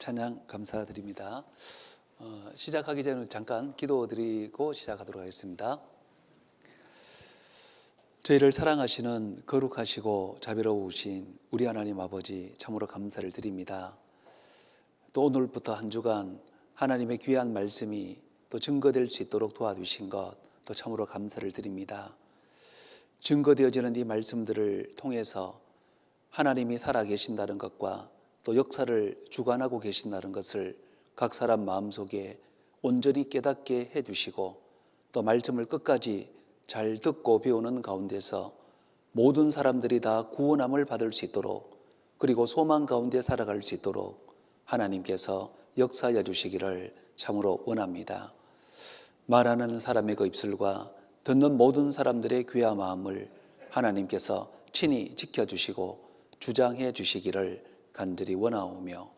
찬양 감사드립니다. 시작하기 전에 잠깐 기도드리고 시작하도록 하겠습니다. 저희를 사랑하시는 거룩하시고 자비로우신 우리 하나님 아버지 참으로 감사를 드립니다. 또 오늘부터 한 주간 하나님의 귀한 말씀이 또 증거될 수 있도록 도와주신 것 또 참으로 감사를 드립니다. 증거되어지는 이 말씀들을 통해서 하나님이 살아계신다는 것과 또 역사를 주관하고 계신다는 것을 각 사람 마음속에 온전히 깨닫게 해주시고 또 말씀을 끝까지 잘 듣고 배우는 가운데서 모든 사람들이 다 구원함을 받을 수 있도록 그리고 소망 가운데 살아갈 수 있도록 하나님께서 역사하여 주시기를 참으로 원합니다. 말하는 사람의 그 입술과 듣는 모든 사람들의 귀와 마음을 하나님께서 친히 지켜주시고 주장해 주시기를 간절히 원하오며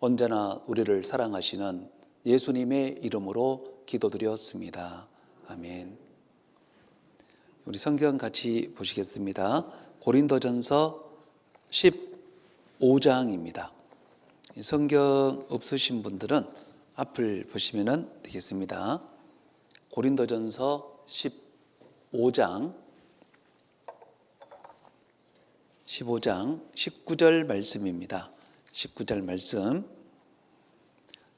언제나 우리를 사랑하시는 예수님의 이름으로 기도드렸습니다. 아멘. 우리 성경 같이 보시겠습니다. 고린도전서 15장입니다. 성경 없으신 분들은 앞을 보시면 되겠습니다. 고린도전서 15장 19절 말씀입니다. 19절 말씀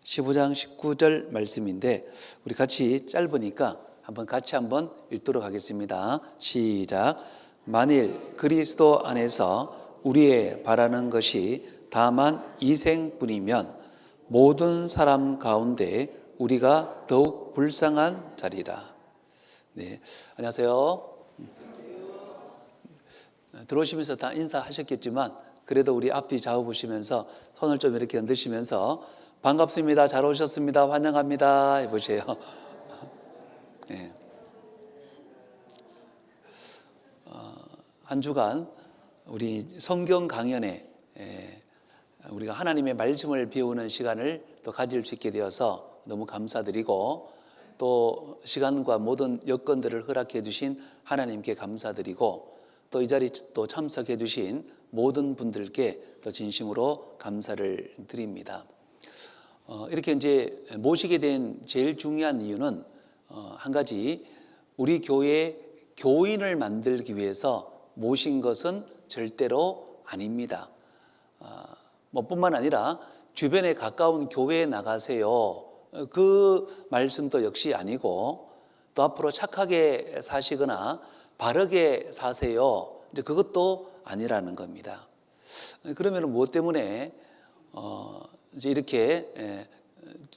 15장 19절 말씀인데 우리 같이 짧으니까 같이 한번 읽도록 하겠습니다. 시작. 만일 그리스도 안에서 우리의 바라는 것이 다만 이생뿐이면 모든 사람 가운데 우리가 더욱 불쌍한 자리라. 네, 안녕하세요. 들어오시면서 다 인사하셨겠지만 그래도 우리 앞뒤 좌우 보시면서 손을 좀 이렇게 흔드시면서 반갑습니다. 잘 오셨습니다. 환영합니다. 해보세요. 네. 한 주간 우리 성경 강연에 우리가 하나님의 말씀을 배우는 시간을 또 가질 수 있게 되어서 너무 감사드리고 또 시간과 모든 여건들을 허락해 주신 하나님께 감사드리고 또 이 자리 또 참석해 주신 모든 분들께 또 진심으로 감사를 드립니다. 이렇게 이제 모시게 된 제일 중요한 이유는 한 가지, 우리 교회 교인을 만들기 위해서 모신 것은 절대로 아닙니다. 뿐만 아니라 주변에 가까운 교회에 나가세요, 그 말씀도 역시 아니고 또 앞으로 착하게 사시거나 바르게 사세요, 이제 그것도 아니라는 겁니다. 그러면 무엇 때문에 이제 이렇게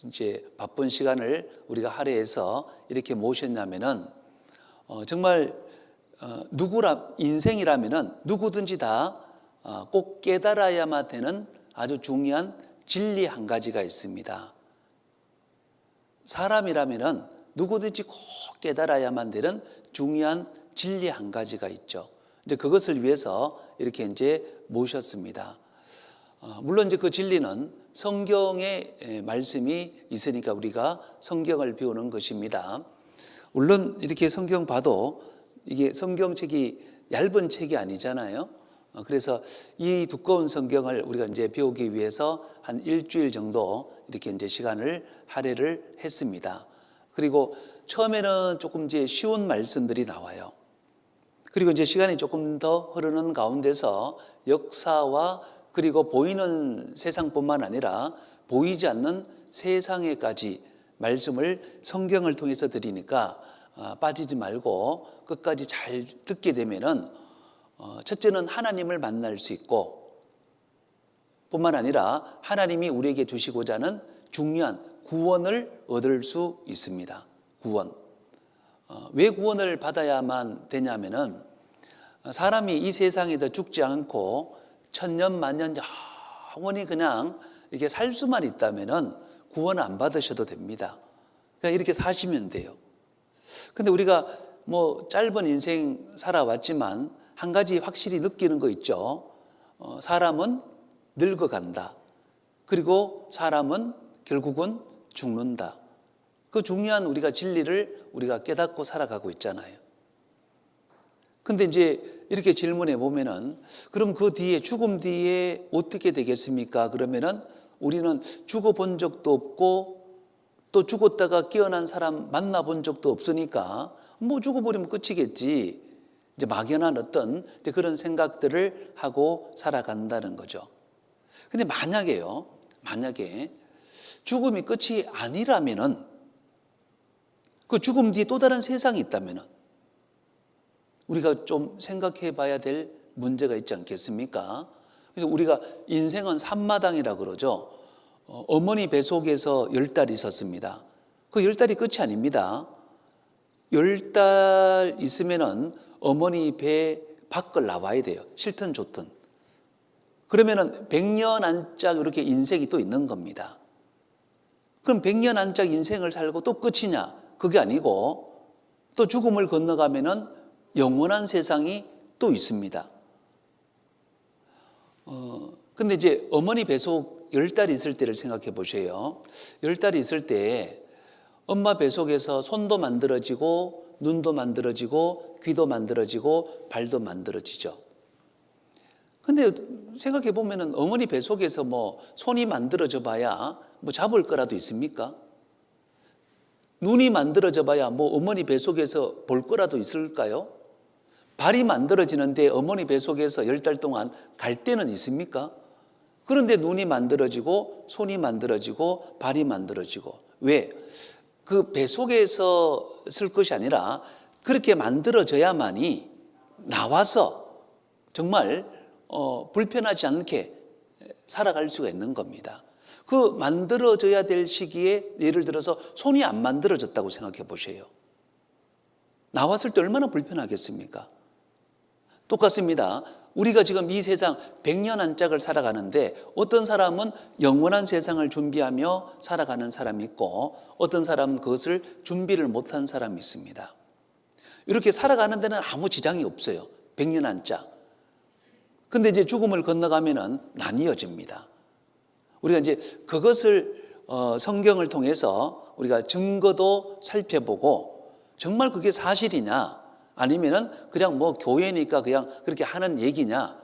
이제 바쁜 시간을 우리가 할애해서 이렇게 모셨냐면은 정말 인생이라면은 누구든지 다 꼭 깨달아야만 되는 아주 중요한 진리 한 가지가 있습니다. 사람이라면은 누구든지 꼭 깨달아야만 되는 중요한 진리 한 가지가 있죠. 이제 그것을 위해서 이렇게 이제 모셨습니다. 물론 이제 그 진리는 성경의 말씀이 있으니까 우리가 성경을 배우는 것입니다. 물론 이렇게 성경 봐도 이게 성경책이 얇은 책이 아니잖아요. 그래서 이 두꺼운 성경을 우리가 이제 배우기 위해서 한 일주일 정도 이렇게 이제 시간을 할애를 했습니다. 그리고 처음에는 조금 이제 쉬운 말씀들이 나와요. 그리고 이제 시간이 조금 더 흐르는 가운데서 역사와 그리고 보이는 세상뿐만 아니라 보이지 않는 세상에까지 말씀을 성경을 통해서 드리니까 빠지지 말고 끝까지 잘 듣게 되면은 첫째는 하나님을 만날 수 있고 뿐만 아니라 하나님이 우리에게 주시고자 하는 중요한 구원을 얻을 수 있습니다. 구원. 왜 구원을 받아야만 되냐면은 사람이 이 세상에서 죽지 않고 천년 만년 영원히 그냥 이렇게 살 수만 있다면은 구원 안 받으셔도 됩니다. 그냥 이렇게 사시면 돼요. 근데 우리가 짧은 인생 살아왔지만 한 가지 확실히 느끼는 거 있죠. 사람은 늙어간다. 그리고 사람은 결국은 죽는다. 그 중요한 우리가 진리를 우리가 깨닫고 살아가고 있잖아요. 근데 이제 이렇게 질문해 보면은 그럼 그 뒤에 죽음 뒤에 어떻게 되겠습니까? 그러면은 우리는 죽어본 적도 없고 또 죽었다가 깨어난 사람 만나본 적도 없으니까 뭐 죽어버리면 끝이겠지. 이제 막연한 어떤 그런 생각들을 하고 살아간다는 거죠. 근데 만약에 죽음이 끝이 아니라면은, 그 죽음 뒤에 또 다른 세상이 있다면은 우리가 좀 생각해 봐야 될 문제가 있지 않겠습니까? 그래서 우리가 인생은 산마당이라 그러죠. 어머니 뱃속에서 10달 있었습니다. 그 10달이 끝이 아닙니다. 10달 있으면은 어머니 배 밖을 나와야 돼요. 싫든 좋든. 그러면은 100년 안짝 이렇게 인생이 또 있는 겁니다. 그럼 100년 안짝 인생을 살고 또 끝이냐? 그게 아니고 또 죽음을 건너가면은 영원한 세상이 또 있습니다. 근데 이제 어머니 뱃속 10달이 있을 때를 생각해 보세요. 10달이 있을 때 엄마 뱃속에서 손도 만들어지고 눈도 만들어지고 귀도 만들어지고 발도 만들어지죠. 근데 생각해 보면은 어머니 뱃속에서 뭐 손이 만들어져 봐야 뭐 잡을 거라도 있습니까? 눈이 만들어져 봐야 뭐 어머니 뱃속에서 볼 거라도 있을까요? 발이 만들어지는데 어머니 뱃속에서 10달 동안 갈 데는 있습니까? 그런데 눈이 만들어지고 손이 만들어지고 발이 만들어지고, 왜? 그 뱃속에서 쓸 것이 아니라 그렇게 만들어져야만이 나와서 정말 불편하지 않게 살아갈 수가 있는 겁니다. 그 만들어져야 될 시기에 예를 들어서 손이 안 만들어졌다고 생각해 보세요. 나왔을 때 얼마나 불편하겠습니까? 똑같습니다. 우리가 지금 이 세상 100년 안짝을 살아가는데 어떤 사람은 영원한 세상을 준비하며 살아가는 사람이 있고 어떤 사람은 그것을 준비를 못한 사람이 있습니다. 이렇게 살아가는 데는 아무 지장이 없어요. 100년 안짝. 근데 이제 죽음을 건너가면은 나뉘어집니다. 우리가 이제 그것을 성경을 통해서 우리가 증거도 살펴보고 정말 그게 사실이냐 아니면은 그냥 뭐 교회니까 그냥 그렇게 하는 얘기냐,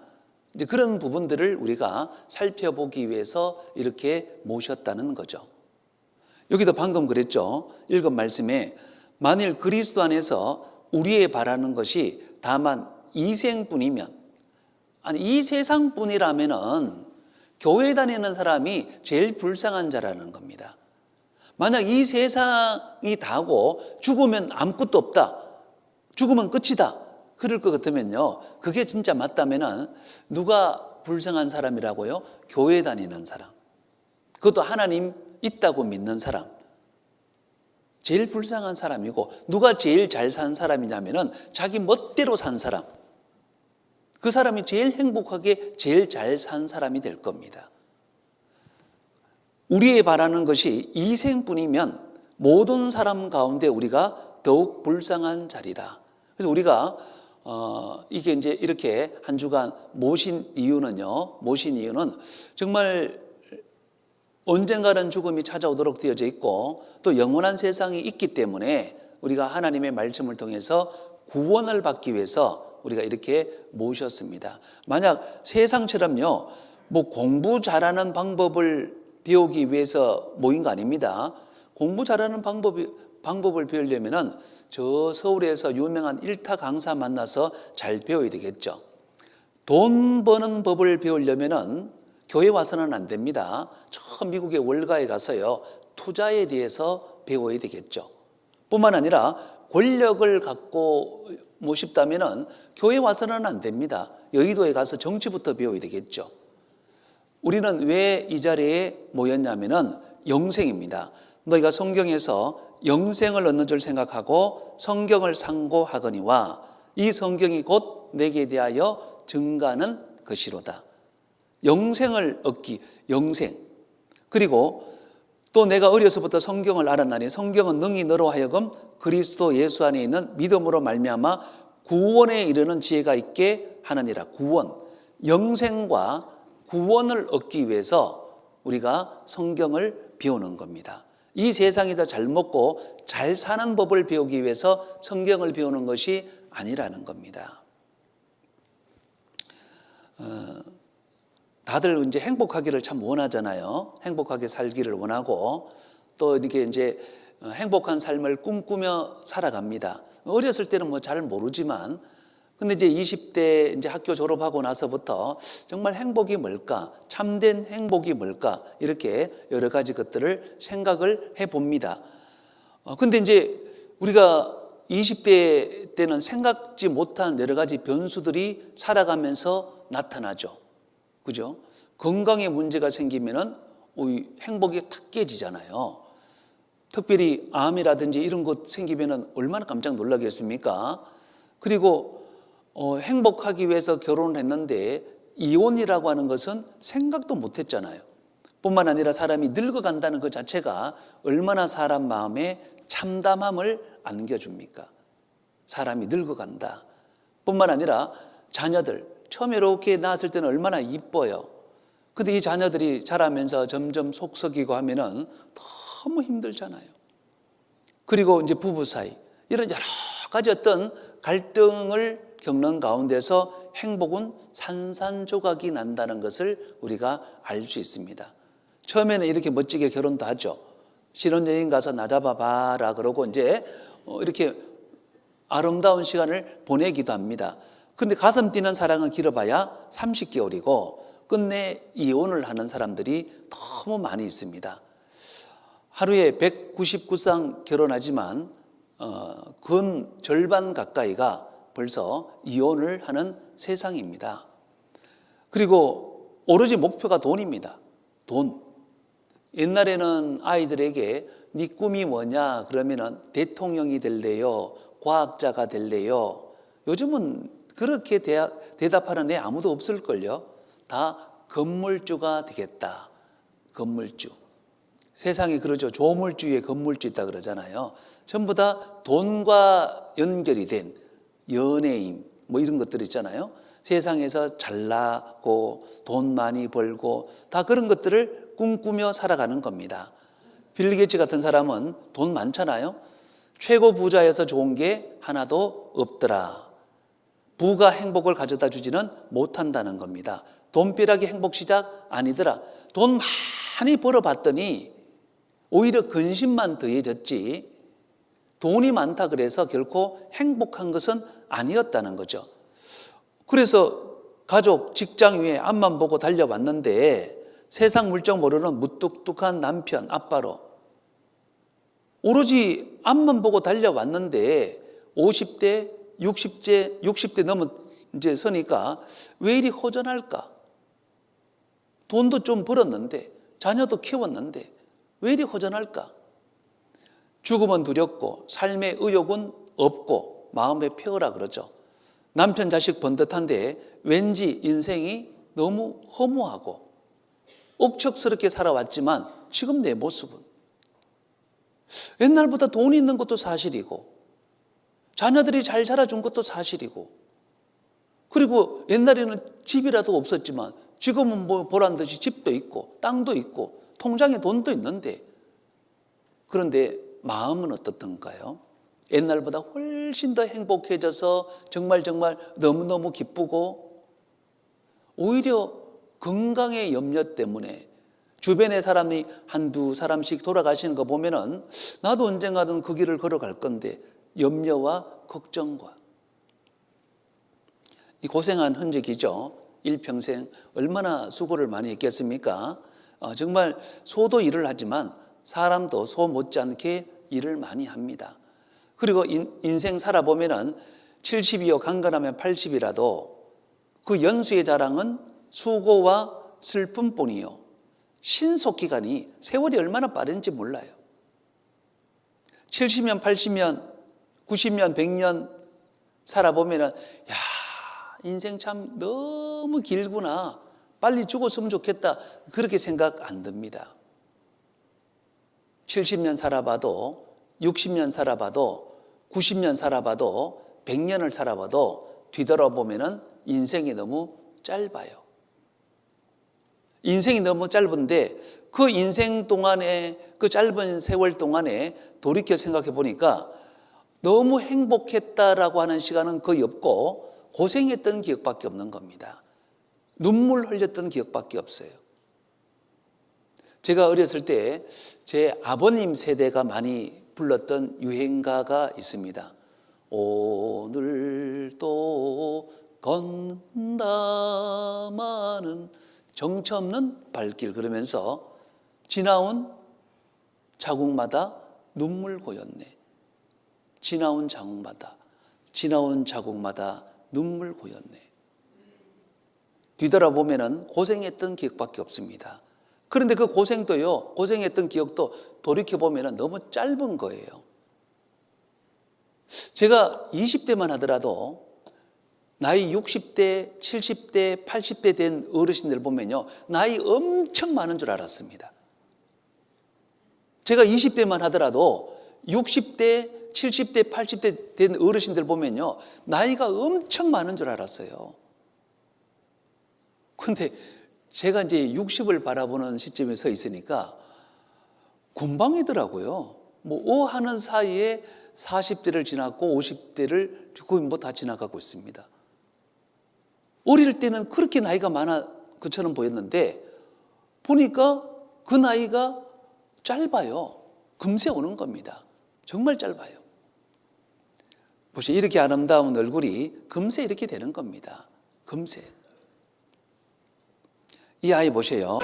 이제 그런 부분들을 우리가 살펴보기 위해서 이렇게 모셨다는 거죠. 여기도 방금 그랬죠. 읽은 말씀에 만일 그리스도 안에서 우리의 바라는 것이 다만 이 생뿐이면, 아니 이 세상뿐이라면은 교회 다니는 사람이 제일 불쌍한 자라는 겁니다. 만약 이 세상이 다고 죽으면 아무것도 없다, 죽으면 끝이다, 그럴 것 같으면요, 그게 진짜 맞다면은 누가 불쌍한 사람이라고요? 교회 다니는 사람, 그것도 하나님 있다고 믿는 사람, 제일 불쌍한 사람이고, 누가 제일 잘 산 사람이냐면은 자기 멋대로 산 사람, 그 사람이 제일 행복하게 제일 잘 산 사람이 될 겁니다. 우리의 바라는 것이 이 생뿐이면 모든 사람 가운데 우리가 더욱 불쌍한 자리라. 그래서 우리가 이게 이제 이렇게 한 주간 모신 이유는 정말 언젠가는 죽음이 찾아오도록 되어져 있고 또 영원한 세상이 있기 때문에 우리가 하나님의 말씀을 통해서 구원을 받기 위해서 우리가 이렇게 모셨습니다. 만약 세상처럼요, 뭐 공부 잘하는 방법을 배우기 위해서 모인 거 아닙니다. 공부 잘하는 방법을 배우려면은 저 서울에서 유명한 일타 강사 만나서 잘 배워야 되겠죠. 돈 버는 법을 배우려면은 교회 와서는 안 됩니다. 저 미국의 월가에 가서요, 투자에 대해서 배워야 되겠죠. 뿐만 아니라 권력을 갖고 싶다면은 교회 와서는 안 됩니다. 여의도에 가서 정치부터 배워야 되겠죠. 우리는 왜 이 자리에 모였냐면은 영생입니다. 너희가 성경에서 영생을 얻는 줄 생각하고 성경을 상고하거니와 이 성경이 곧 내게 대하여 증가하는 것이로다. 영생을 얻기, 영생. 그리고 또 내가 어려서부터 성경을 알았나니 성경은 능히 너로 하여금 그리스도 예수 안에 있는 믿음으로 말미암아 구원에 이르는 지혜가 있게 하느니라. 구원, 영생과 구원을 얻기 위해서 우리가 성경을 배우는 겁니다. 이 세상이 더 잘 먹고 잘 사는 법을 배우기 위해서 성경을 배우는 것이 아니라는 겁니다. 다들 이제 행복하기를 참 원하잖아요. 행복하게 살기를 원하고 또 이렇게 이제 행복한 삶을 꿈꾸며 살아갑니다. 어렸을 때는 뭐 잘 모르지만 근데 이제 20대 이제 학교 졸업하고 나서부터 정말 행복이 뭘까? 참된 행복이 뭘까? 이렇게 여러 가지 것들을 생각을 해 봅니다. 근데 이제 우리가 20대 때는 생각지 못한 여러 가지 변수들이 살아가면서 나타나죠. 그죠? 건강에 문제가 생기면은 행복이 탁 깨지잖아요. 특별히 암이라든지 이런 것 생기면은 얼마나 깜짝 놀라겠습니까? 그리고 행복하기 위해서 결혼을 했는데 이혼이라고 하는 것은 생각도 못 했잖아요. 뿐만 아니라 사람이 늙어간다는 것 자체가 얼마나 사람 마음에 참담함을 안겨줍니까? 사람이 늙어간다. 뿐만 아니라 자녀들, 처음에 이렇게 낳았을 때는 얼마나 이뻐요. 근데 이 자녀들이 자라면서 점점 속썩이고 하면은 너무 힘들잖아요. 그리고 이제 부부 사이, 이런 여러 가지 어떤 갈등을 겪는 가운데서 행복은 산산조각이 난다는 것을 우리가 알 수 있습니다. 처음에는 이렇게 멋지게 결혼도 하죠. 신혼여행 가서 나 잡아봐라 그러고 이제 이렇게 아름다운 시간을 보내기도 합니다. 그런데 가슴 뛰는 사랑은 길어봐야 30개월이고 끝내 이혼을 하는 사람들이 너무 많이 있습니다. 하루에 199쌍 결혼하지만 근 절반 가까이가 벌써 이혼을 하는 세상입니다. 그리고 오로지 목표가 돈입니다. 돈. 옛날에는 아이들에게 네 꿈이 뭐냐 그러면은 대통령이 될래요, 과학자가 될래요. 요즘은 그렇게 대답하는 애 아무도 없을걸요. 다 건물주가 되겠다. 건물주. 세상이 그러죠. 조물주 위에 건물주 있다 그러잖아요. 전부 다 돈과 연결이 된 연예인 뭐 이런 것들 있잖아요. 세상에서 잘나고 돈 많이 벌고 다 그런 것들을 꿈꾸며 살아가는 겁니다. 빌 게이츠 같은 사람은 돈 많잖아요. 최고 부자여서 좋은 게 하나도 없더라. 부가 행복을 가져다 주지는 못한다는 겁니다. 돈벼락이 행복 시작 아니더라. 돈 많이 벌어봤더니 오히려 근심만 더해졌지 돈이 많다 그래서 결코 행복한 것은 아니었다는 거죠. 그래서 가족, 직장 위에 앞만 보고 달려왔는데 세상 물정 모르는 무뚝뚝한 남편, 아빠로 오로지 앞만 보고 달려왔는데 50대, 60대 넘은 이제 서니까 왜 이리 허전할까? 돈도 좀 벌었는데 자녀도 키웠는데 왜 이리 허전할까? 죽음은 두렵고 삶의 의욕은 없고 마음의 폐허라 그러죠. 남편 자식 번듯한데 왠지 인생이 너무 허무하고 억척스럽게 살아왔지만 지금 내 모습은 옛날보다 돈이 있는 것도 사실이고 자녀들이 잘 자라준 것도 사실이고 그리고 옛날에는 집이라도 없었지만 지금은 뭐 보란듯이 집도 있고 땅도 있고 통장에 돈도 있는데 그런데 마음은 어떻던가요? 옛날보다 훨씬 더 행복해져서 정말 너무너무 기쁘고 오히려 건강의 염려 때문에 주변의 사람이 한두 사람씩 돌아가시는 거 보면은 나도 언젠가는 그 길을 걸어갈 건데 염려와 걱정과 이 고생한 흔적이죠. 일평생 얼마나 수고를 많이 했겠습니까? 정말 소도 일을 하지만 사람도 소 못지않게 일을 많이 합니다. 그리고 인생 살아보면은 70이요 강건하면 80이라도 그 연수의 자랑은 수고와 슬픔뿐이요. 신속기간이 세월이 얼마나 빠른지 몰라요. 70년, 80년, 90년, 100년 살아보면은 야, 인생 참 너무 길구나. 빨리 죽었으면 좋겠다. 그렇게 생각 안 듭니다. 70년 살아봐도 60년 살아봐도 90년 살아봐도 100년을 살아봐도 뒤돌아보면은 인생이 너무 짧아요. 인생이 너무 짧은데 그 인생 동안에 그 짧은 세월 동안에 돌이켜 생각해 보니까 너무 행복했다라고 하는 시간은 거의 없고 고생했던 기억밖에 없는 겁니다. 눈물 흘렸던 기억밖에 없어요. 제가 어렸을 때 제 아버님 세대가 많이 불렀던 유행가가 있습니다. 오늘도 걷는다마는 정처 없는 발길, 그러면서 지나온 자국마다 눈물 고였네. 지나온 자국마다 눈물 고였네. 뒤돌아보면 고생했던 기억밖에 없습니다. 그런데 그 고생했던 기억도 돌이켜보면 너무 짧은 거예요. 제가 20대만 하더라도 나이 60대, 70대, 80대 된 어르신들 보면요, 나이 엄청 많은 줄 알았습니다. 제가 20대만 하더라도 60대, 70대, 80대 된 어르신들 보면요, 나이가 엄청 많은 줄 알았어요. 근데 제가 이제 60을 바라보는 시점에 서 있으니까 금방이더라고요. 하는 사이에 40대를 지났고 50대를 거의 다 지나가고 있습니다. 어릴 때는 그렇게 나이가 많아 그처럼 보였는데 보니까 그 나이가 짧아요. 금세 오는 겁니다. 정말 짧아요. 보시, 이렇게 아름다운 얼굴이 금세 이렇게 되는 겁니다. 금세. 이 아이 보세요.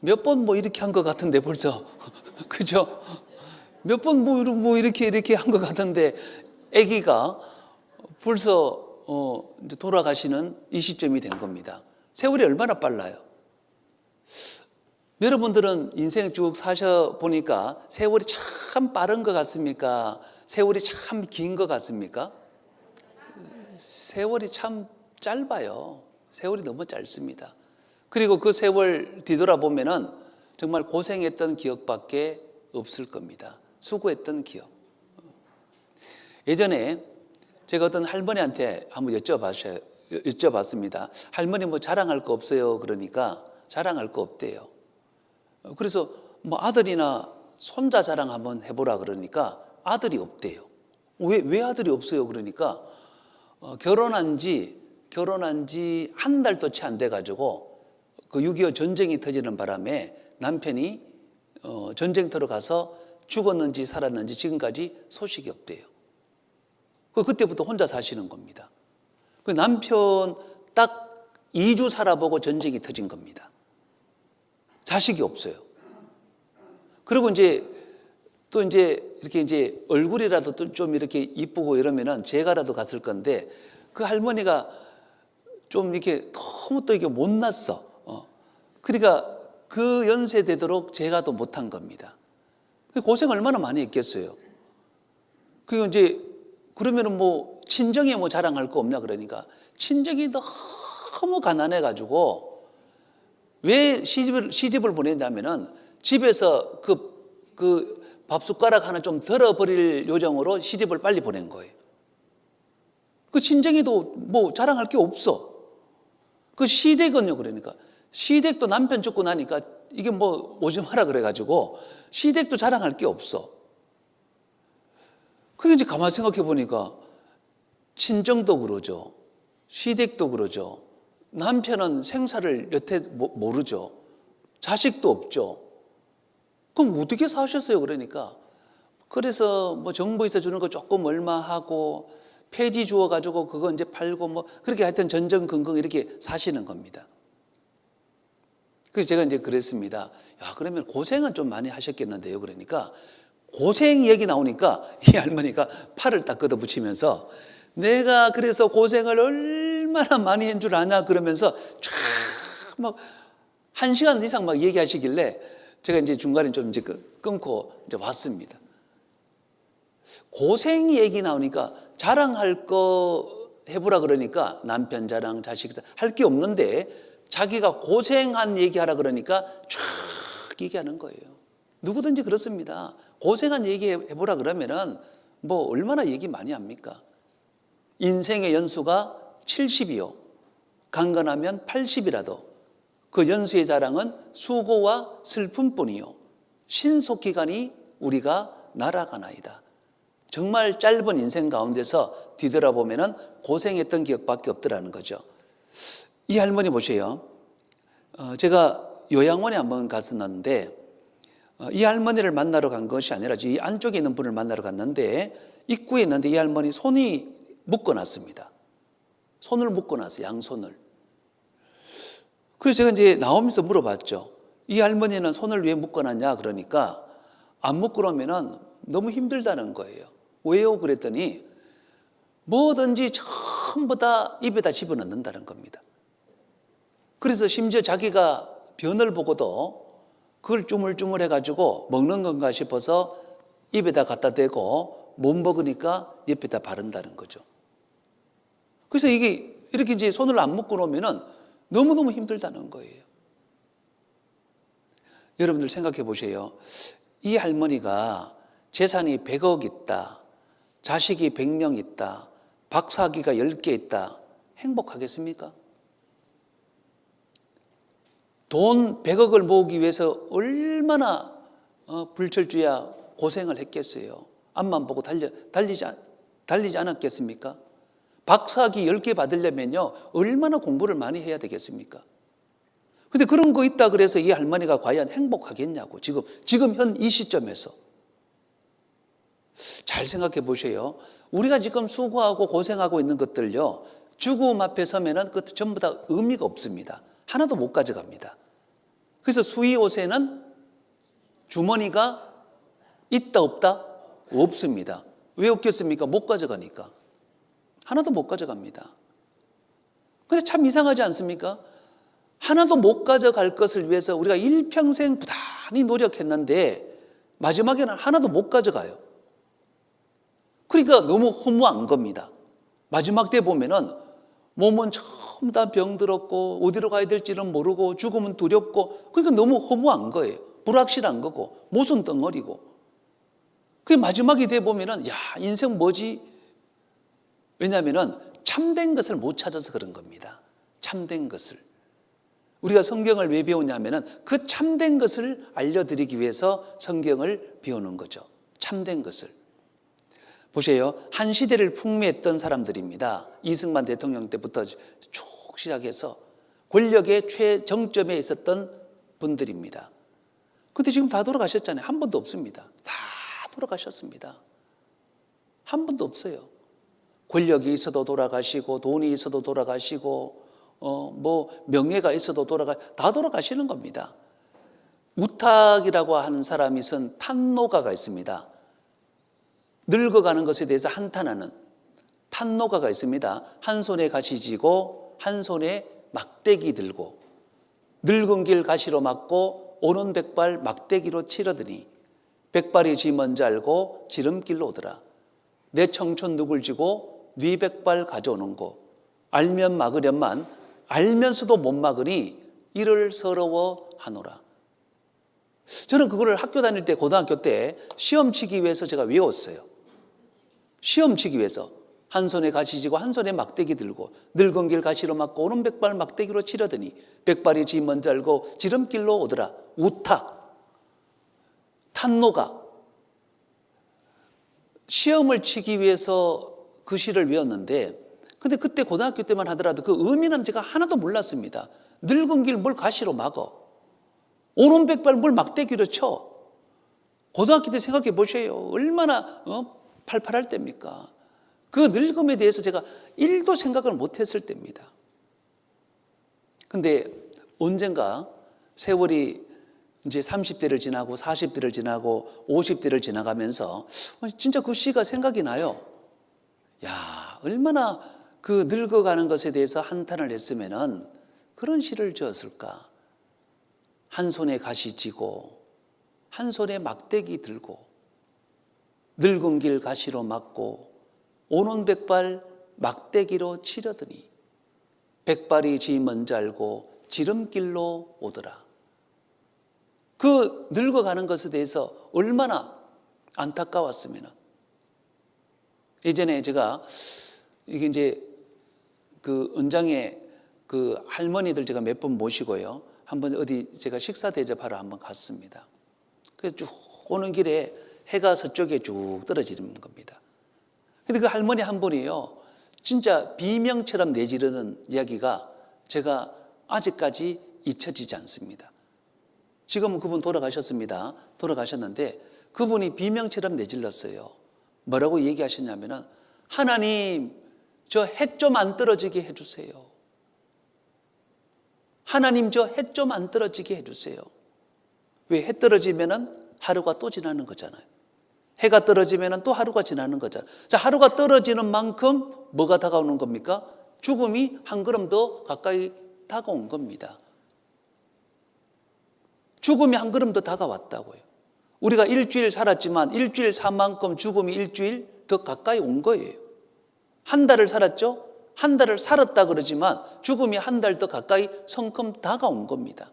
몇 번 이렇게 한 것 같은데 벌써 그죠? 몇 번 이렇게 한 것 같은데 아기가 벌써 이제 돌아가시는 이 시점이 된 겁니다. 세월이 얼마나 빨라요? 여러분들은 인생 쭉 사셔 보니까 세월이 참 빠른 것 같습니까? 세월이 참 긴 것 같습니까? 세월이 참 짧아요. 세월이 너무 짧습니다. 그리고 그 세월 뒤돌아보면은 정말 고생했던 기억밖에 없을 겁니다. 수고했던 기억. 예전에 제가 어떤 할머니한테 한번 여쭤봤습니다. 할머니 자랑할 거 없어요? 그러니까 자랑할 거 없대요. 그래서 아들이나 손자 자랑 한번 해보라 그러니까 아들이 없대요. 왜 아들이 없어요? 그러니까 결혼한 지 한 달도 채 안 돼가지고 그 6.25 전쟁이 터지는 바람에 남편이 전쟁터로 가서 죽었는지 살았는지 지금까지 소식이 없대요. 그때부터 혼자 사시는 겁니다. 그 남편 딱 2주 살아보고 전쟁이 터진 겁니다. 자식이 없어요. 그리고 또 이렇게 얼굴이라도 좀 이렇게 이쁘고 이러면은 제가라도 갔을 건데 그 할머니가 좀 이렇게 너무 또 이게 못났어. 그러니까 그 연세 되도록 제가 더 못한 겁니다. 고생 얼마나 많이 했겠어요. 그리고 그러면은 친정에 자랑할 거 없냐 그러니까 친정이 너무 가난해가지고 왜 시집을 보냈냐면은 집에서 그 밥숟가락 하나 좀 덜어버릴 요정으로 시집을 빨리 보낸 거예요. 그 친정에도 자랑할 게 없어. 그 시댁은요, 그러니까 시댁도 남편 죽고 나니까 이게 오지 마라 그래가지고 시댁도 자랑할 게 없어. 그게 가만히 생각해 보니까 친정도 그러죠. 시댁도 그러죠. 남편은 생사를 여태 모르죠. 자식도 없죠. 그럼 어떻게 사셨어요? 그러니까 그래서 정부에서 주는 거 조금 얼마 하고 폐지 주어가지고 그거 팔고 그렇게 하여튼 전전긍긍 이렇게 사시는 겁니다. 그래서 제가 그랬습니다. 야, 그러면 고생은 좀 많이 하셨겠는데요. 그러니까 고생 얘기 나오니까 이 할머니가 팔을 딱 걷어붙이면서 내가 그래서 고생을 얼마나 많이 한 줄 아냐 그러면서 쫙 막 1시간 이상 막 얘기하시길래 제가 이제 중간에 좀 이제 끊고 이제 왔습니다. 고생 얘기 나오니까 자랑할 거 해보라 그러니까 남편 자랑, 자식 자랑 할 게 없는데 자기가 고생한 얘기하라 그러니까 쫙 얘기하는 거예요. 누구든지 그렇습니다. 고생한 얘기 해보라 그러면은 뭐 얼마나 얘기 많이 합니까? 인생의 연수가 70이요. 강건하면 80이라도 그 연수의 자랑은 수고와 슬픔뿐이요. 신속기간이 우리가 날아가나이다. 정말 짧은 인생 가운데서 뒤돌아보면 고생했던 기억밖에 없더라는 거죠. 이 할머니 보세요. 제가 요양원에 한번 갔었는데 이 할머니를 만나러 간 것이 아니라 이 안쪽에 있는 분을 만나러 갔는데 입구에 있는데 이 할머니 손이 묶어놨습니다. 손을 묶어놨어요. 양손을. 그래서 제가 이제 나오면서 물어봤죠. 이 할머니는 손을 왜 묶어놨냐 그러니까 안 묶어놓으면 너무 힘들다는 거예요. 왜요? 그랬더니 뭐든지 전부 다 입에다 집어넣는다는 겁니다. 그래서 심지어 자기가 변을 보고도 그걸 주물주물 해가지고 먹는 건가 싶어서 입에다 갖다 대고 못 먹으니까 옆에다 바른다는 거죠. 그래서 이게 이렇게 이제 손을 안 묶어 놓으면 너무너무 힘들다는 거예요. 여러분들 생각해 보세요. 이 할머니가 재산이 100억 있다, 자식이 100명 있다, 박사학위가 10개 있다, 행복하겠습니까? 돈 100억을 모으기 위해서 얼마나 불철주야 고생을 했겠어요. 앞만 보고 달리지 않았겠습니까? 박사학위 10개 받으려면요 얼마나 공부를 많이 해야 되겠습니까? 근데 그런 거 있다 그래서 이 할머니가 과연 행복하겠냐고 지금 현 이 시점에서 잘 생각해 보세요. 우리가 지금 수고하고 고생하고 있는 것들요 죽음 앞에 서면은 그 전부 다 의미가 없습니다. 하나도 못 가져갑니다. 그래서 수의 옷에는 주머니가 있다 없다? 없습니다. 왜 없겠습니까? 못 가져가니까. 하나도 못 가져갑니다. 근데 참 이상하지 않습니까? 하나도 못 가져갈 것을 위해서 우리가 일평생 부단히 노력했는데 마지막에는 하나도 못 가져가요. 그러니까 너무 허무한 겁니다. 마지막 때 보면은 몸은 전부 다 병들었고 어디로 가야 될지는 모르고 죽으면 두렵고 그러니까 너무 허무한 거예요. 불확실한 거고 모순 덩어리고. 그 마지막이 돼 보면은 야 인생 뭐지? 왜냐하면은 참된 것을 못 찾아서 그런 겁니다. 참된 것을. 우리가 성경을 왜 배우냐면은 그 참된 것을 알려드리기 위해서 성경을 배우는 거죠. 참된 것을. 보세요. 한 시대를 풍미했던 사람들입니다. 이승만 대통령 때부터 쭉 시작해서 권력의 최정점에 있었던 분들입니다. 그런데 지금 다 돌아가셨잖아요. 한 번도 없습니다. 다 돌아가셨습니다. 한 번도 없어요. 권력이 있어도 돌아가시고 돈이 있어도 돌아가시고 뭐 명예가 있어도 다 돌아가시는 겁니다. 우탁이라고 하는 사람이 쓴 탄노가가 있습니다. 늙어가는 것에 대해서 한탄하는 탄노가가 있습니다. 한 손에 가시 지고 한 손에 막대기 들고 늙은 길 가시로 막고 오는 백발 막대기로 치러드니 백발이 지 먼저 알고 지름길로 오더라. 내 청춘 누굴 지고 네 백발 가져오는고 알면 막으련만 알면서도 못 막으니 이를 서러워하노라. 저는 그거를 학교 다닐 때 고등학교 때 시험 치기 위해서 제가 외웠어요. 시험 치기 위해서 한 손에 가시 지고 한 손에 막대기 들고 늙은 길 가시로 막고 오른 백발 막대기로 치러드니 백발이 지 먼저 알고 지름길로 오더라. 우탁, 탄노가 시험을 치기 위해서 그 시를 외웠는데 근데 그때 고등학교 때만 하더라도 그 의미는 제가 하나도 몰랐습니다. 늙은 길 뭘 가시로 막어. 오른 백발 뭘 막대기로 쳐. 고등학교 때 생각해 보세요. 얼마나 팔팔할 때입니까? 그 늙음에 대해서 제가 1도 생각을 못했을 때입니다. 근데 언젠가 세월이 이제 30대를 지나고 40대를 지나고 50대를 지나가면서 진짜 그 시가 생각이 나요. 야, 얼마나 그 늙어가는 것에 대해서 한탄을 했으면은 그런 시를 지었을까? 한 손에 가시 쥐고 한 손에 막대기 들고 늙은 길 가시로 막고 오는 백발 막대기로 치려더니 백발이 지 먼저 알고 지름길로 오더라. 그 늙어가는 것에 대해서 얼마나 안타까웠으면. 예전에 제가 이게 이제 그 은장에 그 할머니들 제가 몇 번 모시고요. 한번 어디 제가 식사 대접하러 한번 갔습니다. 그래서 쭉 오는 길에 해가 서쪽에 쭉 떨어지는 겁니다. 근데 그 할머니 한 분이요. 진짜 비명처럼 내지르는 이야기가 제가 아직까지 잊혀지지 않습니다. 지금은 그분 돌아가셨습니다. 돌아가셨는데 그분이 비명처럼 내질렀어요. 뭐라고 얘기하셨냐면은 하나님, 저 해 좀 안 떨어지게 해주세요. 하나님, 저 해 좀 안 떨어지게 해주세요. 왜? 해 떨어지면은 하루가 또 지나는 거잖아요. 해가 떨어지면은 또 하루가 지나는 거잖아요. 자, 하루가 떨어지는 만큼 뭐가 다가오는 겁니까? 죽음이 한 걸음 더 가까이 다가온 겁니다. 죽음이 한 걸음 더 다가왔다고요. 우리가 일주일 살았지만 일주일 산 만큼 죽음이 일주일 더 가까이 온 거예요. 한 달을 살았죠? 한 달을 살았다 그러지만 죽음이 한 달 더 가까이 성큼 다가온 겁니다.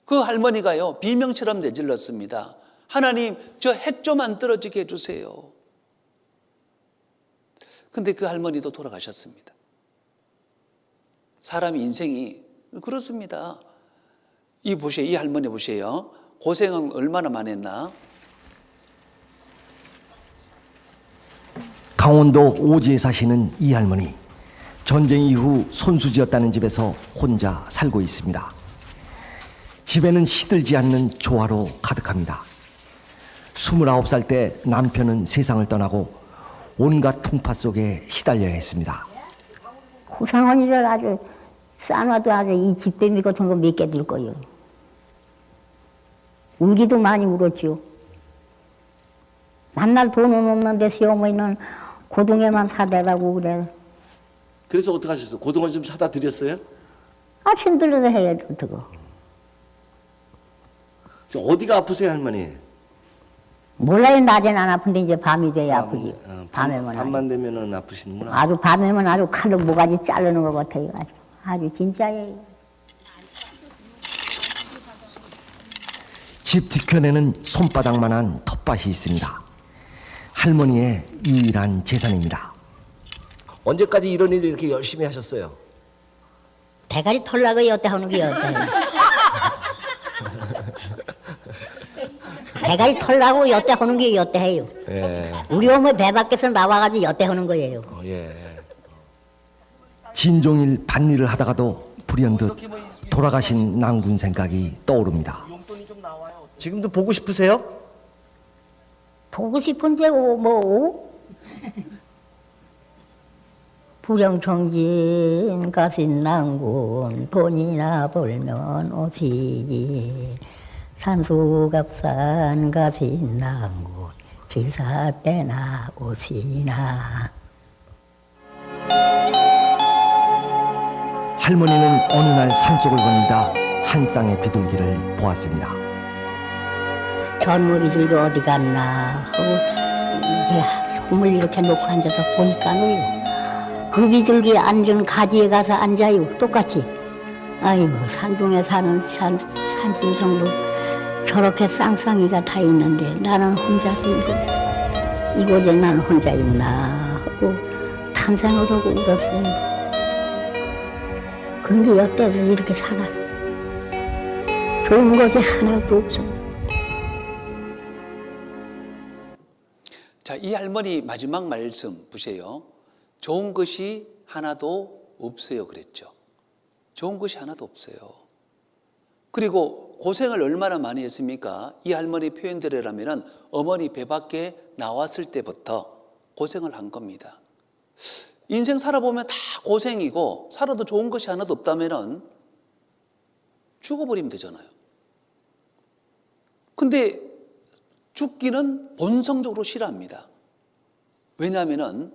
그 할머니가요, 비명처럼 내질렀습니다. 하나님, 저 해 좀 안 떨어지게 해주세요. 근데 그 할머니도 돌아가셨습니다. 사람 인생이 그렇습니다. 이 할머니 보세요. 고생은 얼마나 많이 했나? 강원도 오지에 사시는 이 할머니. 전쟁 이후 손수지었다는 집에서 혼자 살고 있습니다. 집에는 시들지 않는 조화로 가득합니다. 29살 때 남편은 세상을 떠나고 온갖 풍파 속에 시달려야 했습니다. 호상원이를 아주 싸놔도 아주 이 집대미 같은 거 몇 개 들 거예요. 울기도 많이 울었죠. 만날 돈은 없는데 시어머니는 고등에만 사대라고 그래. 그래서 어떻게 하셨어요? 고등어 좀 사다 드렸어요? 아침 들어서 해야 돼, 어떡해. 어디가 아프세요, 할머니? 몰라요, 낮에는 안 아픈데 이제 밤이 돼야 아프지. 밤에만. 밤만 되면은 아프시는구나. 아주 밤에만 아주 칼로 모가지 자르는 것 같아요. 아주 진짜예요. 집 뒤편에는 손바닥만한 텃밭이 있습니다. 할머니의 유일한 재산입니다. 언제까지 이런 일을 이렇게 열심히 하셨어요? 대가리 털라고 여태 하는 게 여태. 대가리 털라고 여태 하는 게 여태 해요. 예. 우리 어머니 배 밖에서 나와가지고 여태 하는 거예요. 예. 진종일 밭일을 하다가도 불현듯 돌아가신 낭군 생각이 떠오릅니다. 지금도 보고 싶으세요? 보고 싶은데 뭐 부령청진 가신 낭군 돈이나 벌면 오시지 산수갑산 가신 낭군 제사 때나 오시나. 할머니는 어느 날 산속을 거닐다 한 쌍의 비둘기를 보았습니다. 젊은 비둘기 어디 갔나 하고 이제 손을 이렇게 놓고 앉아서 보니까요 그 비둘기 앉은 가지에 가서 앉아요. 똑같이. 아이고 산중에 사는 산짐승도 저렇게 쌍쌍이가 다 있는데 나는 혼자서 이곳에 나는 혼자 있나 하고 탐생을 하고 울었어요. 그런 게 여태도 이렇게 살아요. 좋은 것이 하나도 없어요. 자, 이 할머니 마지막 말씀 보세요. 좋은 것이 하나도 없어요 그랬죠. 좋은 것이 하나도 없어요. 그리고 고생을 얼마나 많이 했습니까? 이 할머니 표현대로라면 어머니 배 밖에 나왔을 때부터 고생을 한 겁니다. 인생 살아보면 다 고생이고 살아도 좋은 것이 하나도 없다면 죽어버리면 되잖아요. 근데 죽기는 본성적으로 싫어합니다. 왜냐하면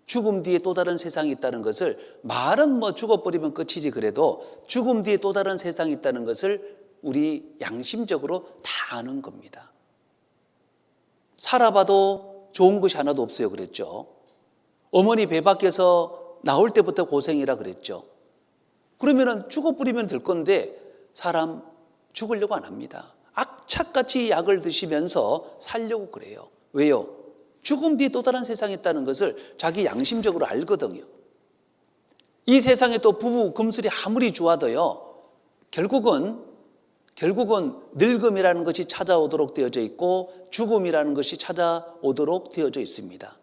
죽음 뒤에 또 다른 세상이 있다는 것을, 말은 뭐 죽어버리면 끝이지 그래도 죽음 뒤에 또 다른 세상이 있다는 것을 우리 양심적으로 다 아는 겁니다. 살아봐도 좋은 것이 하나도 없어요 그랬죠. 어머니 배 밖에서 나올 때부터 고생이라 그랬죠. 그러면은 죽어버리면 될 건데 사람 죽으려고 안 합니다. 악착같이 약을 드시면서 살려고 그래요. 왜요? 죽음 뒤에 또 다른 세상이 있다는 것을 자기 양심적으로 알거든요. 이 세상에 또 부부 금술이 아무리 좋아도요, 결국은 늙음이라는 것이 찾아오도록 되어져 있고 죽음이라는 것이 찾아오도록 되어져 있습니다.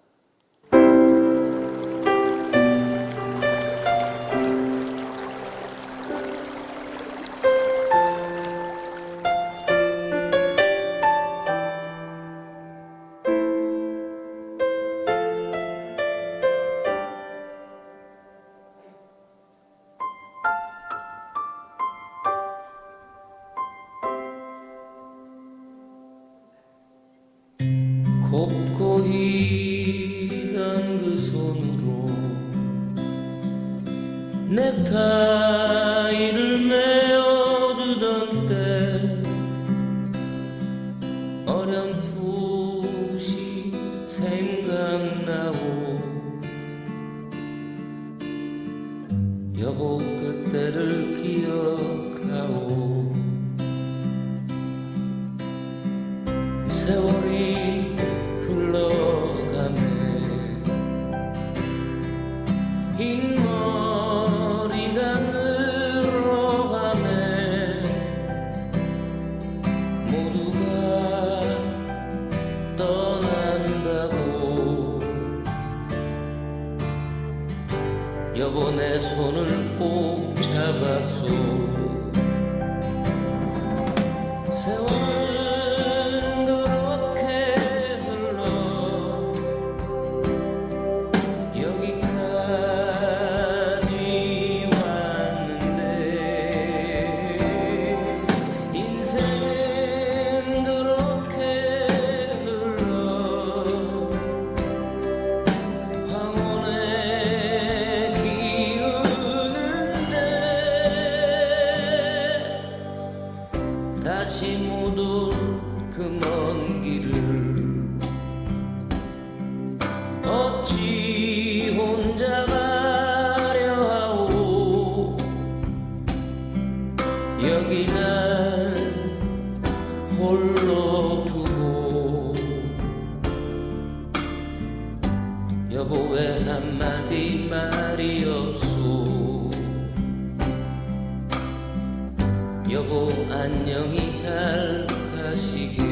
곱고이 난 그 손으로 넥타이를 메어주던 때 어렴풋이 생각나고 여보 그때를 기억하오 세월이 흘러가네 흰머리가 늘어가네 모두가 떠난다고 여보 내 손을 꼭 잡았소 세월은 그렇게 흘러 여기까지 왔는데 인생은 그렇게 흘러 황혼에 기우는데 다시 모두 그 먼 길을 어찌 혼자 가려 하오 여기 날 홀로 두고 여보 왜 한마디 말이 없소 여보 안녕히 잘 가시게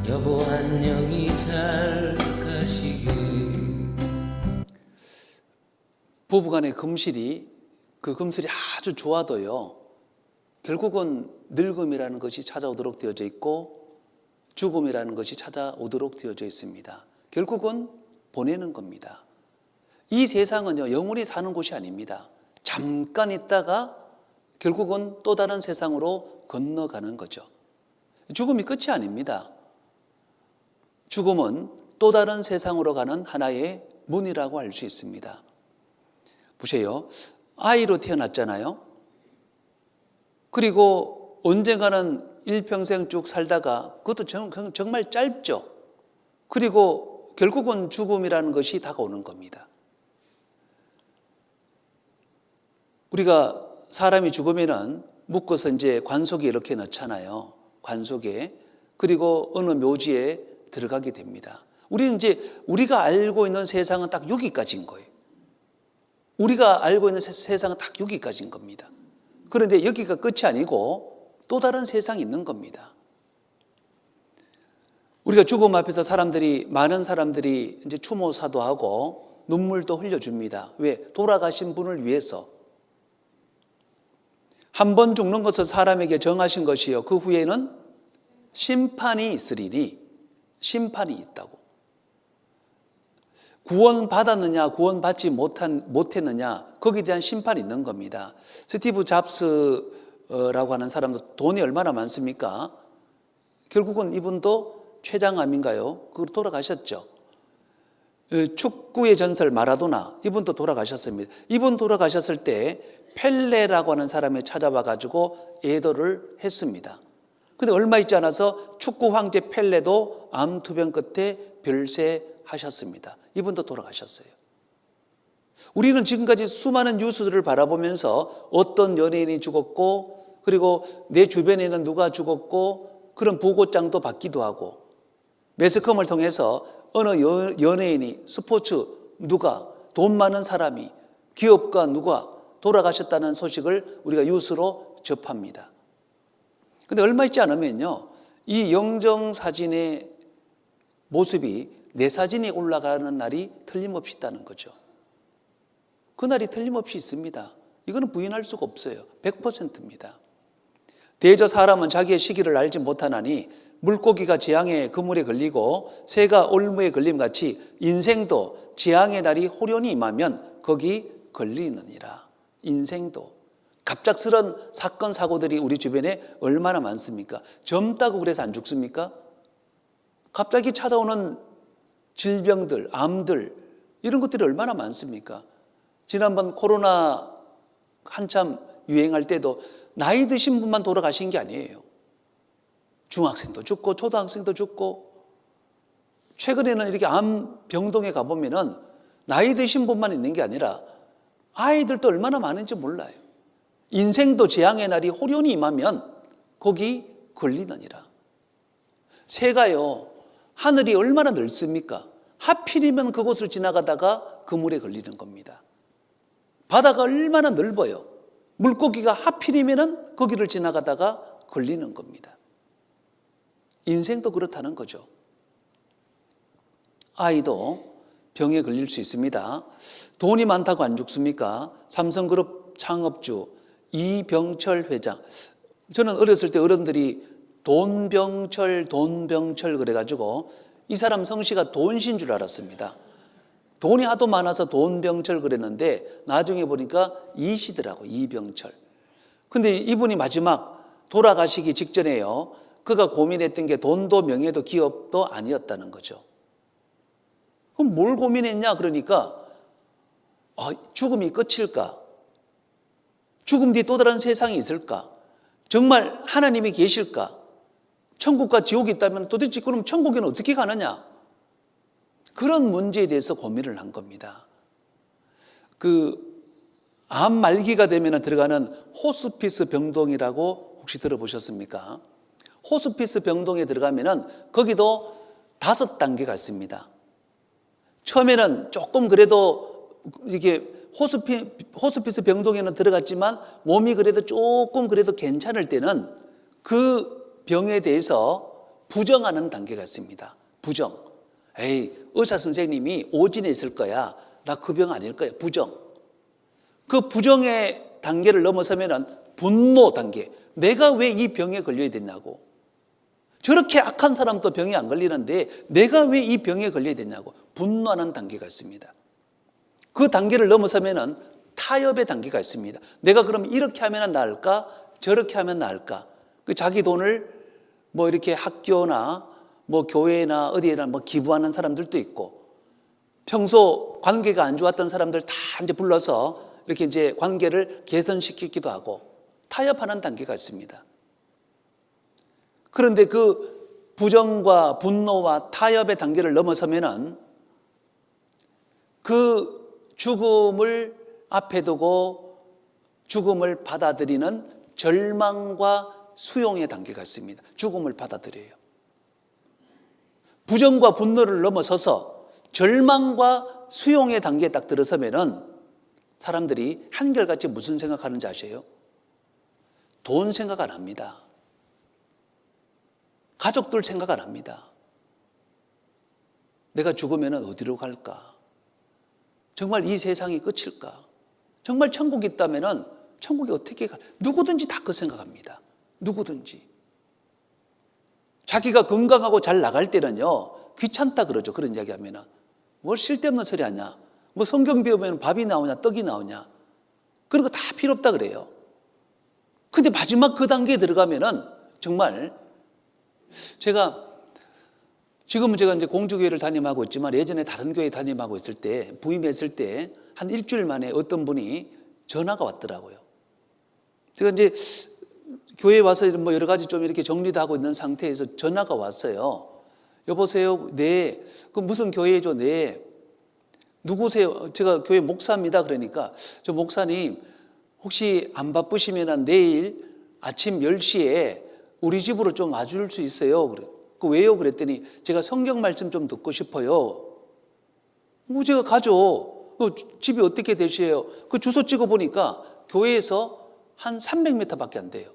여보 안녕히 잘 가시게 부부간의 금실이, 그 금술이 아주 좋아도요, 결국은 늙음이라는 것이 찾아오도록 되어져 있고 죽음이라는 것이 찾아오도록 되어져 있습니다. 결국은 보내는 겁니다. 이 세상은요, 영원히 사는 곳이 아닙니다. 잠깐 있다가 결국은 또 다른 세상으로 건너가는 거죠. 죽음이 끝이 아닙니다. 죽음은 또 다른 세상으로 가는 하나의 문이라고 할 수 있습니다. 보세요. 아이로 태어났잖아요. 그리고 언젠가는 일평생 쭉 살다가, 그것도 정말 짧죠. 그리고 결국은 죽음이라는 것이 다가오는 겁니다. 우리가 사람이 죽으면은 묶어서 이제 관속에 이렇게 넣잖아요. 관속에. 그리고 어느 묘지에 들어가게 됩니다. 우리는 이제 우리가 알고 있는 세상은 딱 여기까지인 거예요. 우리가 알고 있는 세상은 딱 여기까지인 겁니다. 그런데 여기가 끝이 아니고 또 다른 세상이 있는 겁니다. 우리가 죽음 앞에서 많은 사람들이 이제 추모사도 하고 눈물도 흘려줍니다. 왜? 돌아가신 분을 위해서. 한 번 죽는 것을 사람에게 정하신 것이요, 그 후에는 심판이 있으리니, 심판이 있다고. 구원받았느냐 구원받지 못했느냐, 거기에 대한 심판이 있는 겁니다. 스티브 잡스 라고 하는 사람도 돈이 얼마나 많습니까? 결국은 이분도 췌장암인가요? 그걸 돌아가셨죠. 축구의 전설 마라도나 이분도 돌아가셨습니다. 이분 돌아가셨을 때 펠레라고 하는 사람이 찾아와 가지고 애도를 했습니다. 근데 얼마 있지 않아서 축구 황제 펠레도 암 투병 끝에 별세하셨습니다. 이분도 돌아가셨어요. 우리는 지금까지 수많은 뉴스들을 바라보면서 어떤 연예인이 죽었고, 그리고 내 주변에는 누가 죽었고, 그런 보고장도 받기도 하고, 매스컴을 통해서 어느 연예인이, 스포츠 누가, 돈 많은 사람이, 기업가 누가 돌아가셨다는 소식을 우리가 뉴스로 접합니다. 근데 얼마 있지 않으면요, 이 영정사진의 모습이 내 사진이 올라가는 날이 틀림없이 있다는 거죠. 그날이 틀림없이 있습니다. 이거는 부인할 수가 없어요. 100%입니다. 대저 사람은 자기의 시기를 알지 못하나니 물고기가 재앙의 그물에 걸리고 새가 올무에 걸림같이 인생도 재앙의 날이 호련히 임하면 거기 걸리느니라. 인생도. 갑작스런 사건 사고들이 우리 주변에 얼마나 많습니까? 젊다고 그래서 안 죽습니까? 갑자기 찾아오는 질병들, 암들 이런 것들이 얼마나 많습니까? 지난번 코로나 한참 유행할 때도 나이 드신 분만 돌아가신 게 아니에요. 중학생도 죽고 초등학생도 죽고, 최근에는 이렇게 암 병동에 가보면은 나이 드신 분만 있는 게 아니라 아이들도 얼마나 많은지 몰라요. 인생도 재앙의 날이 호련히 임하면 거기 걸리느니라. 새가요, 하늘이 얼마나 넓습니까? 하필이면 그곳을 지나가다가 그물에 걸리는 겁니다. 바다가 얼마나 넓어요. 물고기가 하필이면 거기를 지나가다가 걸리는 겁니다. 인생도 그렇다는 거죠. 아이도 병에 걸릴 수 있습니다. 돈이 많다고 안 죽습니까? 삼성그룹 창업주 이병철 회장. 저는 어렸을 때 어른들이 돈병철 그래가지고 이 사람 성씨가 돈신 줄 알았습니다. 돈이 하도 많아서 돈병철 그랬는데 나중에 보니까 이시더라고, 이병철. 근데 이분이 마지막 돌아가시기 직전에요, 그가 고민했던 게 돈도 명예도 기업도 아니었다는 거죠. 그럼 뭘 고민했냐? 그러니까 죽음이 끝일까? 죽음 뒤에 또 다른 세상이 있을까? 정말 하나님이 계실까? 천국과 지옥이 있다면 도대체 그럼 천국에는 어떻게 가느냐? 그런 문제에 대해서 고민을 한 겁니다. 암 말기가 되면 들어가는 호스피스 병동이라고 혹시 들어보셨습니까? 호스피스 병동에 들어가면은 거기도 5단계가 있습니다. 처음에는 조금 그래도 이게 호스피스 병동에는 들어갔지만 몸이 그래도 조금 그래도 괜찮을 때는 그 병에 대해서 부정하는 단계가 있습니다. 부정. 에이, 의사 선생님이 오진에 있을 거야. 나 그 병 아닐 거야. 부정. 그 부정의 단계를 넘어서면은 분노 단계. 내가 왜 이 병에 걸려야 되냐고. 저렇게 악한 사람도 병이 안 걸리는데 내가 왜 이 병에 걸려야 되냐고. 분노하는 단계가 있습니다. 그 단계를 넘어서면은 타협의 단계가 있습니다. 내가 그럼 이렇게 하면 나을까? 저렇게 하면 나을까? 그 자기 돈을 뭐 이렇게 학교나 뭐 교회나 어디에나 뭐 기부하는 사람들도 있고, 평소 관계가 안 좋았던 사람들 다 이제 불러서 이렇게 이제 관계를 개선시키기도 하고 타협하는 단계가 있습니다. 그런데 그 부정과 분노와 타협의 단계를 넘어서면은 그 죽음을 앞에 두고 죽음을 받아들이는 절망과 수용의 단계가 있습니다. 죽음을 받아들여요. 부정과 분노를 넘어서서 절망과 수용의 단계에 딱 들어서면은 사람들이 한결같이 무슨 생각하는지 아세요? 돈 생각 안 합니다. 가족들 생각 안 합니다. 내가 죽으면 어디로 갈까? 정말 이 세상이 끝일까? 정말 천국이 있다면 천국에 어떻게 가? 누구든지 다 그 생각합니다. 누구든지. 자기가 건강하고 잘 나갈 때는요, 귀찮다 그러죠. 그런 이야기 하면은. 뭘 쓸데없는 소리 하냐? 뭐 성경 배우면 밥이 나오냐, 떡이 나오냐? 그런 거 다 필요 없다 그래요. 근데 마지막 그 단계에 들어가면은 정말 지금은 제가 이제 공주교회를 담임하고 있지만 예전에 다른 교회 담임하고 있을 때 부임했을 때 한 일주일 만에 어떤 분이 전화가 왔더라고요. 제가 이제 교회에 와서 뭐 여러 가지 좀 이렇게 정리도 하고 있는 상태에서 전화가 왔어요. 여보세요? 네. 그 무슨 교회죠? 네. 누구세요? 제가 교회 목사입니다. 그러니까 저 목사님 혹시 안 바쁘시면 내일 아침 10시에 우리 집으로 좀 와줄 수 있어요? 그래. 그 왜요? 그랬더니 제가 성경 말씀 좀 듣고 싶어요. 뭐 제가 가죠. 그 집이 어떻게 되세요? 그 주소 찍어 보니까 교회에서 한 300m밖에 안 돼요.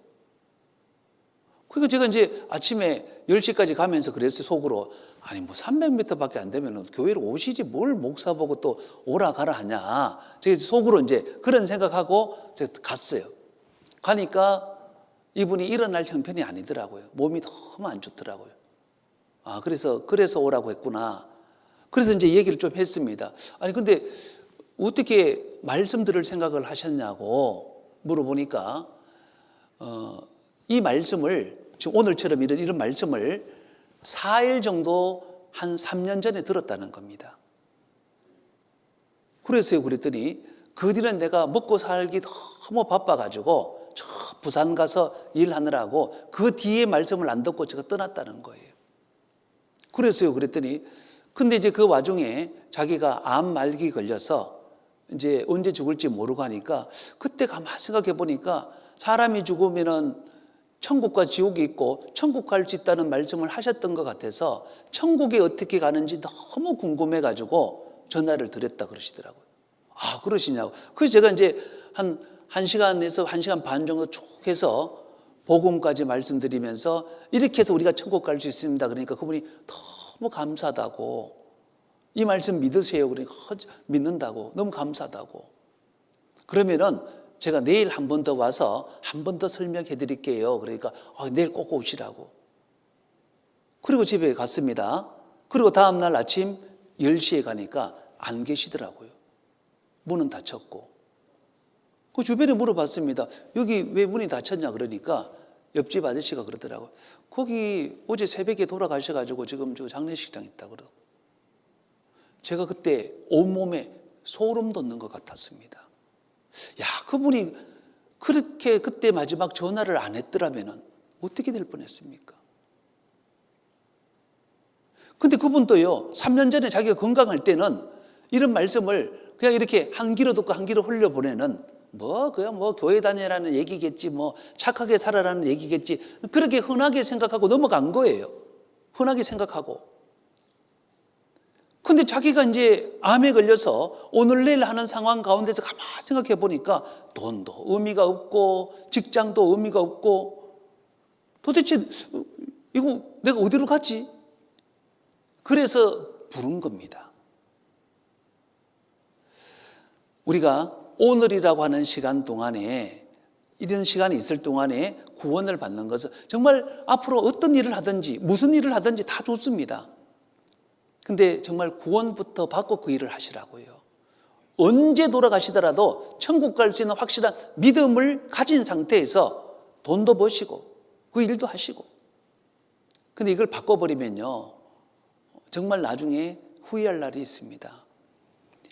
그러니까 제가 이제 아침에 10시까지 가면서 그랬어요, 속으로. 아니, 뭐 300m밖에 안 되면 교회를 오시지 뭘 목사 보고 또 오라 가라 하냐. 제가 속으로 이제 그런 생각하고 제가 갔어요. 가니까 이분이 일어날 형편이 아니더라고요. 몸이 너무 안 좋더라고요. 아, 그래서 오라고 했구나. 그래서 이제 얘기를 좀 했습니다. 아니, 근데 어떻게 말씀 들을 생각을 하셨냐고 물어보니까, 이 말씀을, 지금 오늘처럼 이런 말씀을 4일 정도 한 3년 전에 들었다는 겁니다. 그래서요, 그랬더니 그 뒤는 내가 먹고 살기 너무 바빠가지고 저 부산 가서 일하느라고 그 뒤에 말씀을 안 듣고 제가 떠났다는 거예요. 그래서요, 그랬더니 근데 이제 그 와중에 자기가 암 말기 걸려서 이제 언제 죽을지 모르고 하니까 그때 가만히 생각해 보니까 사람이 죽으면은 천국과 지옥이 있고 천국 갈 수 있다는 말씀을 하셨던 것 같아서 천국에 어떻게 가는지 너무 궁금해가지고 전화를 드렸다 그러시더라고요. 아, 그러시냐고. 그래서 제가 이제 한 1시간에서 1시간 반 정도 쭉 해서 복음까지 말씀드리면서 이렇게 해서 우리가 천국 갈 수 있습니다. 그러니까 그분이 너무 감사하다고, 이 말씀 믿으세요. 그러니까 믿는다고, 너무 감사하다고. 그러면은 제가 내일 한 번 더 와서 한 번 더 설명해 드릴게요. 그러니까 내일 꼭 오시라고. 그리고 집에 갔습니다. 그리고 다음 날 아침 10시에 가니까 안 계시더라고요. 문은 닫혔고. 그 주변에 물어봤습니다. 여기 왜 문이 닫혔냐 그러니까 옆집 아저씨가 그러더라고요. 거기 어제 새벽에 돌아가셔가지고 지금 저 장례식장 있다 그러고. 제가 그때 온몸에 소름 돋는 것 같았습니다. 야, 그분이 그렇게 그때 마지막 전화를 안 했더라면 어떻게 될 뻔했습니까? 근데 그분도요, 3년 전에 자기가 건강할 때는 이런 말씀을 그냥 이렇게 한 귀로 듣고 한 귀로 흘려보내는 그냥 교회 다니라는 얘기겠지, 착하게 살아라는 얘기겠지, 그렇게 흔하게 생각하고 넘어간 거예요. 흔하게 생각하고. 근데 자기가 이제 암에 걸려서 오늘 내일 하는 상황 가운데서 가만히 생각해 보니까 돈도 의미가 없고 직장도 의미가 없고 도대체 이거 내가 어디로 가지? 그래서 부른 겁니다. 우리가 오늘이라고 하는 시간 동안에, 이런 시간이 있을 동안에 구원을 받는 것은 정말 앞으로 어떤 일을 하든지 무슨 일을 하든지 다 좋습니다. 근데 정말 구원부터 받고 그 일을 하시라고요. 언제 돌아가시더라도 천국 갈 수 있는 확실한 믿음을 가진 상태에서 돈도 버시고 그 일도 하시고. 근데 이걸 바꿔버리면요, 정말 나중에 후회할 날이 있습니다.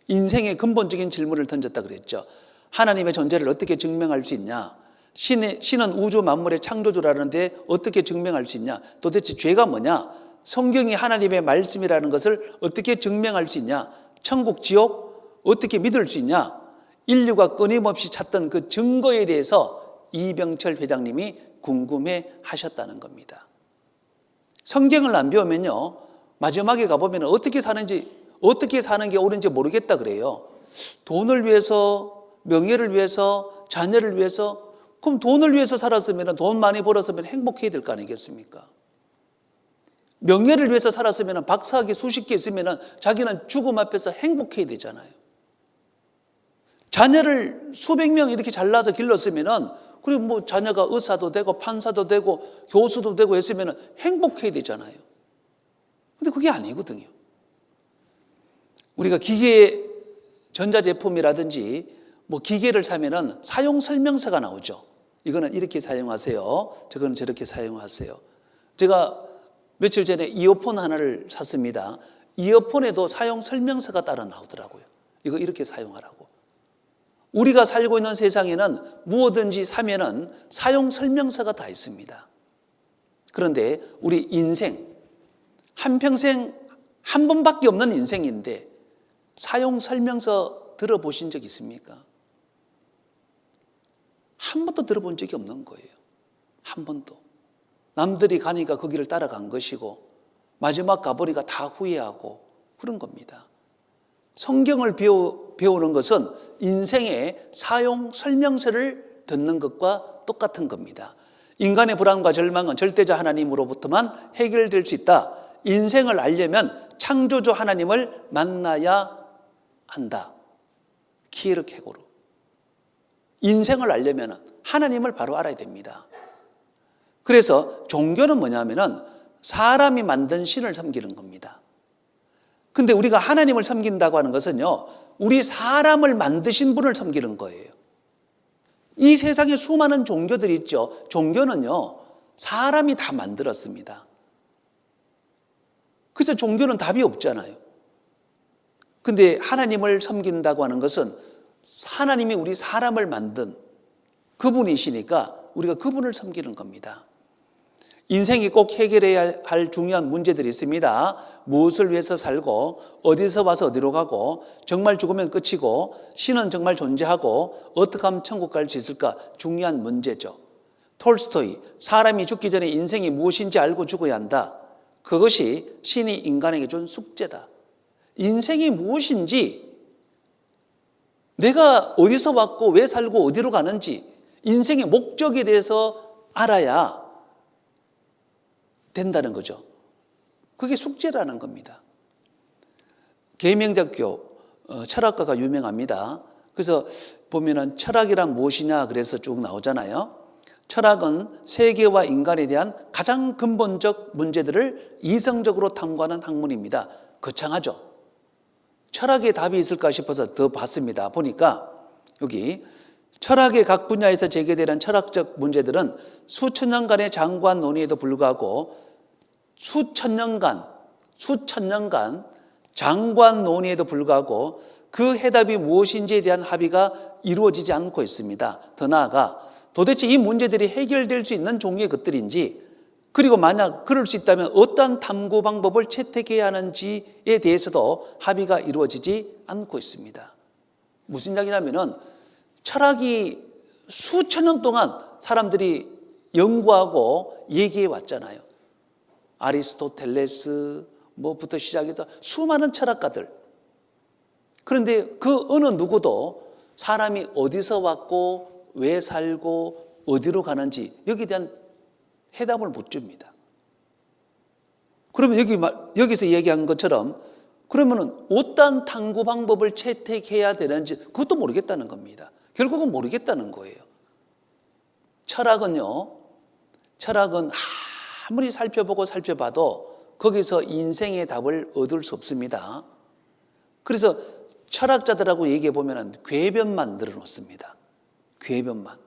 인생의 근본적인 질문을 던졌다 그랬죠. 하나님의 존재를 어떻게 증명할 수 있냐? 신은 우주 만물의 창조주라는데 어떻게 증명할 수 있냐? 도대체 죄가 뭐냐? 성경이 하나님의 말씀이라는 것을 어떻게 증명할 수 있냐? 천국, 지옥 어떻게 믿을 수 있냐? 인류가 끊임없이 찾던 그 증거에 대해서 이병철 회장님이 궁금해 하셨다는 겁니다. 성경을 안 배우면요, 마지막에 가보면 어떻게 사는 게 옳은지 모르겠다 그래요. 돈을 위해서, 명예를 위해서, 자녀를 위해서. 그럼 돈을 위해서 살았으면, 돈 많이 벌었으면 행복해야 될 거 아니겠습니까? 명예를 위해서 살았으면, 박사학위 수십 개 있으면 자기는 죽음 앞에서 행복해야 되잖아요. 자녀를 수백 명 이렇게 잘나서 길렀으면, 그리고 자녀가 의사도 되고 판사도 되고 교수도 되고 했으면 행복해야 되잖아요. 근데 그게 아니거든요. 우리가 기계, 전자제품이라든지 기계를 사면은 사용 설명서가 나오죠. 이거는 이렇게 사용하세요. 저거는 저렇게 사용하세요. 제가 며칠 전에 이어폰 하나를 샀습니다. 이어폰에도 사용 설명서가 따라 나오더라고요. 이거 이렇게 사용하라고. 우리가 살고 있는 세상에는 무엇든지 사면은 사용 설명서가 다 있습니다. 그런데 우리 인생, 한평생 한 번밖에 없는 인생인데 사용 설명서 들어보신 적 있습니까? 한 번도 들어본 적이 없는 거예요. 한 번도. 남들이 가니까 거기를 따라간 것이고 마지막 가보니까 다 후회하고 그런 겁니다. 성경을 배우는 것은 인생의 사용 설명서를 듣는 것과 똑같은 겁니다. 인간의 불안과 절망은 절대자 하나님으로부터만 해결될 수 있다. 인생을 알려면 창조주 하나님을 만나야 한다. 키에르케고르. 인생을 알려면 하나님을 바로 알아야 됩니다. 그래서 종교는 뭐냐면은 사람이 만든 신을 섬기는 겁니다. 근데 우리가 하나님을 섬긴다고 하는 것은요, 우리 사람을 만드신 분을 섬기는 거예요. 이 세상에 수많은 종교들이 있죠. 종교는요, 사람이 다 만들었습니다. 그래서 종교는 답이 없잖아요. 근데 하나님을 섬긴다고 하는 것은 하나님이 우리 사람을 만든 그분이시니까 우리가 그분을 섬기는 겁니다. 인생이 꼭 해결해야 할 중요한 문제들이 있습니다. 무엇을 위해서 살고 어디서 와서 어디로 가고 정말 죽으면 끝이고 신은 정말 존재하고 어떻게 하면 천국 갈 수 있을까 중요한 문제죠. 톨스토이, 사람이 죽기 전에 인생이 무엇인지 알고 죽어야 한다. 그것이 신이 인간에게 준 숙제다. 인생이 무엇인지, 내가 어디서 왔고 왜 살고 어디로 가는지 인생의 목적에 대해서 알아야 된다는 거죠. 그게 숙제라는 겁니다. 계명대학교 철학가가 유명합니다. 그래서 보면은 철학이란 무엇이냐 그래서 쭉 나오잖아요. 철학은 세계와 인간에 대한 가장 근본적 문제들을 이성적으로 탐구하는 학문입니다. 거창하죠. 철학의 답이 있을까 싶어서 더 봤습니다. 보니까 여기 철학의 각 분야에서 제기되는 철학적 문제들은 수천 년간의 장구한 논의에도 불구하고 수천 년간 장구한 논의에도 불구하고 그 해답이 무엇인지에 대한 합의가 이루어지지 않고 있습니다. 더 나아가 도대체 이 문제들이 해결될 수 있는 종류의 것들인지, 그리고 만약 그럴 수 있다면 어떠한 탐구 방법을 채택해야 하는지에 대해서도 합의가 이루어지지 않고 있습니다. 무슨 이야기냐면은 철학이 수천 년 동안 사람들이 연구하고 얘기해 왔잖아요. 아리스토텔레스 뭐부터 시작해서 수많은 철학가들. 그런데 그 어느 누구도 사람이 어디서 왔고 왜 살고 어디로 가는지 여기에 대한 해답을 못 줍니다. 그러면 여기서 얘기한 것처럼 그러면은 어떤 탐구 방법을 채택해야 되는지 그것도 모르겠다는 겁니다. 결국은 모르겠다는 거예요. 철학은 아무리 살펴봐도 거기서 인생의 답을 얻을 수 없습니다. 그래서 철학자들하고 얘기해 보면은 궤변만 늘어놓습니다. 궤변만.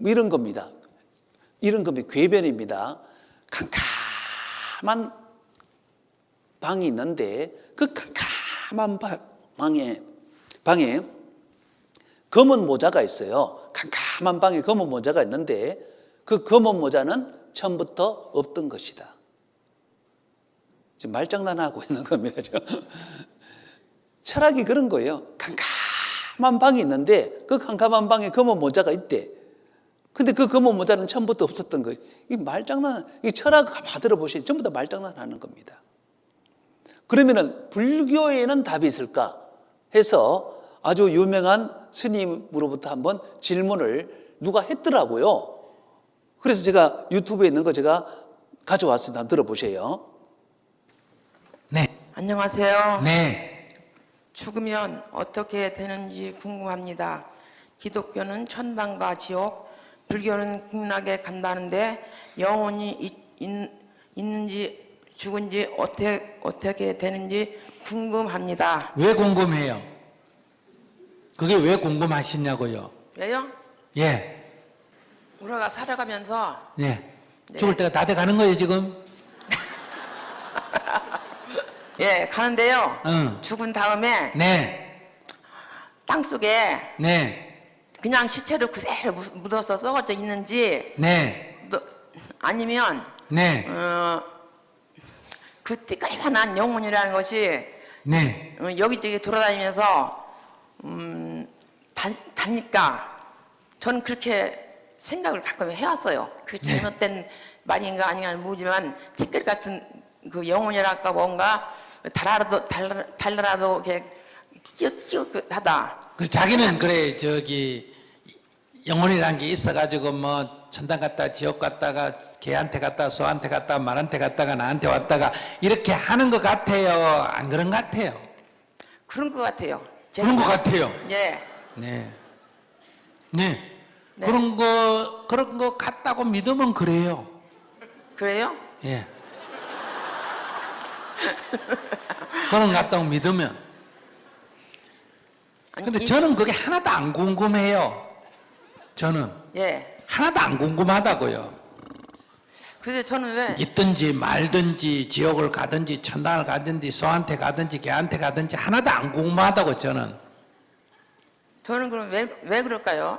이런 겁니다. 궤변입니다. 캄캄한 방이 있는데 그 캄캄한 방에 검은 모자가 있어요. 캄캄한 방에 검은 모자가 있는데 그 검은 모자는 처음부터 없던 것이다. 지금 말장난하고 있는 겁니다. 철학이 그런 거예요. 캄캄한 방이 있는데 그 캄캄한 방에 검은 모자가 있대. 근데 그 검은 모자는 처음부터 없었던 거예요. 이 말장난, 이 철학 받들어 보시면 전부 다 말장난 하는 겁니다. 그러면은 불교에는 답이 있을까 해서 아주 유명한 스님으로부터 한번 질문을 누가 했더라고요. 그래서 제가 유튜브에 있는 거 제가 가져왔습니다. 한번 들어보세요. 네. 안녕하세요. 네. 죽으면 어떻게 되는지 궁금합니다. 기독교는 천당과 지옥, 불교는 극락에 간다는데 영혼이 있는지 죽은지 어떻게 되는지 궁금합니다. 왜 궁금해요? 그게 왜 궁금하시냐고요? 왜요? 예. 우리가 살아가면서 네. 죽을 때가 다 돼 가는 거예요, 지금? 예 가는데요. 응. 죽은 다음에 네. 땅 속에 네. 그냥 시체로 그대로 묻어서 썩어져 있는지 네. 아니면 네. 그 띠까리한 영혼이라는 것이 네. 여기저기 돌아다니면서 다니까 저는 그렇게 생각을 가끔 해왔어요. 그 잘못된 말인가 아닌가 모르지만 티끌 같은 그 영혼이랄까 뭔가 달라라도 이렇게 끼웃끼웃하다. 그 자기는 그래 저기 영혼이라는 게 있어가지고 뭐 천당 갔다 지옥 갔다가 개한테 갔다 소한테 갔다 말한테 갔다가 나한테 왔다가 이렇게 하는 것 같아요. 안 그런 것 같아요. 그런 것 같아요. 그런 것 같아요. 예. 네. 네. 네. 그런 거 같다고 믿으면 그래요. 그래요? 예. 그런 것 같다고 믿으면. 아니, 근데 저는 그게 하나도 안 궁금해요. 저는 예. 하나도 안 궁금하다고요. 그래서 저는 왜 있든지 말든지 지옥을 가든지 천당을 가든지 소한테 가든지 개한테 가든지 하나도 안 궁금하다고 저는. 그럼 왜 그럴까요?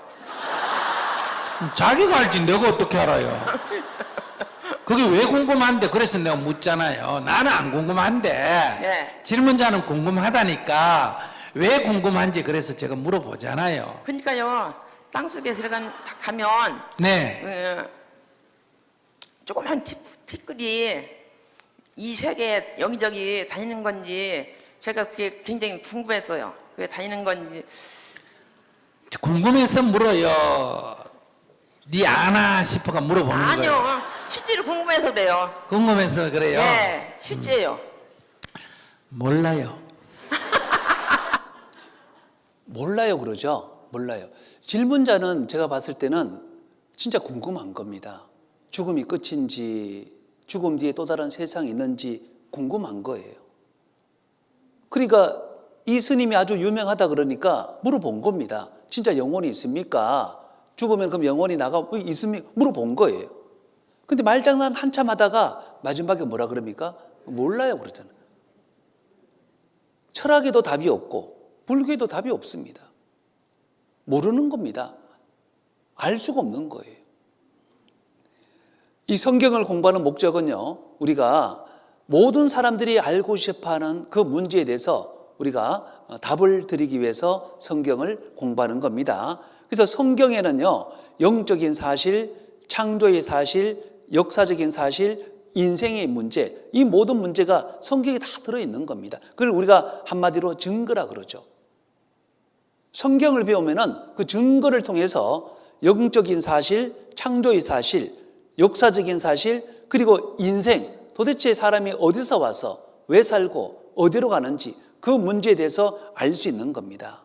자기가 알지 내가 어떻게 알아요. 그게 왜 궁금한데 그래서 내가 묻잖아요. 나는 안 궁금한데 예. 질문자는 궁금하다니까 왜 궁금한지 그래서 제가 물어보잖아요. 그러니까요. 땅 속에 가면 네. 조그만 티끌이 이 세계에 여기저기 다니는 건지 제가 그게 굉장히 궁금했어요. 그게 다니는 건지. 궁금해서 물어요. 네 아나 싶어가 물어보는 거예요. 아니요. 실제로 궁금해서 그래요. 궁금해서 그래요. 네, 실제요. 몰라요. 몰라요 그러죠. 몰라요. 질문자는 제가 봤을 때는 진짜 궁금한 겁니다. 죽음이 끝인지 죽음 뒤에 또 다른 세상이 있는지 궁금한 거예요. 그러니까 이 스님이 아주 유명하다 그러니까 물어본 겁니다. 진짜 영혼이 있습니까? 죽으면 그럼 영혼이 있습니까? 물어본 거예요. 근데 말장난 한참 하다가 마지막에 뭐라 그럽니까? 몰라요 그러잖아요. 철학에도 답이 없고 불교에도 답이 없습니다. 모르는 겁니다. 알 수가 없는 거예요. 이 성경을 공부하는 목적은요, 우리가 모든 사람들이 알고 싶어하는 그 문제에 대해서 우리가 답을 드리기 위해서 성경을 공부하는 겁니다. 그래서 성경에는요, 영적인 사실, 창조의 사실, 역사적인 사실, 인생의 문제, 이 모든 문제가 성경에 다 들어있는 겁니다. 그걸 우리가 한마디로 증거라 그러죠. 성경을 배우면은 그 증거를 통해서 영적인 사실, 창조의 사실, 역사적인 사실, 그리고 인생, 도대체 사람이 어디서 와서 왜 살고 어디로 가는지 그 문제에 대해서 알 수 있는 겁니다.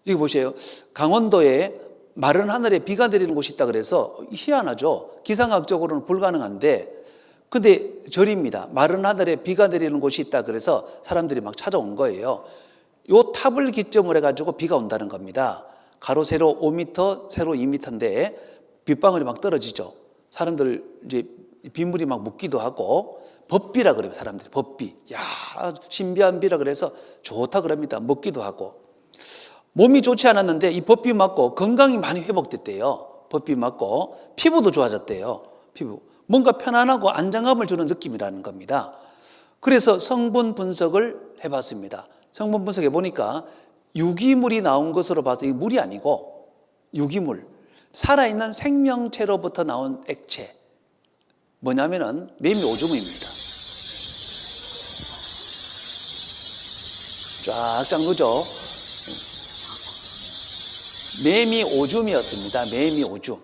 이거 보세요. 강원도에 마른 하늘에 비가 내리는 곳이 있다 그래서 희한하죠. 기상학적으로는 불가능한데 근데 절입니다. 마른 하늘에 비가 내리는 곳이 있다 그래서 사람들이 막 찾아온 거예요. 요 탑을 기점으로 해가지고 비가 온다는 겁니다. 가로 세로 5m, 세로 2m인데 빗방울이 막 떨어지죠. 사람들 이제 빗물이 막 묻기도 하고 법비라 그래요. 사람들이 법비. 야, 신비한 비라 그래서 좋다 그럽니다. 먹기도 하고. 몸이 좋지 않았는데 이 법비 맞고 건강이 많이 회복됐대요. 법비 맞고 피부도 좋아졌대요. 피부. 뭔가 편안하고 안정감을 주는 느낌이라는 겁니다. 그래서 성분 분석을 해봤습니다. 성분 분석해 보니까 유기물이 나온 것으로 봐서 이게 물이 아니고 유기물, 살아있는 생명체로부터 나온 액체. 뭐냐면은 매미 오줌입니다. 쫙쫙 누죠. 매미 오줌이었습니다. 매미 오줌.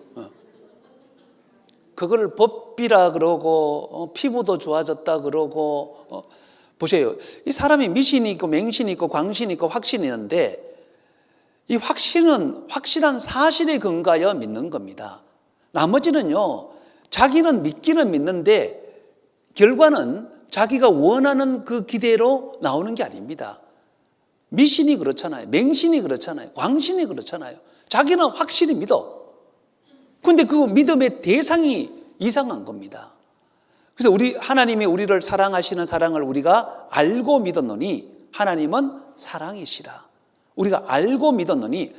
그걸 법비라 그러고 피부도 좋아졌다 그러고 보세요. 이 사람이 미신이 있고 맹신이 있고 광신이 있고 확신이 있는데 이 확신은 확실한 사실에 근거하여 믿는 겁니다. 나머지는요. 자기는 믿기는 믿는데 결과는 자기가 원하는 그 기대로 나오는 게 아닙니다. 미신이 그렇잖아요. 맹신이 그렇잖아요. 광신이 그렇잖아요. 자기는 확실히 믿어. 근데 그 믿음의 대상이 이상한 겁니다. 그래서 하나님이 우리를 사랑하시는 사랑을 우리가 알고 믿었노니 하나님은 사랑이시라. 우리가 알고 믿었노니,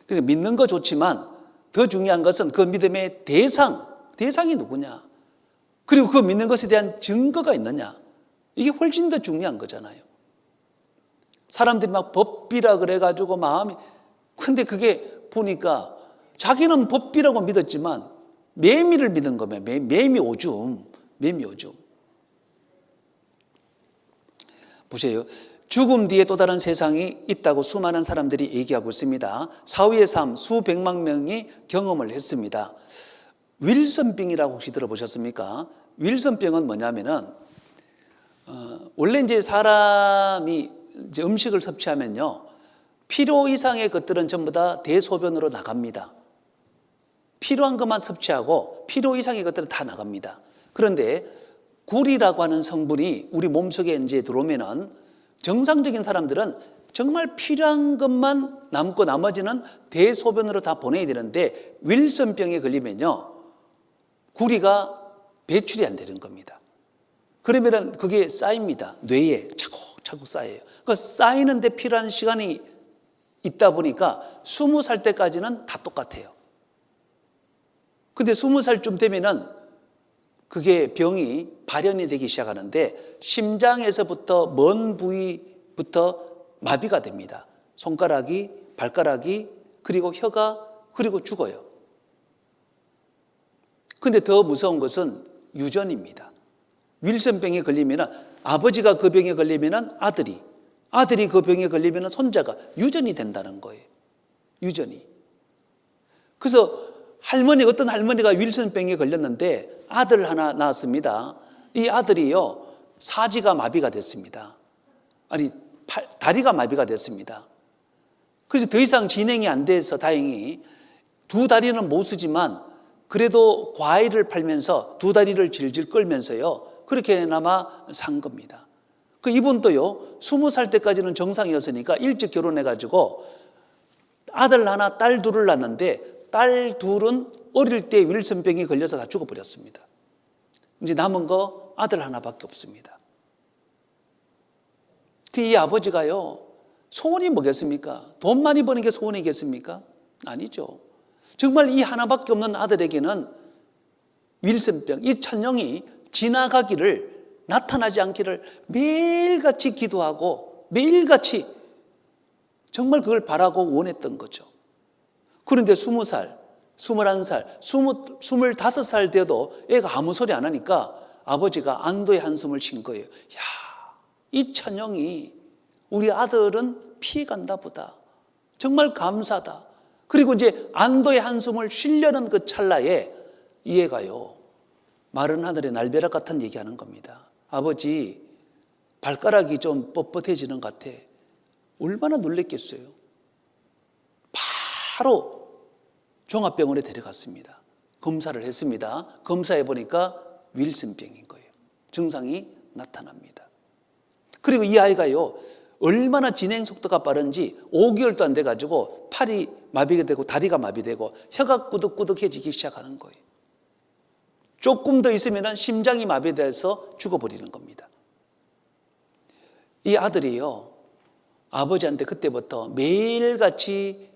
그러니까 믿는 거 좋지만 더 중요한 것은 그 믿음의 대상이 누구냐? 그리고 그 믿는 것에 대한 증거가 있느냐? 이게 훨씬 더 중요한 거잖아요. 사람들이 막 법비라 그래가지고 마음이, 근데 그게 보니까 자기는 법비라고 믿었지만 매미를 믿은 거면 매미 오줌. 보세요. 죽음 뒤에 또 다른 세상이 있다고 수많은 사람들이 얘기하고 있습니다. 사후의 삶 수백만 명이 경험을 했습니다. 윌슨병이라고 혹시 들어보셨습니까? 윌슨병은 뭐냐면은 원래 이제 사람이 이제 음식을 섭취하면요, 필요 이상의 것들은 전부 다 대소변으로 나갑니다. 필요한 것만 섭취하고 필요 이상의 것들은 다 나갑니다. 그런데 굴이라고 하는 성분이 우리 몸속에 이제 들어오면은 정상적인 사람들은 정말 필요한 것만 남고 나머지는 대소변으로 다 보내야 되는데 윌슨병에 걸리면요, 구리가 배출이 안 되는 겁니다. 그러면은 그게 쌓입니다. 뇌에 차곡차곡 쌓여요. 그 쌓이는데 필요한 시간이 있다 보니까 20살 때까지는 다 똑같아요. 근데 20살쯤 되면은 그게 병이 발현이 되기 시작하는데 심장에서부터 먼 부위부터 마비가 됩니다. 손가락이, 발가락이, 그리고 혀가, 그리고 죽어요. 근데 더 무서운 것은 유전입니다. 윌슨병에 걸리면 아버지가 그 병에 걸리면 아들이 그 병에 걸리면 손자가 유전이 된다는 거예요. 유전이. 그래서 어떤 할머니가 윌슨병에 걸렸는데 아들 하나 낳았습니다. 이 아들이요, 사지가 마비가 됐습니다. 다리가 마비가 됐습니다. 그래서 더 이상 진행이 안 돼서 다행히 두 다리는 못 쓰지만 그래도 과일을 팔면서 두 다리를 질질 끌면서요, 그렇게나마 산 겁니다. 그 이분도요, 20살 때까지는 정상이었으니까 일찍 결혼해가지고 아들 하나, 딸 둘을 낳았는데 딸 둘은 어릴 때 윌슨병에 걸려서 다 죽어버렸습니다. 이제 남은 거 아들 하나밖에 없습니다. 이 아버지가요, 소원이 뭐겠습니까? 돈 많이 버는 게 소원이겠습니까? 아니죠. 정말 이 하나밖에 없는 아들에게는 윌슨병, 이 천령이 지나가기를, 나타나지 않기를 매일같이 기도하고 매일같이 정말 그걸 바라고 원했던 거죠. 그런데 20살, 21살, 25살 돼도 애가 아무 소리 안 하니까 아버지가 안도의 한숨을 쉰 거예요. 야, 이 천영이 우리 아들은 피해간다 보다. 정말 감사다. 그리고 이제 안도의 한숨을 쉬려는 그 찰나에 이 애가요, 마른 하늘의 날벼락 같은 얘기하는 겁니다. 아버지, 발가락이 좀 뻣뻣해지는 것 같아. 얼마나 놀랬겠어요. 바로 종합병원에 데려갔습니다. 검사를 했습니다. 검사해 보니까 윌슨병인 거예요. 증상이 나타납니다. 그리고 이 아이가요, 얼마나 진행 속도가 빠른지 5개월도 안 돼가지고 팔이 마비가 되고 다리가 마비되고 혀가 꾸덕꾸덕해지기 시작하는 거예요. 조금 더 있으면 심장이 마비돼서 죽어버리는 겁니다. 이 아들이요, 아버지한테 그때부터 매일같이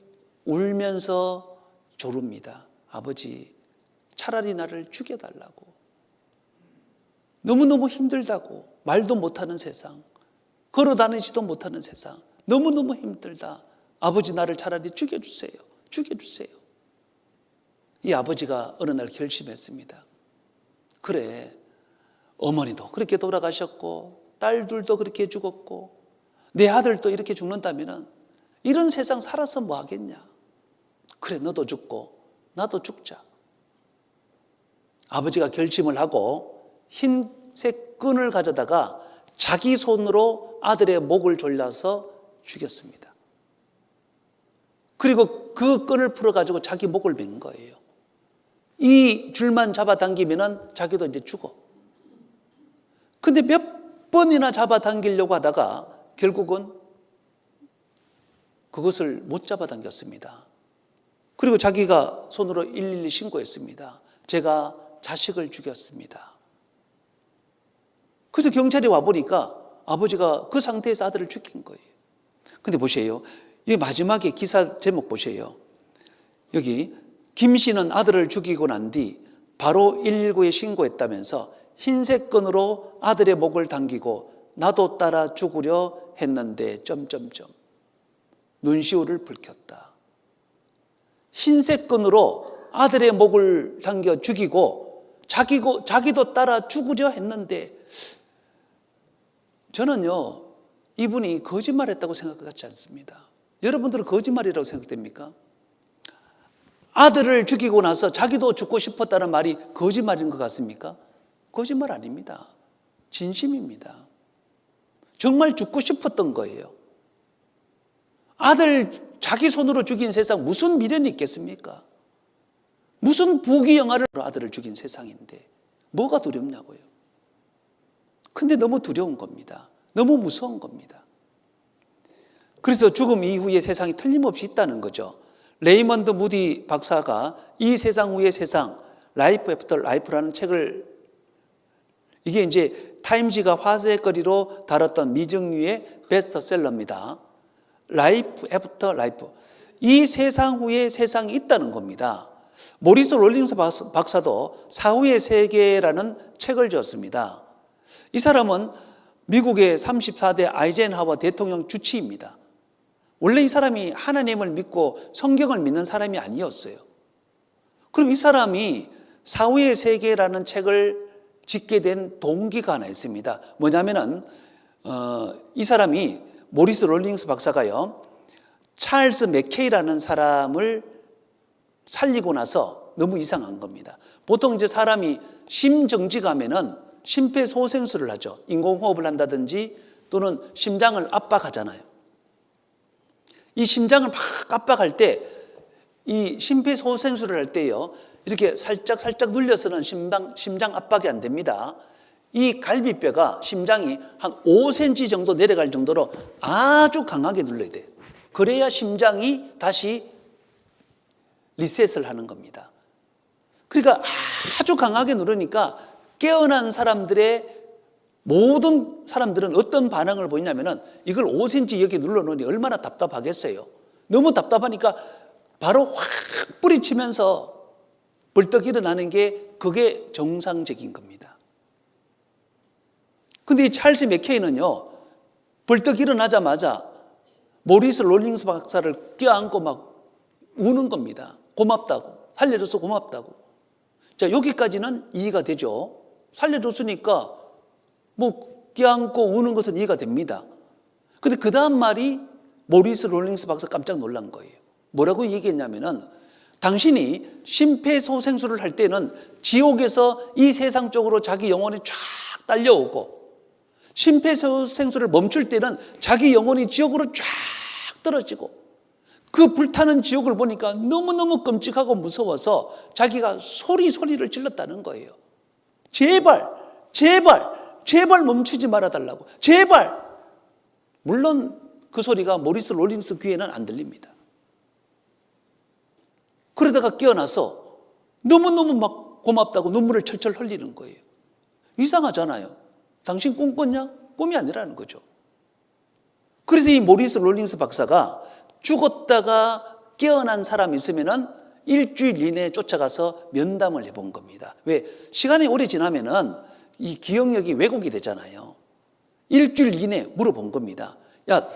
울면서 조릅니다. 아버지, 차라리 나를 죽여달라고. 너무너무 힘들다고. 말도 못하는 세상, 걸어다니지도 못하는 세상, 너무너무 힘들다. 아버지, 나를 차라리 죽여주세요. 죽여주세요. 이 아버지가 어느 날 결심했습니다. 그래, 어머니도 그렇게 돌아가셨고 딸들도 그렇게 죽었고 내 아들도 이렇게 죽는다면 이런 세상 살아서 뭐 하겠냐. 그래, 너도 죽고 나도 죽자. 아버지가 결심을 하고 흰색 끈을 가져다가 자기 손으로 아들의 목을 졸라서 죽였습니다. 그리고 그 끈을 풀어가지고 자기 목을 맨 거예요. 이 줄만 잡아당기면 자기도 이제 죽어. 근데 몇 번이나 잡아당기려고 하다가 결국은 그것을 못 잡아당겼습니다. 그리고 자기가 손으로 112 신고했습니다. 제가 자식을 죽였습니다. 그래서 경찰이 와보니까 아버지가 그 상태에서 아들을 죽인 거예요. 근데 보세요. 이 마지막에 기사 제목 보세요. 여기 김 씨는 아들을 죽이고 난 뒤 바로 119에 신고했다면서 흰색 끈으로 아들의 목을 당기고 나도 따라 죽으려 했는데 눈시울을 붉혔다. 흰색 끈으로 아들의 목을 당겨 죽이고 자기도 따라 죽으려 했는데, 저는요 이분이 거짓말했다고 생각하지 않습니다. 여러분들은 거짓말이라고 생각됩니까? 아들을 죽이고 나서 자기도 죽고 싶었다는 말이 거짓말인 것 같습니까? 거짓말 아닙니다. 진심입니다. 정말 죽고 싶었던 거예요. 아들 자기 손으로 죽인 세상 무슨 미련이 있겠습니까? 무슨 부귀영화를 아들을 죽인 세상인데 뭐가 두렵냐고요. 근데 너무 두려운 겁니다. 너무 무서운 겁니다. 그래서 죽음 이후의 세상이 틀림없이 있다는 거죠. 레이먼드 무디 박사가 이 세상 후의 세상, 라이프 애프터 라이프라는 책을, 이게 이제 타임지가 화제거리로 다뤘던 미증류의 베스트셀러입니다. 라이프 애프터 라이프. 이 세상 후에 세상이 있다는 겁니다. 모리스 롤링스 박사도 사후의 세계라는 책을 지었습니다. 이 사람은 미국의 34대 아이젠하워 대통령 주치입니다. 원래 이 사람이 하나님을 믿고 성경을 믿는 사람이 아니었어요. 그럼 이 사람이 사후의 세계라는 책을 짓게 된 동기가 하나 있습니다. 뭐냐면은 이 사람이 모리스 롤링스 박사가요, 찰스 맥케이라는 사람을 살리고 나서 너무 이상한 겁니다. 보통 이제 사람이 심정지가 하면은 심폐소생술을 하죠. 인공호흡을 한다든지 또는 심장을 압박하잖아요. 이 심장을 막 압박할 때, 이 심폐소생술을 할 때요, 이렇게 살짝 눌려서는 심장 압박이 안 됩니다. 이 갈비뼈가, 심장이 한 5cm 정도 내려갈 정도로 아주 강하게 눌러야 돼요. 그래야 심장이 다시 리셋을 하는 겁니다. 그러니까 아주 강하게 누르니까 깨어난 사람들의 모든 사람들은 어떤 반응을 보이냐면은 이걸 5cm 여기 눌러놓으니 얼마나 답답하겠어요. 너무 답답하니까 바로 확 뿌리치면서 벌떡 일어나는 게, 그게 정상적인 겁니다. 근데 이 찰스 맥케이는요, 벌떡 일어나자마자 모리스 롤링스 박사를 껴안고 막 우는 겁니다. 고맙다고, 살려줘서 고맙다고. 자, 여기까지는 이해가 되죠. 살려줬으니까 뭐 껴안고 우는 것은 이해가 됩니다. 근데 그 다음 말이 모리스 롤링스 박사 깜짝 놀란 거예요. 뭐라고 얘기했냐면은, 당신이 심폐소생술을 할 때는 지옥에서 이 세상 쪽으로 자기 영혼이 쫙 딸려오고, 심폐소생술을 멈출 때는 자기 영혼이 지옥으로 쫙 떨어지고, 그 불타는 지옥을 보니까 너무너무 끔찍하고 무서워서 자기가 소리를 질렀다는 거예요. 제발 멈추지 말아달라고. 제발. 물론 그 소리가 모리스 롤링스 귀에는 안 들립니다. 그러다가 깨어나서 너무너무 막 고맙다고 눈물을 철철 흘리는 거예요. 이상하잖아요. 당신 꿈꿨냐? 꿈이 아니라는 거죠. 그래서 이 모리스 롤링스 박사가 죽었다가 깨어난 사람이 있으면은 일주일 이내에 쫓아가서 면담을 해본 겁니다. 왜? 시간이 오래 지나면은 이 기억력이 왜곡이 되잖아요. 일주일 이내에 물어본 겁니다. 야,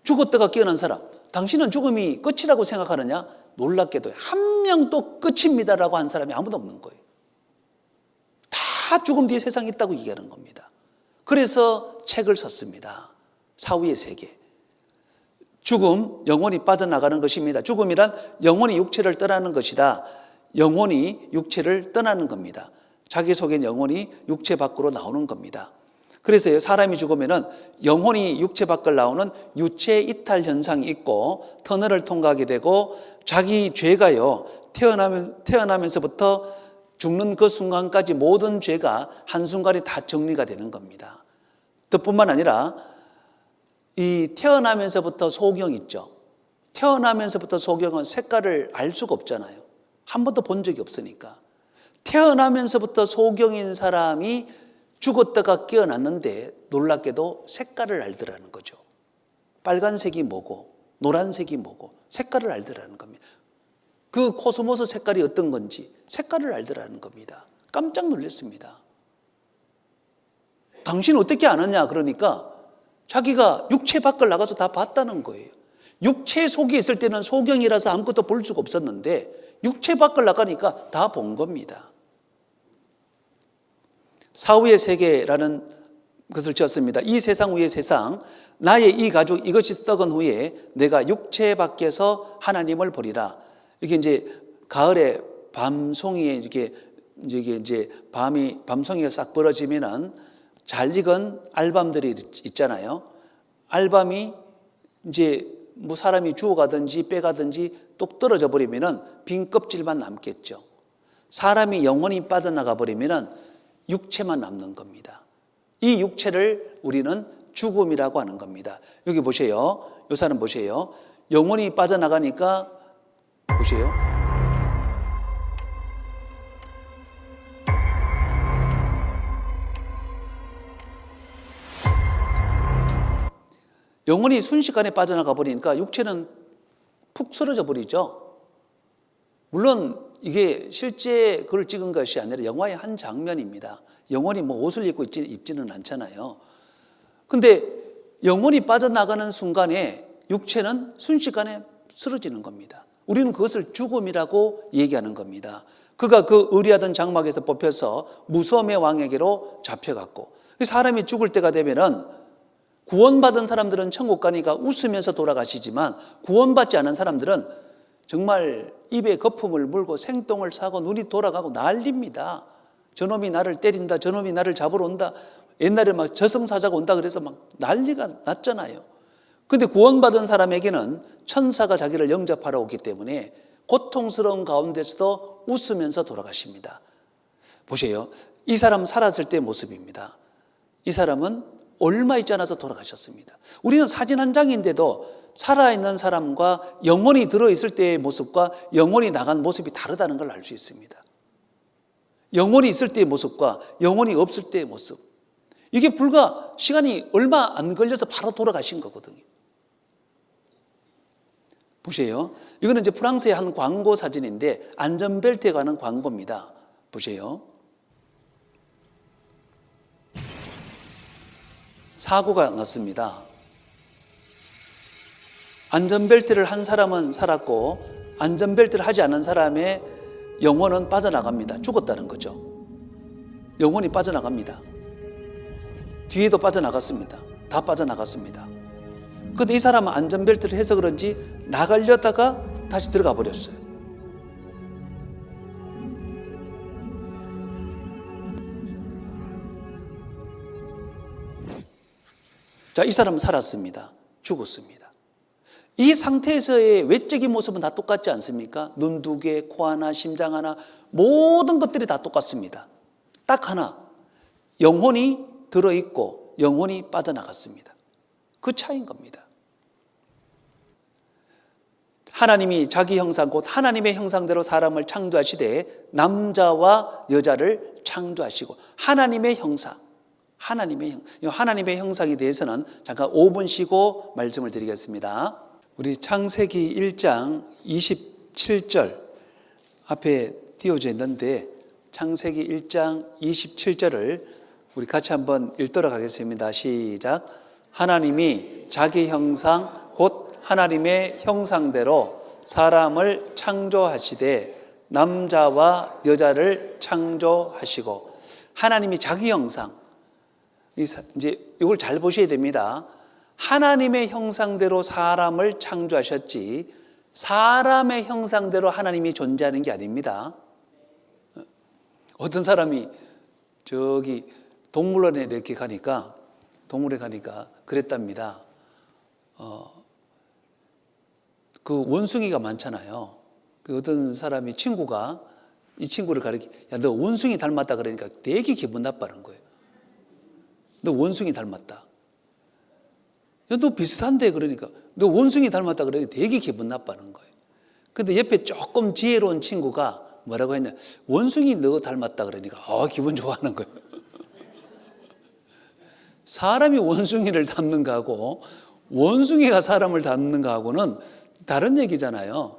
죽었다가 깨어난 사람, 당신은 죽음이 끝이라고 생각하느냐? 놀랍게도 한 명도 끝입니다라고 한 사람이 아무도 없는 거예요. 다 죽음 뒤에 세상이 있다고 얘기하는 겁니다. 그래서 책을 썼습니다. 사후의 세계. 죽음, 영혼이 빠져나가는 것입니다. 죽음이란 영혼이 육체를 떠나는 것이다. 영혼이 육체를 떠나는 겁니다. 자기 속엔 영혼이 육체 밖으로 나오는 겁니다. 그래서 사람이 죽으면은 영혼이 육체 밖을 나오는 유체 이탈 현상이 있고, 터널을 통과하게 되고, 자기 죄가요, 태어나면서부터 죽는 그 순간까지 모든 죄가 한순간에 다 정리가 되는 겁니다. 그뿐만 아니라 이 태어나면서부터 소경 있죠. 태어나면서부터 소경은 색깔을 알 수가 없잖아요. 한 번도 본 적이 없으니까. 태어나면서부터 소경인 사람이 죽었다가 깨어났는데 놀랍게도 색깔을 알더라는 거죠. 빨간색이 뭐고 노란색이 뭐고 색깔을 알더라는 겁니다. 그 코스모스 색깔이 어떤 건지 색깔을 알더라는 겁니다. 깜짝 놀랐습니다. 당신 어떻게 아느냐 그러니까 자기가 육체 밖을 나가서 다 봤다는 거예요. 육체 속에 있을 때는 소경이라서 아무것도 볼 수가 없었는데 육체 밖을 나가니까 다 본 겁니다. 사후의 세계라는 것을 지었습니다. 이 세상 위의 세상, 나의 이 가죽 이것이 썩은 후에 내가 육체 밖에서 하나님을 보리라. 이게 이제 가을에 밤송이에 이게 이제 밤송이가 싹 벌어지면은 잘 익은 알밤들이 있잖아요. 알밤이 이제 뭐 사람이 주워가든지 빼가든지 똑 떨어져 버리면은 빈 껍질만 남겠죠. 사람이 영혼이 빠져나가 버리면은 육체만 남는 겁니다. 이 육체를 우리는 죽음이라고 하는 겁니다. 여기 보세요. 이 사람 보세요. 영혼이 빠져나가니까 보세요. 영혼이 순식간에 빠져나가 버리니까 육체는 푹 쓰러져 버리죠. 물론 이게 실제 그걸 찍은 것이 아니라 영화의 한 장면입니다. 영혼이 뭐 옷을 입고 입지는 않잖아요. 근데 영혼이 빠져나가는 순간에 육체는 순식간에 쓰러지는 겁니다. 우리는 그것을 죽음이라고 얘기하는 겁니다. 그가 그 의리하던 장막에서 뽑혀서 무서움의 왕에게로 잡혀갔고, 사람이 죽을 때가 되면은 구원받은 사람들은 천국 가니까 웃으면서 돌아가시지만 구원받지 않은 사람들은 정말 입에 거품을 물고 생똥을 싸고 눈이 돌아가고 난립니다. 저놈이 나를 때린다, 저놈이 나를 잡으러 온다, 옛날에 막 저승사자가 온다 그래서 막 난리가 났잖아요. 근데 구원받은 사람에게는 천사가 자기를 영접하러 오기 때문에 고통스러운 가운데서도 웃으면서 돌아가십니다. 보세요. 이 사람 살았을 때의 모습입니다. 이 사람은 얼마 있지 않아서 돌아가셨습니다. 우리는 사진 한 장인데도 살아있는 사람과 영혼이 들어있을 때의 모습과 영혼이 나간 모습이 다르다는 걸 알 수 있습니다. 영혼이 있을 때의 모습과 영혼이 없을 때의 모습. 이게 불과 시간이 얼마 안 걸려서 바로 돌아가신 거거든요. 보세요. 이거는 이제 프랑스의 한 광고 사진인데 안전벨트에 관한 광고입니다. 보세요. 사고가 났습니다. 안전벨트를 한 사람은 살았고 안전벨트를 하지 않은 사람의 영혼은 빠져나갑니다. 죽었다는 거죠. 영혼이 빠져나갑니다. 뒤에도 빠져나갔습니다. 다 빠져나갔습니다. 그런데 이 사람은 안전벨트를 해서 그런지 나가려다가 다시 들어가 버렸어요. 자, 이 사람은 살았습니다. 죽었습니다. 이 상태에서의 외적인 모습은 다 똑같지 않습니까? 눈 두 개, 코 하나, 심장 하나, 모든 것들이 다 똑같습니다. 딱 하나, 영혼이 들어있고 영혼이 빠져나갔습니다. 그 차이인 겁니다. 하나님이 자기 형상, 곧 하나님의 형상대로 사람을 창조하시되 남자와 여자를 창조하시고 하나님의 형상, 하나님의 형상에 대해서는 잠깐 5분 쉬고 말씀을 드리겠습니다. 우리 창세기 1장 27절 앞에 띄워져 있는데 창세기 1장 27절을 우리 같이 한번 읽도록 하겠습니다. 시작. 하나님이 자기 형상 곧 하나님의 형상대로 사람을 창조하시되 남자와 여자를 창조하시고 하나님이 자기 형상 이제 이걸 잘 보셔야 됩니다. 하나님의 형상대로 사람을 창조하셨지 사람의 형상대로 하나님이 존재하는 게 아닙니다. 어떤 사람이 저기 동물원에 이렇게 가니까 그랬답니다. 그 원숭이가 많잖아요. 그 어떤 사람이 친구가 이 친구를 가르치, 야, 너 원숭이 닮았다 그러니까 되게 기분 나빠하는 거예요. 너 원숭이 닮았다. 야, 너 비슷한데 그러니까 너 원숭이 닮았다 그러니까 되게 기분 나빠하는 거예요. 근데 옆에 조금 지혜로운 친구가 뭐라고 했냐, 원숭이 너 닮았다 그러니까 기분 좋아하는 거예요. 사람이 원숭이를 닮는 거하고 원숭이가 사람을 닮는 거하고는 다른 얘기잖아요.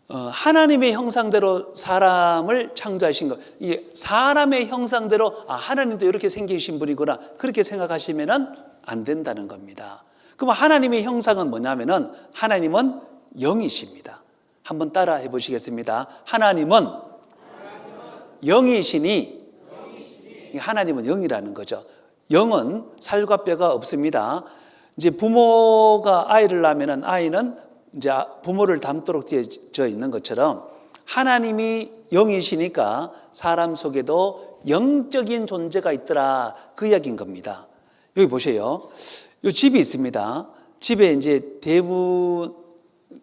하나님의 형상대로 사람을 창조하신 것, 이게 사람의 형상대로 하나님도 이렇게 생기신 분이구나 그렇게 생각하시면 안 된다는 겁니다. 그럼 하나님의 형상은 뭐냐면은 하나님은 영이십니다. 한번 따라 해보시겠습니다. 하나님은 영이시니, 하나님은 영이라는 거죠. 영은 살과 뼈가 없습니다. 이제 부모가 아이를 낳으면 아이는 이제 부모를 닮도록 되어져 있는 것처럼 하나님이 영이시니까 사람 속에도 영적인 존재가 있더라, 그 이야기인 겁니다. 여기 보세요. 이 집이 있습니다. 집에 이제 대문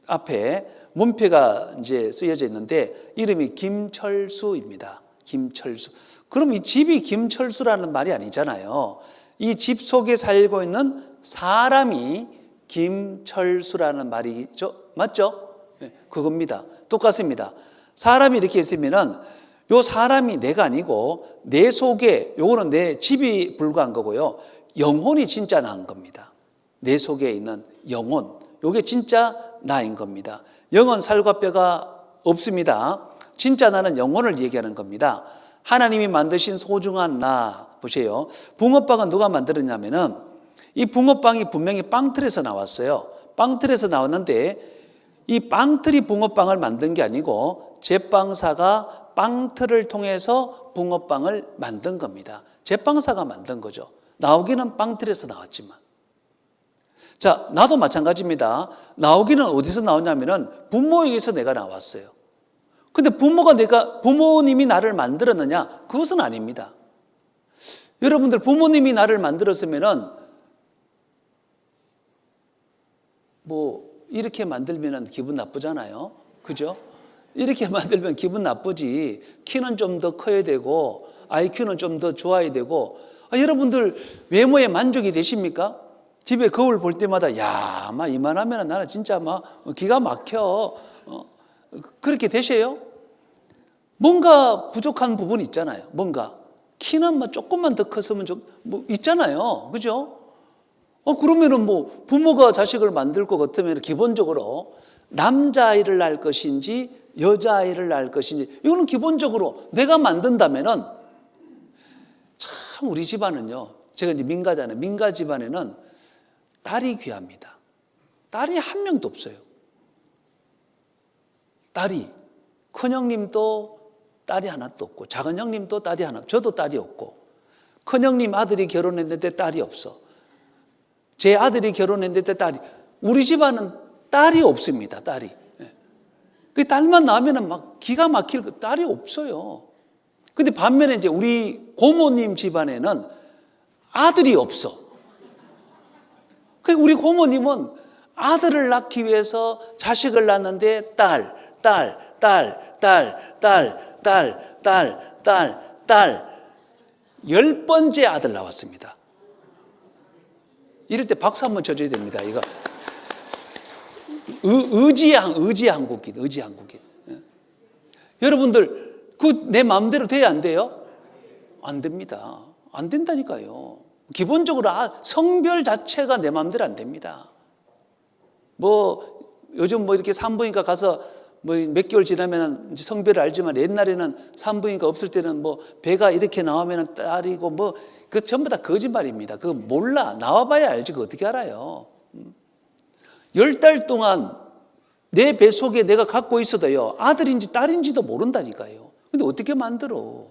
앞에 문패가 이제 쓰여져 있는데 이름이 김철수입니다. 김철수. 그럼 이 집이 김철수라는 말이 아니잖아요. 이 집 속에 살고 있는 사람이 김철수라는 말이죠. 맞죠? 네, 그겁니다. 똑같습니다. 사람이 이렇게 있으면은 요 사람이 내가 아니고 내 속에, 요거는 내 집이 불과한 거고요. 영혼이 진짜 나인 겁니다. 내 속에 있는 영혼, 요게 진짜 나인 겁니다. 영은 살과 뼈가 없습니다. 진짜 나는 영혼을 얘기하는 겁니다. 하나님이 만드신 소중한 나 보세요. 붕어빵은 누가 만들었냐면은 이 붕어빵이 분명히 빵틀에서 나왔어요. 빵틀에서 나왔는데 이 빵틀이 붕어빵을 만든 게 아니고 제빵사가 빵틀을 통해서 붕어빵을 만든 겁니다. 제빵사가 만든 거죠. 나오기는 빵틀에서 나왔지만. 자, 나도 마찬가지입니다. 나오기는 어디서 나오냐면은 부모에게서 내가 나왔어요. 근데 부모님이 나를 만들었느냐? 그것은 아닙니다. 여러분들 부모님이 나를 만들었으면은 뭐 이렇게 만들면은 기분 나쁘잖아요. 그죠? 이렇게 만들면 기분 나쁘지. 키는 좀 더 커야 되고 IQ는 좀 더 좋아야 되고. 여러분들 외모에 만족이 되십니까? 집에 거울 볼 때마다 야, 아마 이만하면 나는 진짜 아마 기가 막혀. 그렇게 되세요? 뭔가 부족한 부분이 있잖아요. 뭔가 키는 뭐 조금만 더 컸으면 뭐 있잖아요. 그죠? 그러면은 뭐 부모가 자식을 만들 것 같으면 기본적으로 남자아이를 낳을 것인지 여자아이를 낳을 것인지 이거는 기본적으로 내가 만든다면은 참 우리 집안은요. 제가 이제 민가잖아요. 민가 집안에는 딸이 귀합니다. 딸이 한 명도 없어요. 딸이 큰형님도 딸이 하나도 없고 작은 형님도 딸이 하나, 저도 딸이 없고 큰형님 아들이 결혼했는데 딸이 없어. 제 아들이 결혼했는데 딸이, 우리 집안은 딸이 없습니다. 딸이. 그 딸만 나오면은 막 기가 막힐 거, 딸이 없어요. 근데 반면에 이제 우리 고모님 집안에는 아들이 없어. 그 우리 고모님은 아들을 낳기 위해서 자식을 낳는데 딸, 10번째 아들 나왔습니다. 이럴 때 박수 한번 쳐줘야 됩니다. 이거 의지의 한국인. 여러분들 그 내 마음대로 돼야 안 돼요? 안 됩니다. 안 된다니까요. 기본적으로 성별 자체가 내 마음대로 안 됩니다. 뭐 요즘 뭐 이렇게 산부인과 가서 뭐 몇 개월 지나면 이제 성별을 알지만 옛날에는 산부인과 없을 때는 뭐 배가 이렇게 나오면 딸이고 뭐 그 전부 다 거짓말입니다. 그거 몰라. 나와봐야 알지. 그거 어떻게 알아요? 10달 동안 내 배 속에 내가 갖고 있어도요. 아들인지 딸인지도 모른다니까요. 근데 어떻게 만들어?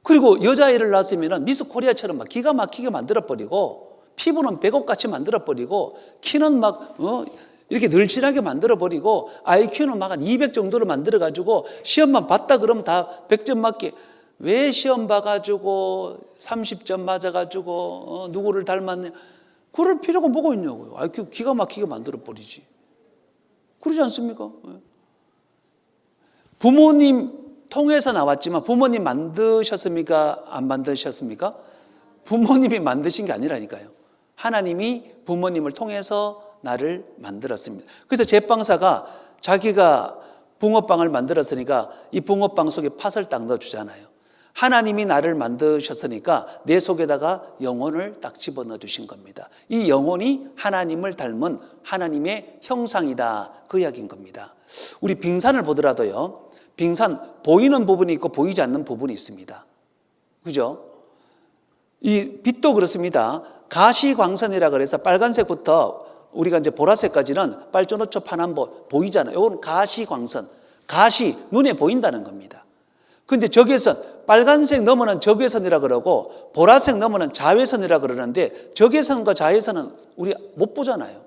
그리고 여자아이를 낳았으면 미스 코리아처럼 막 기가 막히게 만들어버리고 피부는 백옥같이 만들어버리고 키는 막 이렇게 늘씬하게 만들어버리고 IQ는 막 한 200 정도로 만들어가지고 시험만 봤다 그러면 다 100점 맞게. 왜 시험 봐가지고 30점 맞아가지고 누구를 닮았냐. 그럴 필요가 뭐가 있냐고요. IQ 기가 막히게 만들어버리지. 그러지 않습니까? 부모님 통해서 나왔지만 부모님 만드셨습니까? 안 만드셨습니까? 부모님이 만드신 게 아니라니까요. 하나님이 부모님을 통해서 나를 만들었습니다. 그래서 제빵사가 자기가 붕어빵을 만들었으니까 이 붕어빵 속에 팥을 딱 넣어주잖아요. 하나님이 나를 만드셨으니까 내 속에다가 영혼을 딱 집어넣어 주신 겁니다. 이 영혼이 하나님을 닮은 하나님의 형상이다, 그 이야기인 겁니다. 우리 빙산을 보더라도요, 빙산 보이는 부분이 있고 보이지 않는 부분이 있습니다. 그죠? 이 빛도 그렇습니다. 가시광선이라 그래서 빨간색부터 우리가 이제 보라색까지는 빨주노초 파남보 보이잖아요. 이건 가시광선, 가시 눈에 보인다는 겁니다. 근데 적외선, 빨간색 넘어는 적외선이라 그러고 보라색 넘어는 자외선이라 그러는데 적외선과 자외선은 우리 못 보잖아요.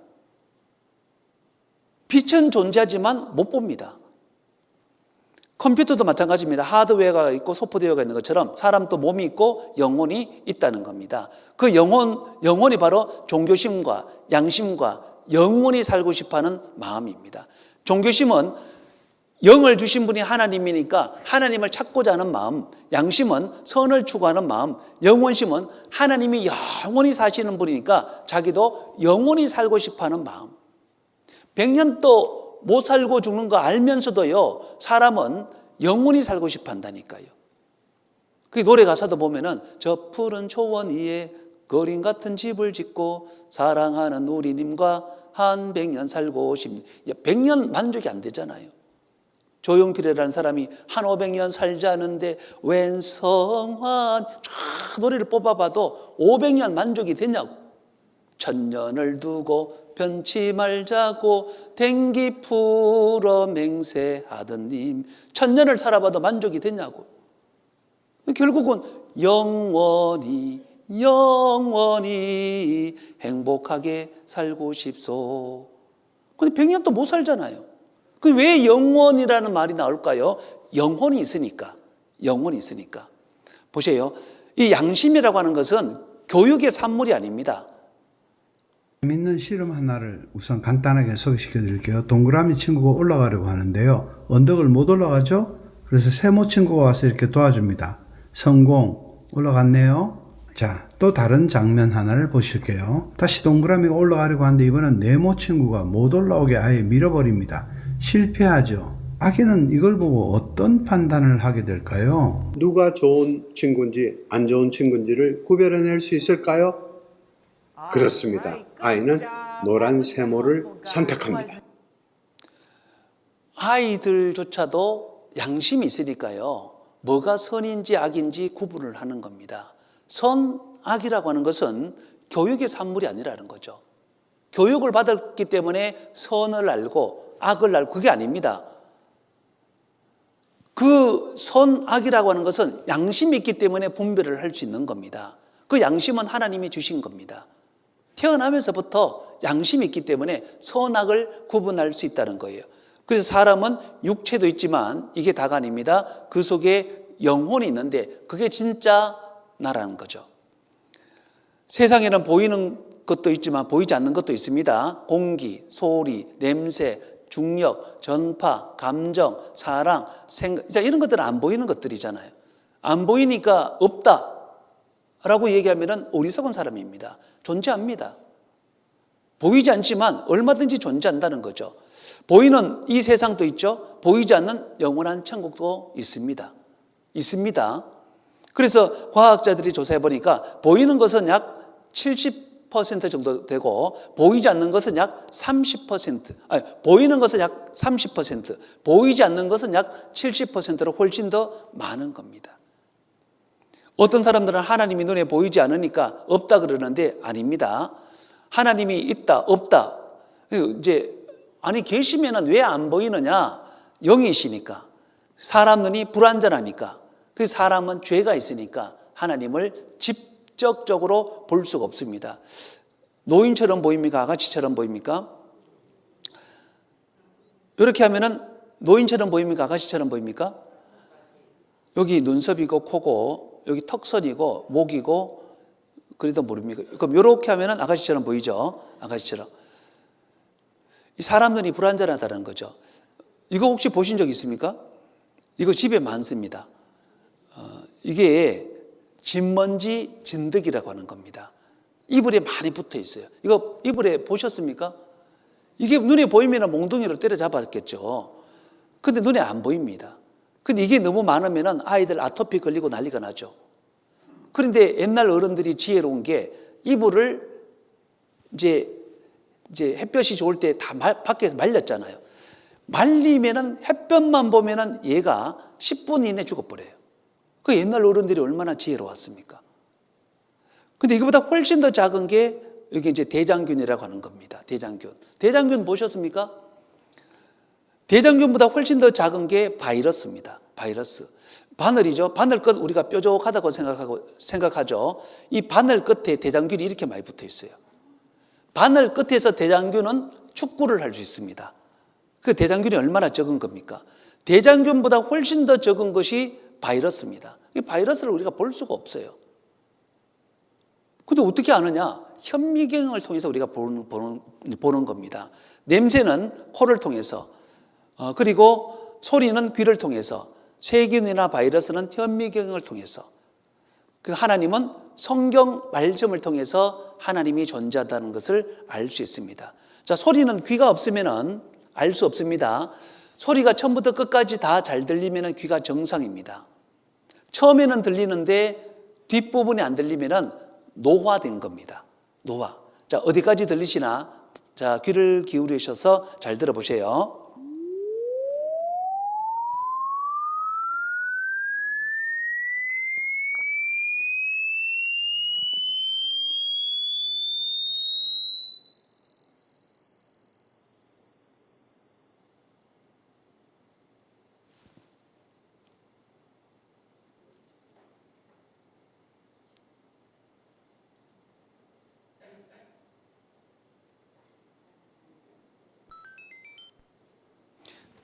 빛은 존재하지만 못 봅니다. 컴퓨터도 마찬가지입니다. 하드웨어가 있고 소프트웨어가 있는 것처럼 사람도 몸이 있고 영혼이 있다는 겁니다. 그 영혼이 바로 종교심과 양심과 영원히 살고 싶어하는 마음입니다. 종교심은 영을 주신 분이 하나님이니까 하나님을 찾고자 하는 마음, 양심은 선을 추구하는 마음, 영원심은 하나님이 영원히 사시는 분이니까 자기도 영원히 살고 싶어하는 마음. 100년도 못 살고 죽는 거 알면서도요, 사람은 영원히 살고 싶어 한다니까요. 그 노래 가사도 보면은 저 푸른 초원 위에 거린 같은 집을 짓고 사랑하는 우리님과 한 100년 살고 싶습니다. 100년 만족이 안 되잖아요. 조용필이라는 사람이 한 500년 살자는데 웬 성환 노래를 뽑아봐도 500년 만족이 되냐고. 천년을 두고 변치 말자고 댕기 풀어 맹세하던 님, 천년을 살아봐도 만족이 되냐고. 결국은 영원히 행복하게 살고 싶소. 근데 100년 또 못 살잖아요. 왜 영원이라는 말이 나올까요? 영혼이 있으니까. 영혼이 있으니까. 보세요. 이 양심이라고 하는 것은 교육의 산물이 아닙니다. 재밌는 실험 하나를 우선 간단하게 소개시켜 드릴게요. 동그라미 친구가 올라가려고 하는데요. 언덕을 못 올라가죠? 그래서 세모 친구가 와서 이렇게 도와줍니다. 성공. 올라갔네요. 자, 또 다른 장면 하나를 보실게요. 다시 동그라미가 올라가려고 하는데 이번엔 네모 친구가 못 올라오게 아예 밀어버립니다. 실패하죠. 아기는 이걸 보고 어떤 판단을 하게 될까요? 누가 좋은 친구인지 안 좋은 친구인지를 구별해낼 수 있을까요? 그렇습니다. 아이는 노란 세모를 선택합니다. 아이들조차도 양심이 있으니까요, 뭐가 선인지 악인지 구분을 하는 겁니다. 선, 악이라고 하는 것은 교육의 산물이 아니라는 거죠. 교육을 받았기 때문에 선을 알고 악을 알고, 그게 아닙니다. 그 선, 악이라고 하는 것은 양심이 있기 때문에 분별을 할 수 있는 겁니다. 그 양심은 하나님이 주신 겁니다. 태어나면서부터 양심이 있기 때문에 선악을 구분할 수 있다는 거예요. 그래서 사람은 육체도 있지만 이게 다가 아닙니다. 그 속에 영혼이 있는데 그게 진짜 나라는 거죠. 세상에는 보이는 것도 있지만 보이지 않는 것도 있습니다. 공기, 소리, 냄새, 중력, 전파, 감정, 사랑, 생각, 이런 것들은 안 보이는 것들이잖아요. 안 보이니까 없다라고 얘기하면 어리석은 사람입니다. 존재합니다. 보이지 않지만 얼마든지 존재한다는 거죠. 보이는 이 세상도 있죠. 보이지 않는 영원한 천국도 있습니다. 그래서 과학자들이 조사해 보니까 보이는 것은 약 70% 정도 되고 보이지 않는 것은 약 30%, 보이는 것은 약 30%, 보이지 않는 것은 약 70%로 훨씬 더 많은 겁니다. 어떤 사람들은 하나님이 눈에 보이지 않으니까 없다 그러는데 아닙니다. 하나님이 있다, 없다. 아니 계시면은 왜 안 보이느냐? 영이시니까. 사람 눈이 불완전하니까. 그 사람은 죄가 있으니까 하나님을 직접적으로 볼 수가 없습니다. 노인처럼 보입니까? 아가씨처럼 보입니까? 이렇게 하면은 노인처럼 보입니까? 아가씨처럼 보입니까? 여기 눈썹이고 코고 여기 턱선이고 목이고 그래도 모릅니까? 그럼 이렇게 하면은 아가씨처럼 보이죠? 아가씨처럼. 이 사람 눈이 불완전하다는 거죠. 이거 혹시 보신 적 있습니까? 이거 집에 많습니다. 이게 진먼지 진드기라고 하는 겁니다. 이불에 많이 붙어 있어요. 이거 이불에 보셨습니까? 이게 눈에 보이면 몽둥이로 때려잡았겠죠. 근데 눈에 안 보입니다. 근데 이게 너무 많으면 아이들 아토피 걸리고 난리가 나죠. 그런데 옛날 어른들이 지혜로운 게 이불을 이제 햇볕이 좋을 때 다 밖에서 말렸잖아요. 말리면은 햇볕만 보면은 얘가 10분 이내 죽어버려요. 그 옛날 어른들이 얼마나 지혜로웠습니까? 근데 이거보다 훨씬 더 작은 게 여기 이제 대장균이라고 하는 겁니다. 대장균. 대장균 보셨습니까? 대장균보다 훨씬 더 작은 게 바이러스입니다. 바이러스. 바늘이죠. 바늘 끝 우리가 뾰족하다고 생각하죠. 이 바늘 끝에 대장균이 이렇게 많이 붙어 있어요. 바늘 끝에서 대장균은 축구를 할 수 있습니다. 그 대장균이 얼마나 적은 겁니까? 대장균보다 훨씬 더 적은 것이 바이러스입니다. 이 바이러스를 우리가 볼 수가 없어요. 근데 어떻게 아느냐? 현미경을 통해서 우리가 보는 겁니다. 냄새는 코를 통해서, 그리고 소리는 귀를 통해서, 세균이나 바이러스는 현미경을 통해서, 그 하나님은 성경 말씀을 통해서 하나님이 존재한다는 것을 알 수 있습니다. 자, 소리는 귀가 없으면 알 수 없습니다. 소리가 처음부터 끝까지 다 잘 들리면 귀가 정상입니다. 처음에는 들리는데 뒷부분이 안 들리면 노화된 겁니다. 노화. 자, 어디까지 들리시나? 자, 귀를 기울이셔서 잘 들어보세요.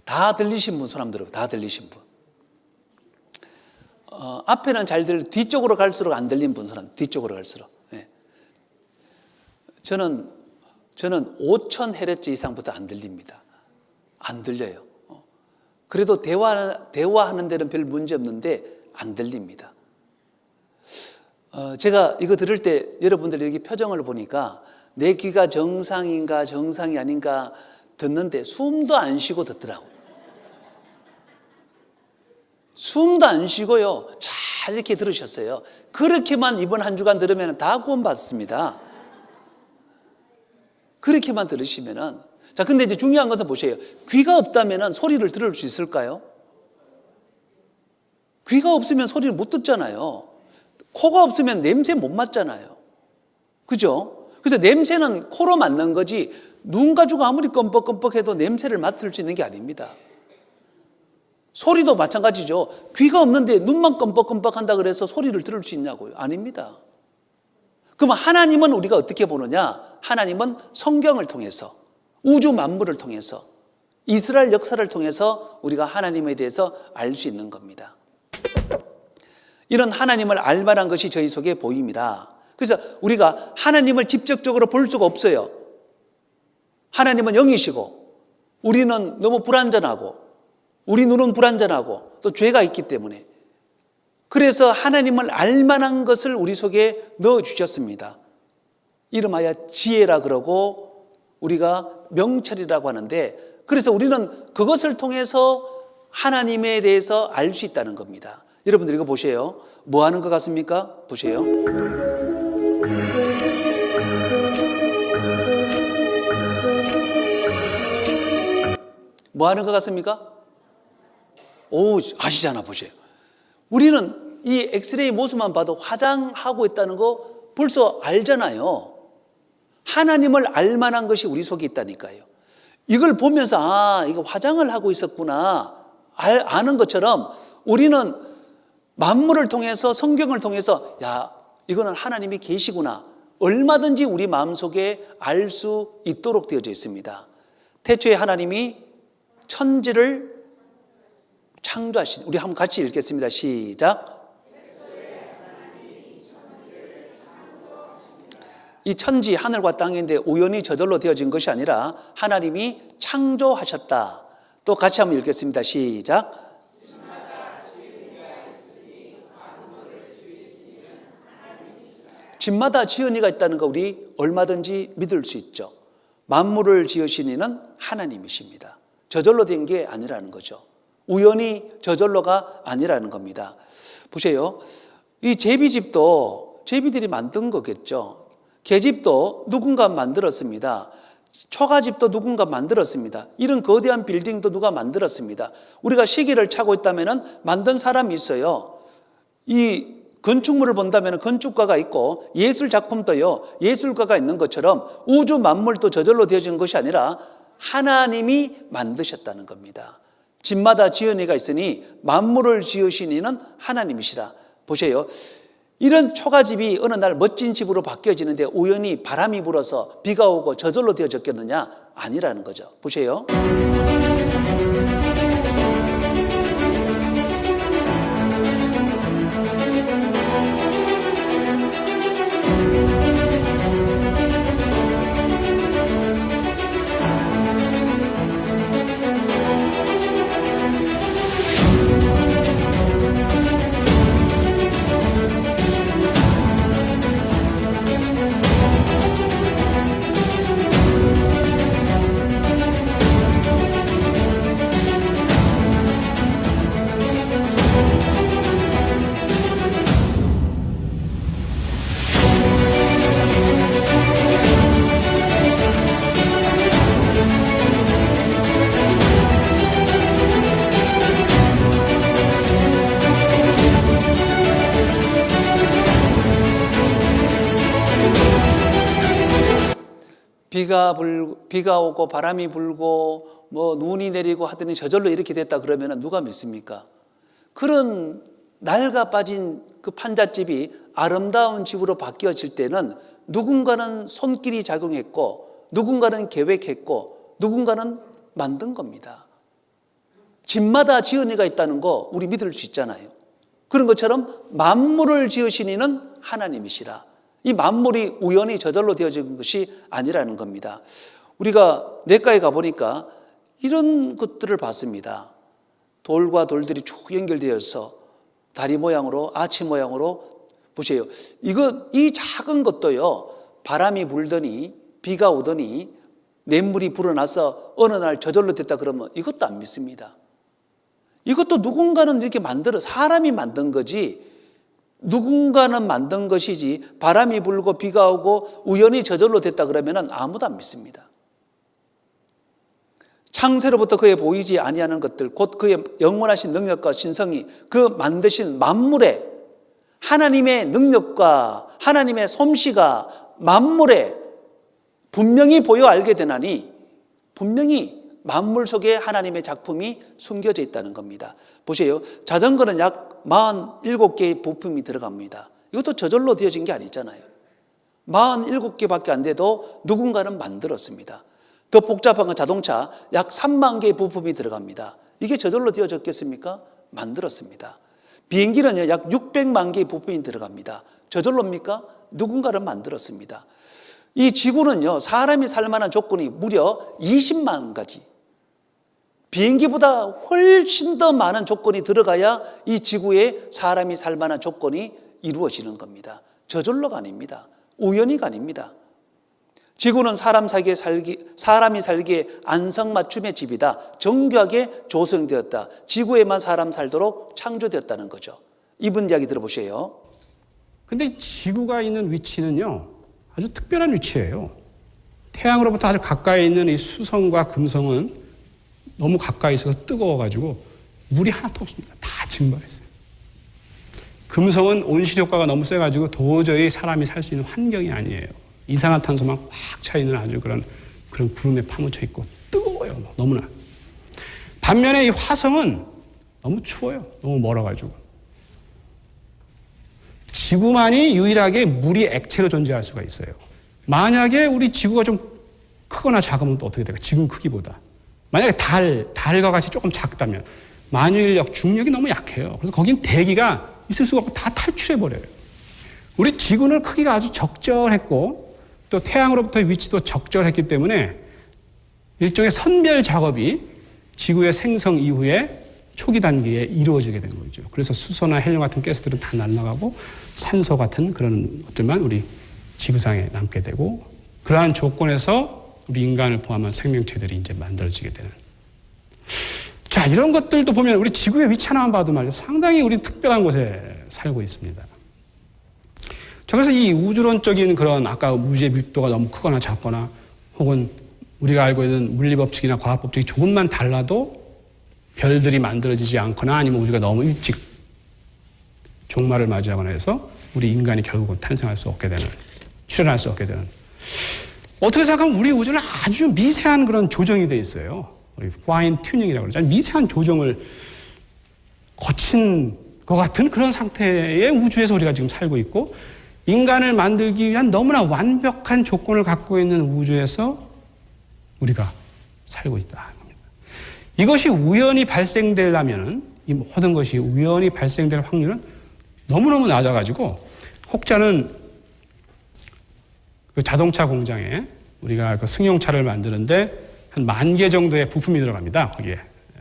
다 들리신 분 손 한번 들어봐요. 다 들리신 분. 앞에는 잘 뒤쪽으로 갈수록 안 들린 분 손 한번. 뒤쪽으로 갈수록. 네. 저는 5,000헤르츠 이상부터 안 들립니다. 안 들려요. 그래도 대화하는 데는 별 문제 없는데 안 들립니다. 제가 이거 들을 때 여러분들 여기 표정을 보니까 내 귀가 정상인가 정상이 아닌가 듣는데 숨도 안 쉬고 듣더라고요. 숨도 안 쉬고요. 잘 이렇게 들으셨어요. 그렇게만 이번 한 주간 들으면 다 구원받습니다. 그렇게만 들으시면은. 자, 근데 이제 중요한 것은 보세요. 귀가 없다면 소리를 들을 수 있을까요? 귀가 없으면 소리를 못 듣잖아요. 코가 없으면 냄새 못 맡잖아요. 그죠? 그래서 냄새는 코로 맡는 거지 눈 가지고 아무리 껌뻑껌뻑해도 냄새를 맡을 수 있는 게 아닙니다. 소리도 마찬가지죠. 귀가 없는데 눈만 껌뻑껌뻑한다 그래서 소리를 들을 수 있냐고요? 아닙니다. 그럼 하나님은 우리가 어떻게 보느냐? 하나님은 성경을 통해서, 우주 만물을 통해서, 이스라엘 역사를 통해서 우리가 하나님에 대해서 알 수 있는 겁니다. 이런 하나님을 알 만한 것이 저희 속에 보입니다. 그래서 우리가 하나님을 직접적으로 볼 수가 없어요. 하나님은 영이시고 우리는 너무 불완전하고 우리 눈은 불완전하고 또 죄가 있기 때문에 그래서 하나님을 알 만한 것을 우리 속에 넣어주셨습니다. 이름하여 지혜라 그러고 우리가 명철이라고 하는데 그래서 우리는 그것을 통해서 하나님에 대해서 알 수 있다는 겁니다. 여러분들 이거 보세요. 뭐 하는 것 같습니까? 보세요. 뭐 하는 것 같습니까? 오, 아시잖아, 보세요. 우리는 이 엑스레이 모습만 봐도 화장하고 있다는 거 벌써 알잖아요. 하나님을 알 만한 것이 우리 속에 있다니까요. 이걸 보면서 아, 이거 화장을 하고 있었구나 아는 것처럼 우리는 만물을 통해서 성경을 통해서 야, 이거는 하나님이 계시구나 얼마든지 우리 마음속에 알 수 있도록 되어져 있습니다. 태초에 하나님이 천지를 창조하신 우리 한번 같이 읽겠습니다. 시작. 이 천지 하늘과 땅인데 우연히 저절로 되어진 것이 아니라 하나님이 창조하셨다. 또 같이 한번 읽겠습니다. 시작. 집마다 지은이가 있다는 거 우리 얼마든지 믿을 수 있죠. 만물을 지으신 이는 하나님이십니다. 저절로 된 게 아니라는 거죠. 우연히 저절로가 아니라는 겁니다. 보세요. 이 제비집도 제비들이 만든 거겠죠. 계집도 누군가 만들었습니다. 초가집도 누군가 만들었습니다. 이런 거대한 빌딩도 누가 만들었습니다. 우리가 시계를 차고 있다면 만든 사람이 있어요. 이 건축물을 본다면 건축가가 있고 예술 작품도요, 예술가가 있는 것처럼 우주 만물도 저절로 되어진 것이 아니라 하나님이 만드셨다는 겁니다. 집마다 지은이가 있으니 만물을 지으신 이는 하나님이시라. 보세요. 이런 초가집이 어느 날 멋진 집으로 바뀌어지는데 우연히 바람이 불어서 비가 오고 저절로 되어졌겠느냐? 아니라는 거죠. 보세요. 비가 오고 바람이 불고 뭐 눈이 내리고 하더니 저절로 이렇게 됐다 그러면 누가 믿습니까? 그런 낡아 빠진 그 판잣집이 아름다운 집으로 바뀌어질 때는 누군가는 손길이 작용했고 누군가는 계획했고 누군가는 만든 겁니다. 집마다 지은이가 있다는 거 우리 믿을 수 있잖아요. 그런 것처럼 만물을 지으신 이는 하나님이시라. 이 만물이 우연히 저절로 되어진 것이 아니라는 겁니다. 우리가 내과에 가보니까 이런 것들을 봤습니다. 돌과 돌들이 쭉 연결되어서 다리 모양으로, 아치 모양으로. 보세요. 이 작은 것도요, 바람이 불더니 비가 오더니 냇물이 불어나서 어느 날 저절로 됐다 그러면 이것도 안 믿습니다. 이것도 누군가는 이렇게 사람이 만든 거지, 누군가는 만든 것이지, 바람이 불고 비가 오고 우연히 저절로 됐다 그러면 아무도 안 믿습니다. 창세로부터 그의 보이지 아니하는 것들, 곧 그의 영원하신 능력과 신성이 그 만드신 만물에 하나님의 능력과 하나님의 솜씨가 만물에 분명히 보여 알게 되나니 분명히 만물 속에 하나님의 작품이 숨겨져 있다는 겁니다. 보세요. 자전거는 약 47개의 부품이 들어갑니다. 이것도 저절로 되어진 게 아니잖아요. 47개밖에 안 돼도 누군가는 만들었습니다. 더 복잡한 건 자동차 약 3만 개의 부품이 들어갑니다. 이게 저절로 되어졌겠습니까? 만들었습니다. 비행기는요, 약 600만 개의 부품이 들어갑니다. 저절로입니까? 누군가는 만들었습니다. 이 지구는요, 사람이 살 만한 조건이 무려 20만 가지. 비행기보다 훨씬 더 많은 조건이 들어가야 이 지구에 사람이 살 만한 조건이 이루어지는 겁니다. 저절로가 아닙니다. 우연히가 아닙니다. 지구는 사람이 살기에 안성맞춤의 집이다. 정교하게 조성되었다. 지구에만 사람 살도록 창조되었다는 거죠. 이분 이야기 들어보세요. 근데 지구가 있는 위치는요, 아주 특별한 위치예요. 태양으로부터 아주 가까이 있는 이 수성과 금성은 너무 가까이 있어서 뜨거워가지고 물이 하나도 없습니다. 다 증발했어요. 금성은 온실 효과가 너무 세가지고 도저히 사람이 살 수 있는 환경이 아니에요. 이산화탄소만 꽉 차 있는 아주 그런 구름에 파묻혀 있고 뜨거워요. 너무나. 반면에 이 화성은 너무 추워요. 너무 멀어가지고. 지구만이 유일하게 물이 액체로 존재할 수가 있어요. 만약에 우리 지구가 좀 크거나 작으면 또 어떻게 될까요? 지금 크기보다. 만약에 달과 같이 조금 작다면 만유인력, 중력이 너무 약해요. 그래서 거긴 대기가 있을 수가 없고 다 탈출해버려요. 우리 지구는 크기가 아주 적절했고 또 태양으로부터의 위치도 적절했기 때문에 일종의 선별 작업이 지구의 생성 이후에 초기 단계에 이루어지게 된 거죠. 그래서 수소나 헬륨 같은 가스들은 다 날아가고 산소 같은 그런 것들만 우리 지구상에 남게 되고, 그러한 조건에서 우리 인간을 포함한 생명체들이 이제 만들어지게 되는. 자, 이런 것들도 보면 우리 지구의 위치 하나만 봐도 말이죠. 상당히 우리 특별한 곳에 살고 있습니다. 자, 그래서 이 우주론적인 그런 아까 우주의 밀도가 너무 크거나 작거나 혹은 우리가 알고 있는 물리법칙이나 과학법칙이 조금만 달라도 별들이 만들어지지 않거나 아니면 우주가 너무 일찍 종말을 맞이하거나 해서 우리 인간이 결국은 탄생할 수 없게 되는, 출현할 수 없게 되는. 어떻게 생각하면 우리 우주는 아주 미세한 그런 조정이 돼 있어요. 우리 파인 튜닝이라고 그러죠. 미세한 조정을 거친 것 같은 그런 상태의 우주에서 우리가 지금 살고 있고, 인간을 만들기 위한 너무나 완벽한 조건을 갖고 있는 우주에서 우리가 살고 있다. 이것이 우연히 발생되려면, 이 모든 것이 우연히 발생될 확률은 너무너무 낮아가지고, 혹자는 그 자동차 공장에 우리가 그 승용차를 만드는데 한 10,000개 정도의 부품이 들어갑니다. 거기에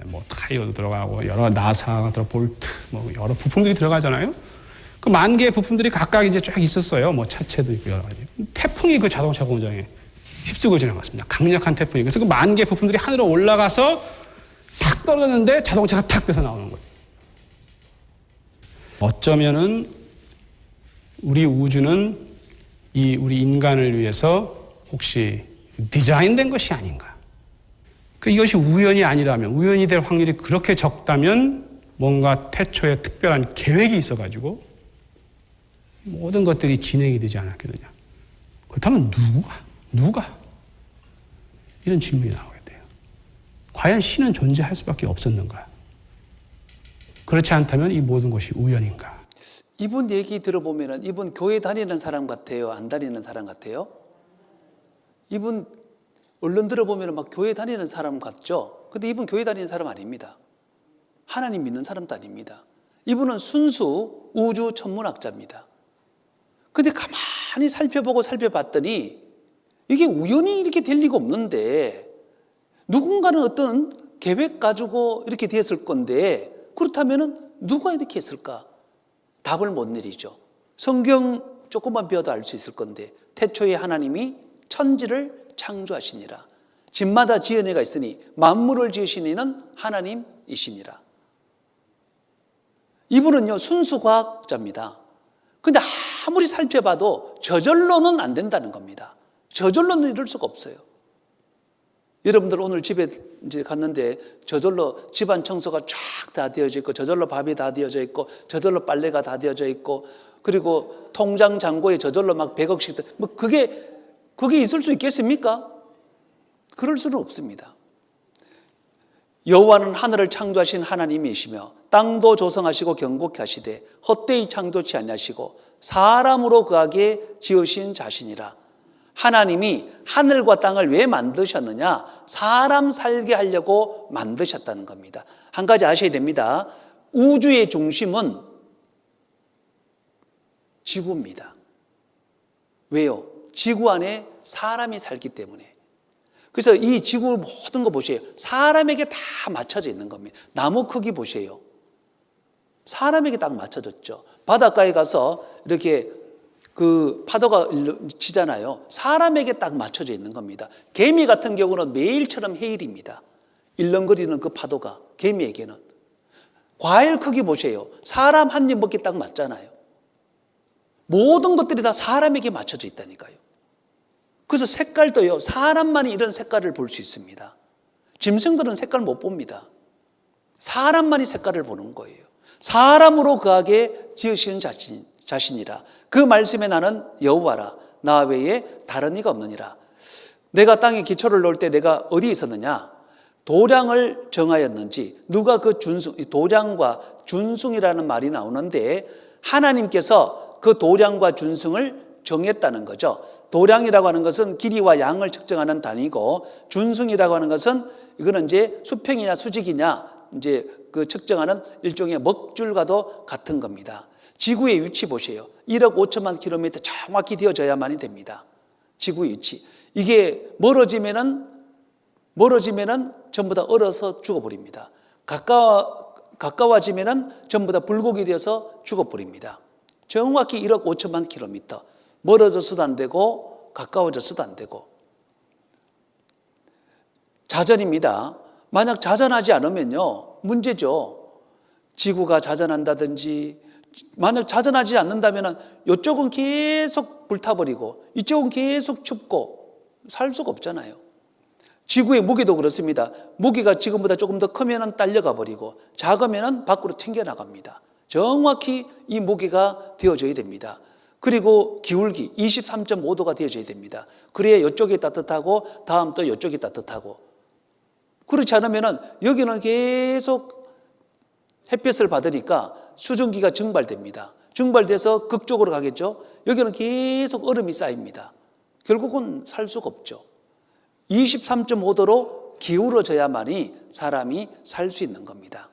뭐 타이어도 들어가고 여러 나사, 볼트, 뭐 여러 부품들이 들어가잖아요. 그 10,000개의 부품들이 각각 이제 쫙 있었어요. 뭐 차체도 있고 여러 가지. 태풍이 그 자동차 공장에 휩쓰고 지나갔습니다. 강력한 태풍이. 그래서 그 10,000개 부품들이 하늘로 올라가서 탁 떨어졌는데 자동차가 탁 돼서 나오는 거예요. 어쩌면은 우리 우주는 이 우리 인간을 위해서 혹시 디자인된 것이 아닌가. 이것이 우연이 아니라면, 우연이 될 확률이 그렇게 적다면 뭔가 태초에 특별한 계획이 있어가지고 모든 것들이 진행이 되지 않았겠느냐. 그렇다면 누가? 이런 질문이 나오게 돼요. 과연 신은 존재할 수밖에 없었는가? 그렇지 않다면 이 모든 것이 우연인가? 이분 얘기 들어보면은 이분 교회 다니는 사람 같아요? 안 다니는 사람 같아요? 이분 언론 들어보면 막 교회 다니는 사람 같죠? 근데 이분 교회 다니는 사람 아닙니다. 하나님 믿는 사람도 아닙니다. 이분은 순수 우주 천문학자입니다. 근데 가만히 살펴봤더니 이게 우연히 이렇게 될 리가 없는데, 누군가는 어떤 계획 가지고 이렇게 됐을 건데, 그렇다면 누가 이렇게 했을까? 답을 못 내리죠. 성경 조금만 배워도 알 수 있을 건데, 태초에 하나님이 천지를 창조하시니라. 집마다 지은 이가 있으니 만물을 지으신 이는 하나님이시니라. 이분은요, 순수과학자입니다. 근데 아무리 살펴봐도 저절로는 안 된다는 겁니다. 저절로는 이럴 수가 없어요. 여러분들 오늘 집에 이제 갔는데 저절로 집안 청소가 쫙 다 되어져 있고, 저절로 밥이 다 되어져 있고, 저절로 빨래가 다 되어져 있고, 그리고 통장 잔고에 저절로 막 100억씩, 뭐 그게 있을 수 있겠습니까? 그럴 수는 없습니다. 여호와는 하늘을 창조하신 하나님이시며 땅도 조성하시고 경고케 하시되 헛되이 창조치 아니하시고 사람으로 그하게 지으신 자신이라. 하나님이 하늘과 땅을 왜 만드셨느냐? 사람 살게 하려고 만드셨다는 겁니다. 한 가지 아셔야 됩니다. 우주의 중심은 지구입니다. 왜요? 지구 안에 사람이 살기 때문에. 그래서 이 지구 모든 거 보세요. 사람에게 다 맞춰져 있는 겁니다. 나무 크기 보세요. 사람에게 딱 맞춰졌죠. 바닷가에 가서 이렇게 그 파도가 치잖아요. 사람에게 딱 맞춰져 있는 겁니다. 개미 같은 경우는 매일처럼 해일입니다. 일렁거리는 그 파도가 개미에게는. 과일 크기 보세요. 사람 한 입 먹기 딱 맞잖아요. 모든 것들이 다 사람에게 맞춰져 있다니까요. 그래서 색깔도요, 사람만이 이런 색깔을 볼 수 있습니다. 짐승들은 색깔 못 봅니다. 사람만이 색깔을 보는 거예요. 사람으로 그하게 지으신 자신이라. 그 말씀에 나는 여호와라. 나 외에 다른 이가 없느니라. 내가 땅에 기초를 놓을 때 내가 어디에 있었느냐? 도량을 정하였는지. 누가 그 도량과 준승이라는 말이 나오는데, 하나님께서 그 도량과 준승을 정했다는 거죠. 도량이라고 하는 것은 길이와 양을 측정하는 단위고, 준승이라고 하는 것은 이거는 이제 수평이냐 수직이냐 이제 그 측정하는 일종의 먹줄과도 같은 겁니다. 지구의 위치 보세요. 1억 5천만 킬로미터 정확히 되어져야만이 됩니다. 지구의 위치. 이게 멀어지면은 전부 다 얼어서 죽어버립니다. 가까워지면은 전부 다 불고기 되어서 죽어버립니다. 정확히 1억 5천만 킬로미터. 멀어져서도 안 되고 가까워져서도 안 되고. 자전입니다. 만약 자전하지 않으면요, 문제죠. 지구가 자전한다든지, 만약 자전하지 않는다면 이쪽은 계속 불타버리고 이쪽은 계속 춥고 살 수가 없잖아요. 지구의 무게도 그렇습니다. 무게가 지금보다 조금 더 크면 딸려가 버리고 작으면 밖으로 튕겨나갑니다. 정확히 이 무게가 되어져야 됩니다. 그리고 기울기 23.5도가 되어져야 됩니다. 그래야 이쪽이 따뜻하고 다음 또 이쪽이 따뜻하고. 그렇지 않으면 여기는 계속 햇볕을 받으니까 수증기가 증발됩니다. 증발돼서 극쪽으로 가겠죠. 여기는 계속 얼음이 쌓입니다. 결국은 살 수가 없죠. 23.5도로 기울어져야만이 사람이 살 수 있는 겁니다.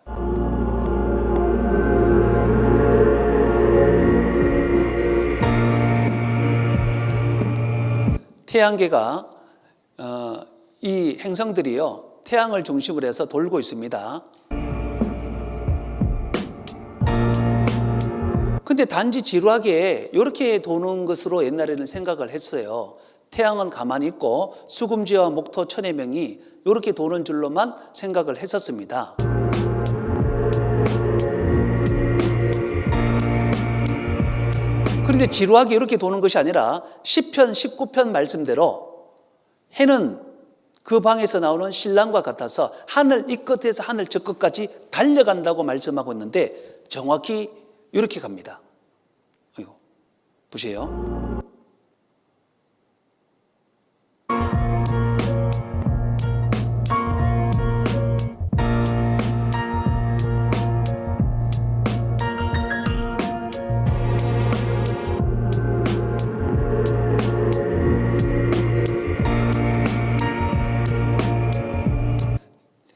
태양계가 이 행성들이요, 태양을 중심으로 해서 돌고 있습니다. 근데 단지 지루하게 이렇게 도는 것으로 옛날에는 생각을 했어요. 태양은 가만히 있고 수금지와 목토 천해명이 이렇게 도는 줄로만 생각을 했었습니다. 그런데 지루하게 이렇게 도는 것이 아니라 시편 19편 말씀대로 해는 그 방에서 나오는 신랑과 같아서 하늘 이 끝에서 하늘 저 끝까지 달려간다고 말씀하고 있는데 정확히 이렇게 갑니다. 아이고, 보세요.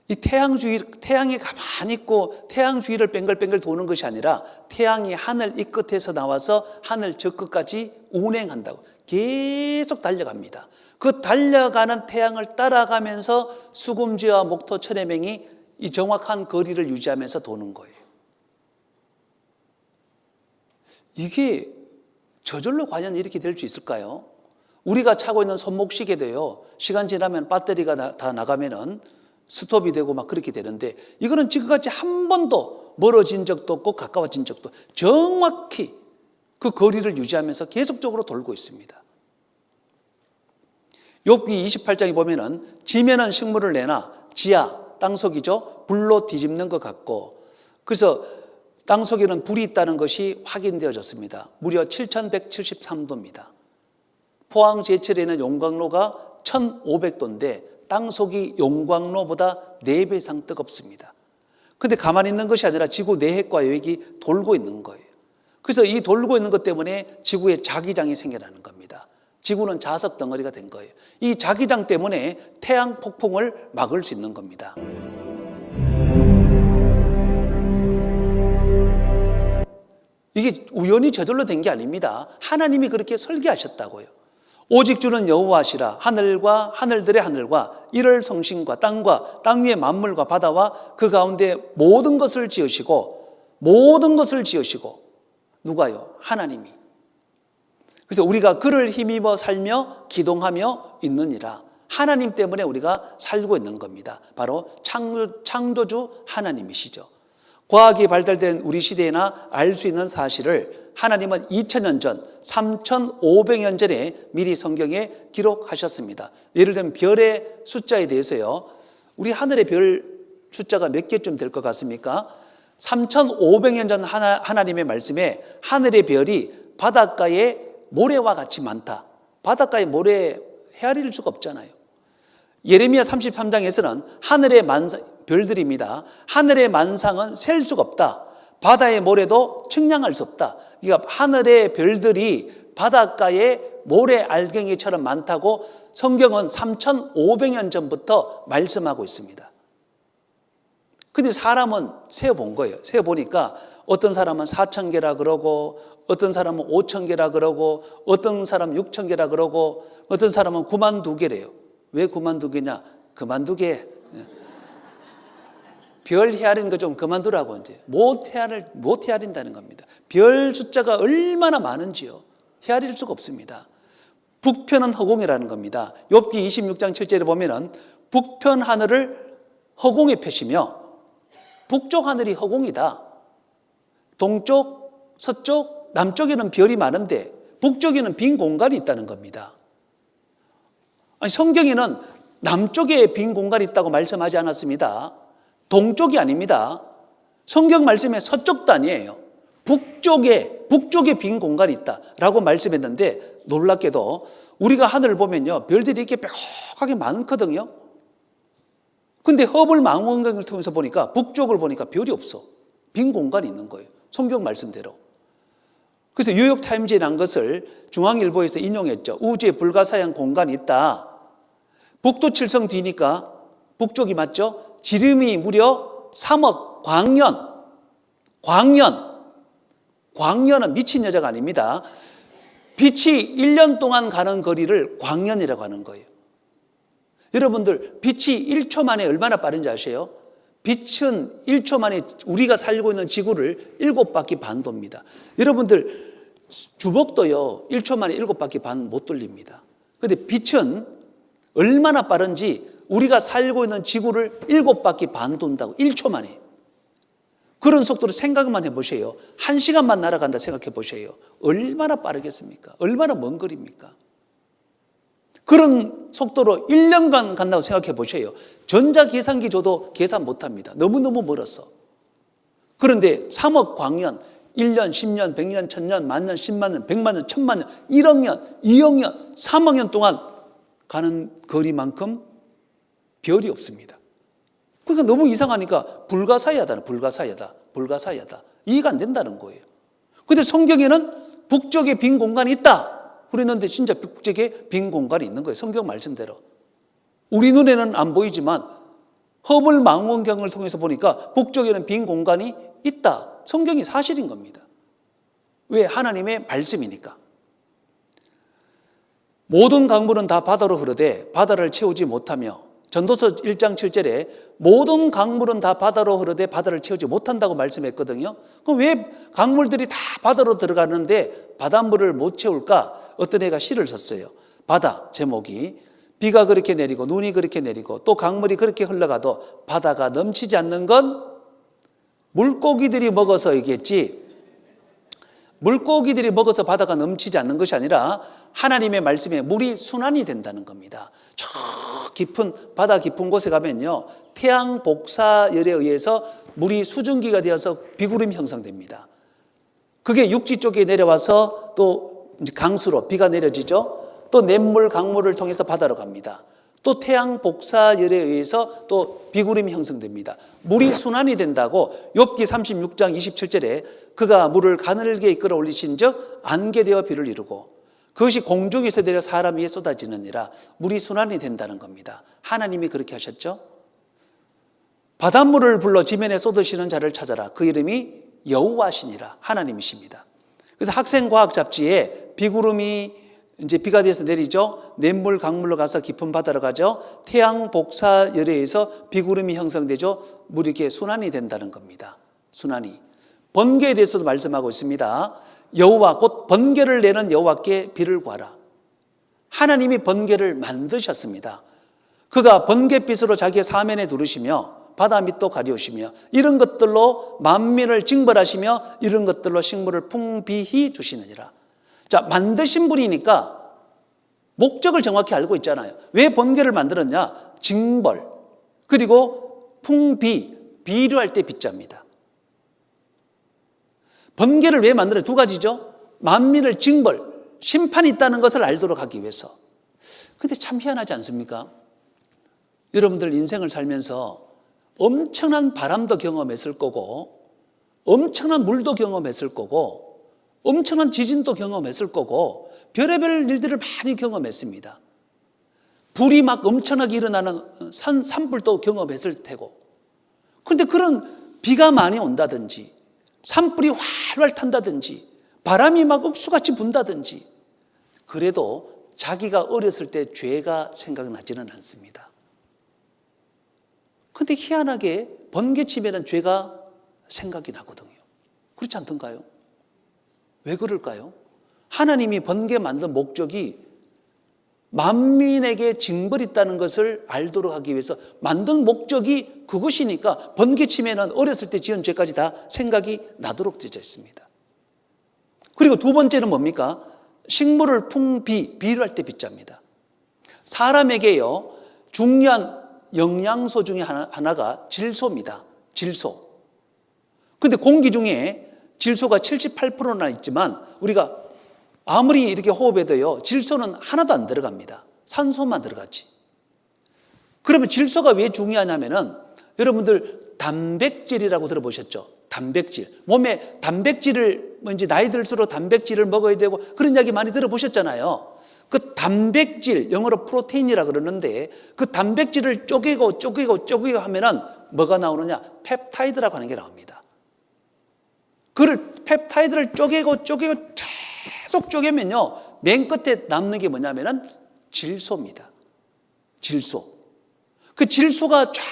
이 태양이 가만히 있고 태양 주위를 뱅글뱅글 도는 것이 아니라 태양이 하늘 이 끝에서 나와서 하늘 저 끝까지 운행한다고 계속 달려갑니다. 그 달려가는 태양을 따라가면서 수금지와 목토 천해명이 이 정확한 거리를 유지하면서 도는 거예요. 이게 저절로 과연 이렇게 될 수 있을까요? 우리가 차고 있는 손목시계도요, 시간 지나면 배터리가 다 나가면은 스톱이 되고 막 그렇게 되는데 이거는 지금까지 한 번도 멀어진 적도 없고 가까워진 적도 정확히 그 거리를 유지하면서 계속적으로 돌고 있습니다. 욥기 28장에 보면은 지면은 식물을 내나 지하 땅속이죠, 불로 뒤집는 것 같고, 그래서 땅속에는 불이 있다는 것이 확인되어졌습니다. 무려 7173도입니다. 포항 제철에는 용광로가 1500도인데 땅속이 용광로보다 4배 이상 뜨겁습니다. 그런데 가만히 있는 것이 아니라 지구 내핵과 여기 돌고 있는 거예요. 그래서 이 돌고 있는 것 때문에 지구에 자기장이 생겨나는 겁니다. 지구는 자석 덩어리가 된 거예요. 이 자기장 때문에 태양 폭풍을 막을 수 있는 겁니다. 이게 우연히 저절로 된 게 아닙니다. 하나님이 그렇게 설계하셨다고요. 오직 주는 여호와시라. 하늘과 하늘들의 하늘과 이를 성신과 땅과 땅 위의 만물과 바다와 그 가운데 모든 것을 지으시고, 모든 것을 지으시고, 누가요? 하나님이. 그래서 우리가 그를 힘입어 살며 기동하며 있느니라. 하나님 때문에 우리가 살고 있는 겁니다. 바로 창조주 하나님이시죠. 과학이 발달된 우리 시대에나 알 수 있는 사실을 하나님은 2000년 전, 3500년 전에 미리 성경에 기록하셨습니다. 예를 들면 별의 숫자에 대해서요, 우리 하늘의 별 숫자가 몇 개쯤 될 것 같습니까? 3500년 전 하나님의 말씀에 하늘의 별이 바닷가의 모래와 같이 많다. 바닷가의 모래 헤아릴 수가 없잖아요. 예레미야 33장에서는 하늘의 별들입니다. 하늘의 만상은 셀 수가 없다. 바다의 모래도 측량할 수 없다. 그러니까 하늘의 별들이 바닷가의 모래 알갱이처럼 많다고 성경은 3500년 전부터 말씀하고 있습니다. 근데 사람은 세어본 거예요. 세어보니까 어떤 사람은 4000개라 그러고, 어떤 사람은 5000개라 그러고, 어떤 사람은 6000개라 그러고, 어떤 사람은 92개래요. 왜 92개냐? 그만두게. 별 헤아리는 거 좀 그만두라고 이제 못 헤아린다는 겁니다. 별 숫자가 얼마나 많은지요. 헤아릴 수가 없습니다. 북편은 허공이라는 겁니다. 욥기 26장 7절에 보면은 북편 하늘을 허공에 펴시며 북쪽 하늘이 허공이다. 동쪽, 서쪽, 남쪽에는 별이 많은데 북쪽에는 빈 공간이 있다는 겁니다. 아니, 성경에는 남쪽에 빈 공간이 있다고 말씀하지 않았습니다. 동쪽이 아닙니다. 성경 말씀에 서쪽도 아니에요. 북쪽에 빈 공간이 있다라고 말씀했는데 놀랍게도 우리가 하늘을 보면요, 별들이 이렇게 뾰족하게 많거든요. 근데 허블 망원경을 통해서 보니까 북쪽을 보니까 별이 없어. 빈 공간이 있는 거예요. 성경 말씀대로. 그래서 뉴욕 타임즈에 난 것을 중앙일보에서 인용했죠. 우주에 불가사의한 공간이 있다. 북두 칠성 뒤니까 북쪽이 맞죠? 지름이 무려 3억 광년은 미친 여자가 아닙니다. 빛이 1년 동안 가는 거리를 광년이라고 하는 거예요. 여러분들, 빛이 1초 만에 얼마나 빠른지 아세요? 빛은 1초 만에 우리가 살고 있는 지구를 7바퀴 반 돕니다. 여러분들, 주먹도요 1초 만에 7바퀴 반 못 돌립니다. 그런데 빛은 얼마나 빠른지 우리가 살고 있는 지구를 7바퀴 반 돈다고 1초 만에. 그런 속도로 생각만 해보세요. 1시간만 날아간다 생각해 보세요. 얼마나 빠르겠습니까? 얼마나 먼 거리입니까? 그런 속도로 1년간 간다고 생각해 보세요. 전자계산기 줘도 계산 못합니다. 너무너무 멀었어. 그런데 3억 광년, 1년, 10년, 100년, 1000년, 만년, 10만 년, 100만 년, 1000만 년, 1억 년, 2억 년, 3억 년 동안 가는 거리만큼 별이 없습니다. 그러니까 너무 이상하니까 불가사의하다. 이해가 안 된다는 거예요. 그런데 성경에는 북쪽에 빈 공간이 있다 그랬는데 진짜 북쪽에 빈 공간이 있는 거예요. 성경 말씀대로. 우리 눈에는 안 보이지만 허블 망원경을 통해서 보니까 북쪽에는 빈 공간이 있다. 성경이 사실인 겁니다. 왜? 하나님의 말씀이니까. 모든 강물은 다 바다로 흐르되 바다를 채우지 못하며, 전도서 1장 7절에 모든 강물은 다 바다로 흐르되 바다를 채우지 못한다고 말씀했거든요. 그럼 왜 강물들이 다 바다로 들어가는데 바닷물을 못 채울까? 어떤 애가 시를 썼어요. 바다 제목이, 비가 그렇게 내리고 눈이 그렇게 내리고 또 강물이 그렇게 흘러가도 바다가 넘치지 않는 건 물고기들이 먹어서이겠지, 물고기들이 먹어서 바다가 넘치지 않는 것이 아니라 하나님의 말씀에 물이 순환이 된다는 겁니다. 저 깊은 바다 깊은 곳에 가면요, 태양 복사열에 의해서 물이 수증기가 되어서 비구름이 형성됩니다. 그게 육지 쪽에 내려와서 또 강수로 비가 내려지죠. 또 냇물 강물을 통해서 바다로 갑니다. 또 태양 복사열에 의해서 또 비구름이 형성됩니다. 물이 순환이 된다고 욥기 36장 27절에 그가 물을 가늘게 이끌어 올리신 즉 안개 되어 비를 이루고 그것이 공중에서 내려 사람 위에 쏟아지느니라. 물이 순환이 된다는 겁니다. 하나님이 그렇게 하셨죠. 바닷물을 불러 지면에 쏟으시는 자를 찾아라. 그 이름이 여호와시니라. 하나님이십니다. 그래서 학생과학 잡지에 비구름이 이제 비가 돼서 내리죠. 냇물 강물로 가서 깊은 바다로 가죠. 태양 복사열에 의해서 비구름이 형성되죠. 물이 이렇게 순환이 된다는 겁니다. 순환이. 번개에 대해서도 말씀하고 있습니다. 여호와 곧 번개를 내는 여호와께 비를 구하라. 하나님이 번개를 만드셨습니다. 그가 번갯빛으로 자기의 사면에 두르시며 바다 밑도 가리우시며 이런 것들로 만민을 징벌하시며 이런 것들로 식물을 풍비히 주시느니라. 자, 만드신 분이니까 목적을 정확히 알고 있잖아요. 왜 번개를 만들었냐? 징벌, 그리고 풍비, 비료할 때 비자입니다. 번개를 왜 만들어요? 두 가지죠. 만민을 징벌, 심판이 있다는 것을 알도록 하기 위해서. 근데 참 희한하지 않습니까? 여러분들 인생을 살면서 엄청난 바람도 경험했을 거고 엄청난 물도 경험했을 거고 엄청난 지진도 경험했을 거고 별의별 일들을 많이 경험했습니다. 불이 막 엄청나게 일어나는 산불도 경험했을 테고. 그런데 그런 비가 많이 온다든지 산불이 활활 탄다든지 바람이 막 옥수같이 분다든지 그래도 자기가 어렸을 때 죄가 생각나지는 않습니다. 근데 희한하게 번개 치면은 죄가 생각이 나거든요. 그렇지 않던가요? 왜 그럴까요? 하나님이 번개 만든 목적이 만민에게 징벌이 있다는 것을 알도록 하기 위해서 만든 목적이 그것이니까 번개 치면은 어렸을 때 지은 죄까지 다 생각이 나도록 되어 있습니다. 그리고 두 번째는 뭡니까? 식물을 비유할 때 빗자입니다. 사람에게요, 중요한 영양소 중에 하나가 질소입니다. 질소. 근데 공기 중에 질소가 78%나 있지만 우리가 아무리 이렇게 호흡해도요, 질소는 하나도 안 들어갑니다. 산소만 들어가지. 그러면 질소가 왜 중요하냐면은 여러분들 단백질이라고 들어보셨죠? 단백질. 몸에 단백질을 이제 나이 들수록 단백질을 먹어야 되고 그런 이야기 많이 들어보셨잖아요. 그 단백질, 영어로 프로테인이라 그러는데 그 단백질을 쪼개고 하면은 뭐가 나오느냐? 펩타이드라고 하는 게 나옵니다. 그를 펩타이드를 쪼개고 계속 쪼개면요, 맨 끝에 남는 게 뭐냐면은 질소입니다. 질소. 그 질소가 쫙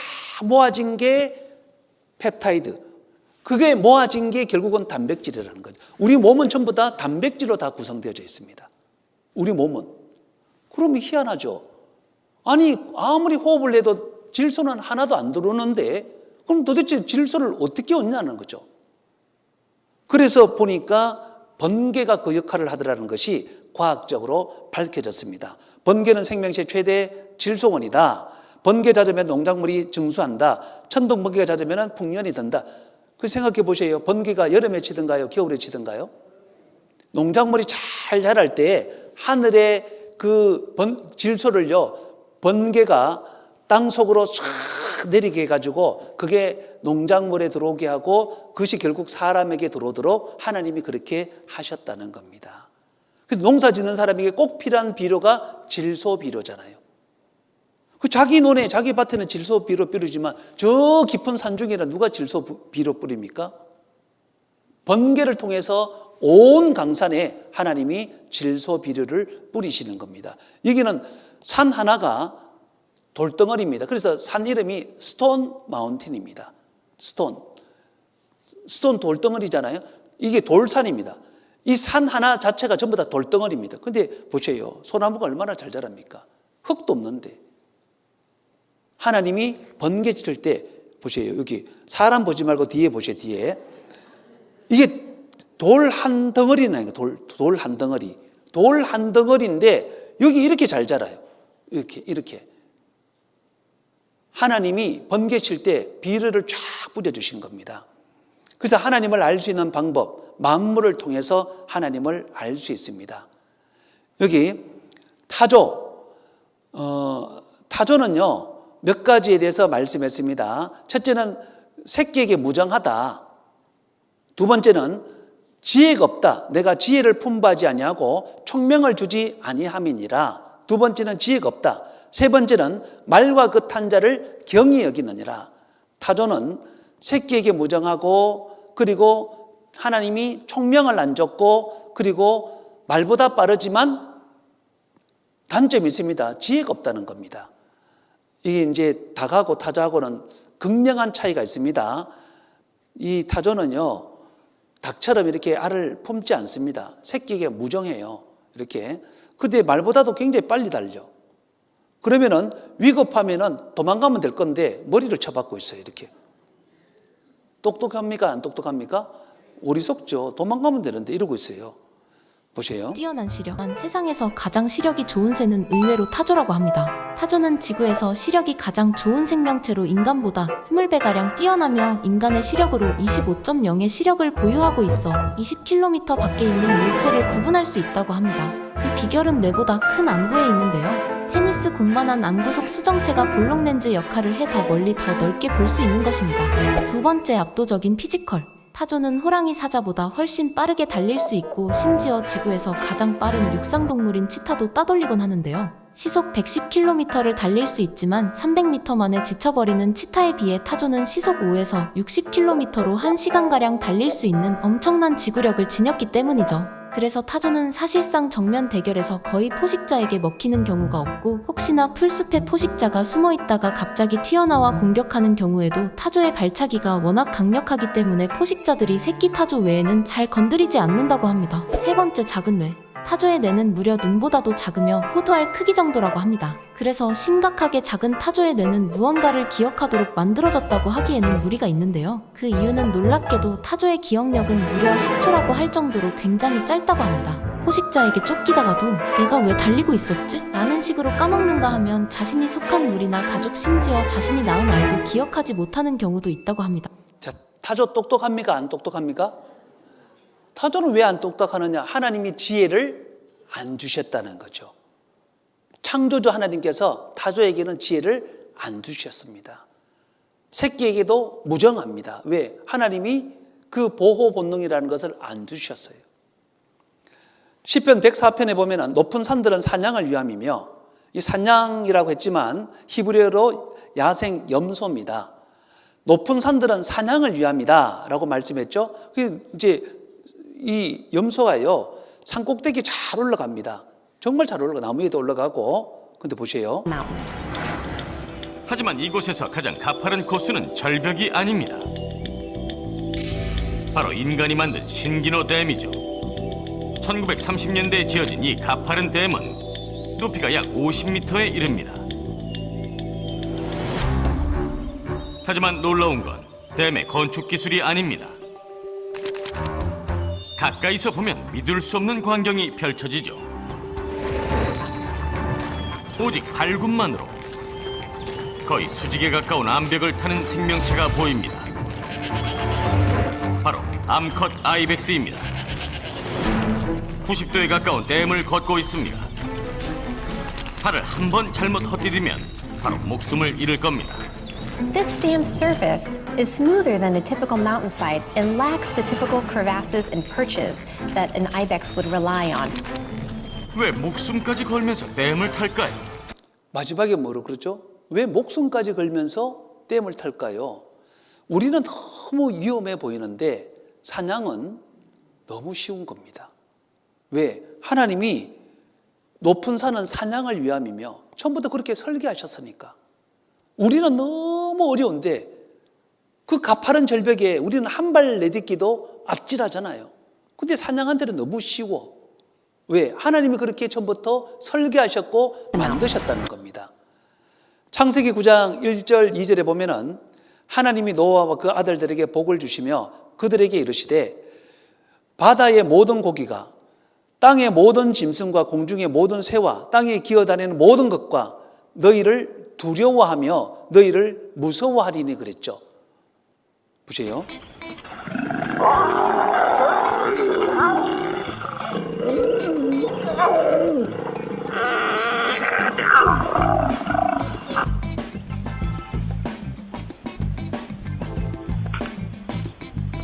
모아진 게 펩타이드. 그게 모아진 게 결국은 단백질이라는 거죠. 우리 몸은 전부 다 단백질로 다 구성되어져 있습니다. 우리 몸은. 그러면 희한하죠. 아니, 아무리 호흡을 해도 질소는 하나도 안 들어오는데 그럼 도대체 질소를 어떻게 얻냐는 거죠. 그래서 보니까 번개가 그 역할을 하더라는 것이 과학적으로 밝혀졌습니다. 번개는 생명체 최대 질소원이다. 번개 잦으면 농작물이 증수한다. 천둥 번개가 잦으면 풍년이 든다. 그 생각해 보세요. 번개가 여름에 치든가요? 겨울에 치든가요? 농작물이 잘 자랄 때 하늘에 그 질소를요, 번개가 땅 속으로 쫙 내리게 해가지고 그게 농작물에 들어오게 하고 그것이 결국 사람에게 들어오도록 하나님이 그렇게 하셨다는 겁니다. 그래서 농사 짓는 사람에게 꼭 필요한 비료가 질소 비료잖아요. 그 자기 논에 자기 밭에는 질소 비료 뿌리지만 저 깊은 산중에는 누가 질소 비료 뿌립니까? 번개를 통해서 온 강산에 하나님이 질소 비료를 뿌리시는 겁니다. 여기는 산 하나가 돌덩어리입니다. 그래서 산 이름이 스톤 마운틴입니다. 스톤 돌덩어리잖아요. 이게 돌산입니다. 이 산 하나 자체가 전부 다 돌덩어리입니다. 근데 보세요. 소나무가 얼마나 잘 자랍니까? 흙도 없는데. 하나님이 번개 칠 때 보세요. 여기 사람 보지 말고 뒤에 보세요. 뒤에. 이게 돌 한 덩어리는 돌 한 덩어리. 돌 한 덩어리인데 여기 이렇게 잘 자라요. 이렇게. 하나님이 번개 칠 때 비료를 쫙 뿌려주신 겁니다. 그래서 하나님을 알 수 있는 방법, 만물을 통해서 하나님을 알 수 있습니다. 여기 타조, 타조는요, 몇 가지에 대해서 말씀했습니다. 첫째는 새끼에게 무정하다. 두 번째는 지혜가 없다. 내가 지혜를 품바지 아니하고 총명을 주지 아니함이니라. 두 번째는 지혜가 없다. 세 번째는 말과 그 탄 자를 경히 여기느니라. 타조는 새끼에게 무정하고 그리고 하나님이 총명을 안 줬고 그리고 말보다 빠르지만 단점이 있습니다. 지혜가 없다는 겁니다. 이게 이제 닭하고 타조하고는 극명한 차이가 있습니다. 이 타조는요, 닭처럼 이렇게 알을 품지 않습니다. 새끼에게 무정해요. 이렇게. 근데 말보다도 굉장히 빨리 달려. 그러면은 위급하면은 도망가면 될 건데 머리를 쳐박고 있어요. 이렇게. 똑똑합니까? 안 똑똑합니까? 어리석죠. 도망가면 되는데 이러고 있어요. 보세요. 뛰어난 시력. 세상에서 가장 시력이 좋은 새는 의외로 타조라고 합니다. 타조는 지구에서 시력이 가장 좋은 생명체로 인간보다 20배가량 뛰어나며 인간의 시력으로 25.0의 시력을 보유하고 있어 20km 밖에 있는 물체를 구분할 수 있다고 합니다. 그 비결은 뇌보다 큰 안구에 있는데요. 테니스 공만한 안구 속 수정체가 볼록 렌즈 역할을 해 더 멀리 더 넓게 볼 수 있는 것입니다. 두 번째, 압도적인 피지컬. 타조는 호랑이 사자보다 훨씬 빠르게 달릴 수 있고 심지어 지구에서 가장 빠른 육상동물인 치타도 따돌리곤 하는데요. 시속 110km를 달릴 수 있지만 300m 만에 지쳐버리는 치타에 비해 타조는 시속 5에서 60km로 1시간가량 달릴 수 있는 엄청난 지구력을 지녔기 때문이죠. 그래서 타조는 사실상 정면 대결에서 거의 포식자에게 먹히는 경우가 없고, 혹시나 풀숲에 포식자가 숨어 있다가 갑자기 튀어나와 공격하는 경우에도 타조의 발차기가 워낙 강력하기 때문에 포식자들이 새끼 타조 외에는 잘 건드리지 않는다고 합니다. 세 번째, 작은 뇌. 타조의 뇌는 무려 눈보다도 작으며 호두알 크기 정도라고 합니다. 그래서 심각하게 작은 타조의 뇌는 무언가를 기억하도록 만들어졌다고 하기에는 무리가 있는데요. 그 이유는 놀랍게도 타조의 기억력은 무려 10초라고 할 정도로 굉장히 짧다고 합니다. 포식자에게 쫓기다가도 내가 왜 달리고 있었지? 라는 식으로 까먹는가 하면 자신이 속한 무리나 가족, 심지어 자신이 낳은 알도 기억하지 못하는 경우도 있다고 합니다. 자, 타조 똑똑합니까? 안 똑똑합니까? 타조는 왜 안 똑똑하느냐? 하나님이 지혜를 안 주셨다는 거죠. 창조주 하나님께서 타조에게는 지혜를 안 주셨습니다. 새끼에게도 무정합니다. 왜? 하나님이 그 보호 본능이라는 것을 안 주셨어요. 시편 104편에 보면 높은 산들은 사냥을 위함이며, 이 사냥이라고 했지만 히브리어로 야생 염소입니다. 높은 산들은 사냥을 위함이다 라고 말씀했죠. 이제 이 염소가요, 산 꼭대기 잘 올라갑니다. 정말 잘 올라가, 나무 위에도 올라가고. 근데 보세요. 하지만 이곳에서 가장 가파른 코스는 절벽이 아닙니다. 바로 인간이 만든 신기노 댐이죠. 1930년대에 지어진 이 가파른 댐은 높이가 약 50m에 이릅니다. 하지만 놀라운 건 댐의 건축 기술이 아닙니다. 가까이서 보면 믿을 수 없는 광경이 펼쳐지죠. 오직 발굽만으로 거의 수직에 가까운 암벽을 타는 생명체가 보입니다. 바로 암컷 아이벡스입니다. 90도에 가까운 댐을 걷고 있습니다. 팔을 한 번 잘못 헛디디면 바로 목숨을 잃을 겁니다. This dam's surface is smoother than a typical mountainside and lacks the typical crevasses and perches that an ibex would rely on. 왜 목숨까지 걸면서 댐을 탈까요? 마지막에 뭐로 그러죠? 왜 목숨까지 걸면서 댐을 탈까요? 우리는 너무 위험해 보이는데 사냥은 너무 쉬운 겁니다. 왜? 하나님이 높은 산은 사냥을 위함이며 처음부터 그렇게 설계하셨으니까. 우리는 너무 어려운데 그 가파른 절벽에 우리는 한 발 내딛기도 아찔하잖아요. 근데 사냥한테는 너무 쉬워. 왜? 하나님이 그렇게 처음부터 설계하셨고 만드셨다는 겁니다. 창세기 9장 1절 2절에 보면은 하나님이 노아와 그 아들들에게 복을 주시며 그들에게 이르시되 바다의 모든 고기가 땅의 모든 짐승과 공중의 모든 새와 땅에 기어다니는 모든 것과 너희를 두려워하며 너희를 무서워하리니 그랬죠. 보세요.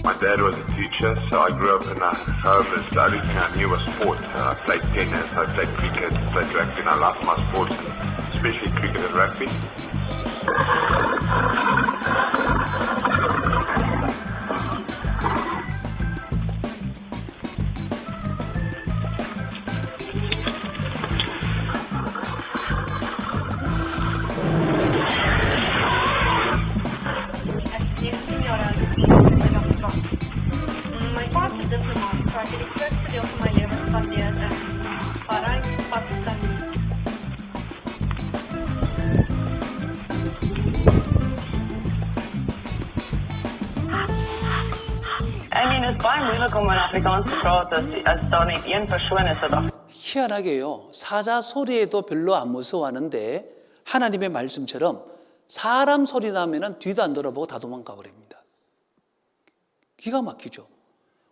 My dad was a teacher, so I grew up in a home that the only thing I knew was sport. I played tennis, I played cricket, I played rugby, and I loved my sports, especially cricket and rugby. 희한하게요. 사자 소리에도 별로 안 무서워하는데 하나님의 말씀처럼 사람 소리 나면은 뒤도 안 돌아보고 다 도망가 버립니다. 기가 막히죠.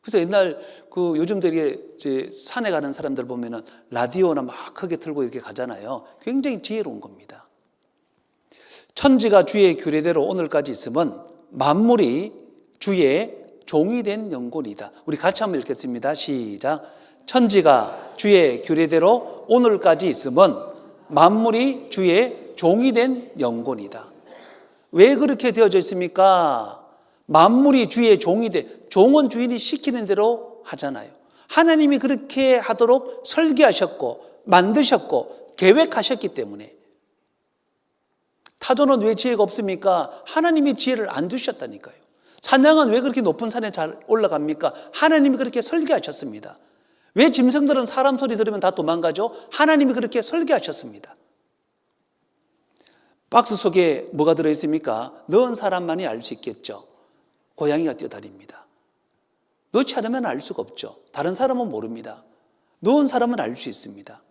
그래서 옛날 그 요즘 되게 이제 산에 가는 사람들 보면은 라디오나 막 크게 틀고 이렇게 가잖아요. 굉장히 지혜로운 겁니다. 천지가 주의 규례대로 오늘까지 있으면 만물이 주의 종이 된 영혼이다. 우리 같이 한번 읽겠습니다. 시작. 천지가 주의 규례대로 오늘까지 있으면 만물이 주의 종이 된 영혼이다. 왜 그렇게 되어져 있습니까? 만물이 주의 종이 돼. 종은 주인이 시키는 대로 하잖아요. 하나님이 그렇게 하도록 설계하셨고 만드셨고 계획하셨기 때문에. 타조는 왜 지혜가 없습니까? 하나님이 지혜를 안 주셨다니까요. 산양은 왜 그렇게 높은 산에 잘 올라갑니까? 하나님이 그렇게 설계하셨습니다. 왜 짐승들은 사람 소리 들으면 다 도망가죠? 하나님이 그렇게 설계하셨습니다. 박스 속에 뭐가 들어있습니까? 넣은 사람만이 알 수 있겠죠. 고양이가 뛰어다닙니다. 넣지 않으면 알 수가 없죠. 다른 사람은 모릅니다. 넣은 사람은 알 수 있습니다.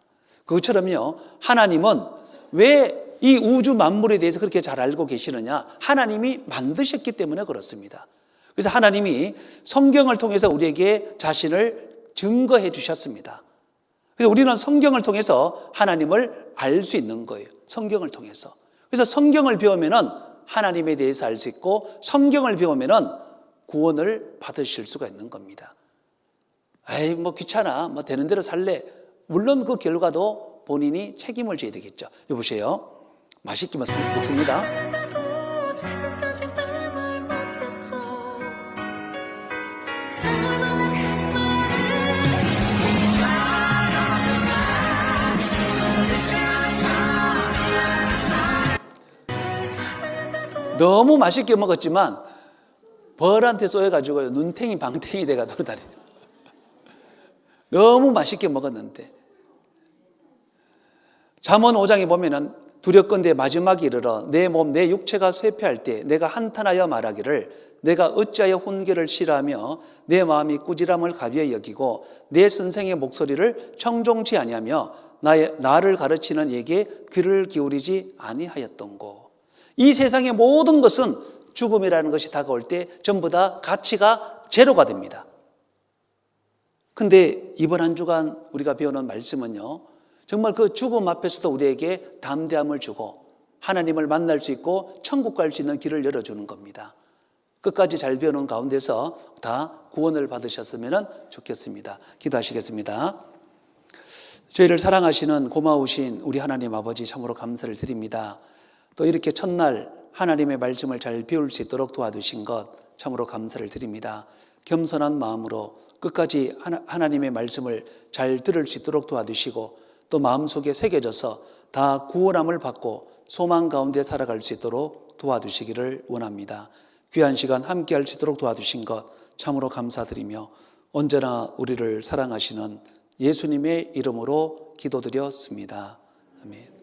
그것처럼요, 하나님은 왜 이 우주 만물에 대해서 그렇게 잘 알고 계시느냐? 하나님이 만드셨기 때문에 그렇습니다. 그래서 하나님이 성경을 통해서 우리에게 자신을 증거해 주셨습니다. 그래서 우리는 성경을 통해서 하나님을 알 수 있는 거예요. 성경을 통해서. 그래서 성경을 배우면은 하나님에 대해서 알 수 있고, 성경을 배우면은 구원을 받으실 수가 있는 겁니다. 에이, 뭐 귀찮아. 뭐 되는 대로 살래. 물론 그 결과도 본인이 책임을 져야 되겠죠. 여보세요. 맛있게 먹습니다. 너무 맛있게 먹었지만 벌한테 쏘여가지고요, 눈탱이 방탱이 돼가 돌아다녀요. 너무 맛있게 먹었는데. 잠언 5장에 보면은 두렵건대 마지막에 이르러 내 몸 내 육체가 쇠퇴할 때 내가 한탄하여 말하기를 내가 어찌하여 훈계를 싫어하며 내 마음이 꾸지람을 가벼이 여기고 내 선생의 목소리를 청종치 아니하며 나를 가르치는 이에게 귀를 기울이지 아니하였던고. 이 세상의 모든 것은 죽음이라는 것이 다가올 때 전부 다 가치가 제로가 됩니다. 근데 이번 한 주간 우리가 배우는 말씀은요, 정말 그 죽음 앞에서도 우리에게 담대함을 주고 하나님을 만날 수 있고 천국 갈 수 있는 길을 열어주는 겁니다. 끝까지 잘 배우는 가운데서 다 구원을 받으셨으면 좋겠습니다. 기도하시겠습니다. 저희를 사랑하시는 고마우신 우리 하나님 아버지, 참으로 감사를 드립니다. 또 이렇게 첫날 하나님의 말씀을 잘 배울 수 있도록 도와주신 것 참으로 감사를 드립니다. 겸손한 마음으로 끝까지 하나님의 말씀을 잘 들을 수 있도록 도와주시고 또 마음속에 새겨져서 다 구원함을 받고 소망 가운데 살아갈 수 있도록 도와주시기를 원합니다. 귀한 시간 함께 할 수 있도록 도와주신 것 참으로 감사드리며 언제나 우리를 사랑하시는 예수님의 이름으로 기도드렸습니다. 아멘.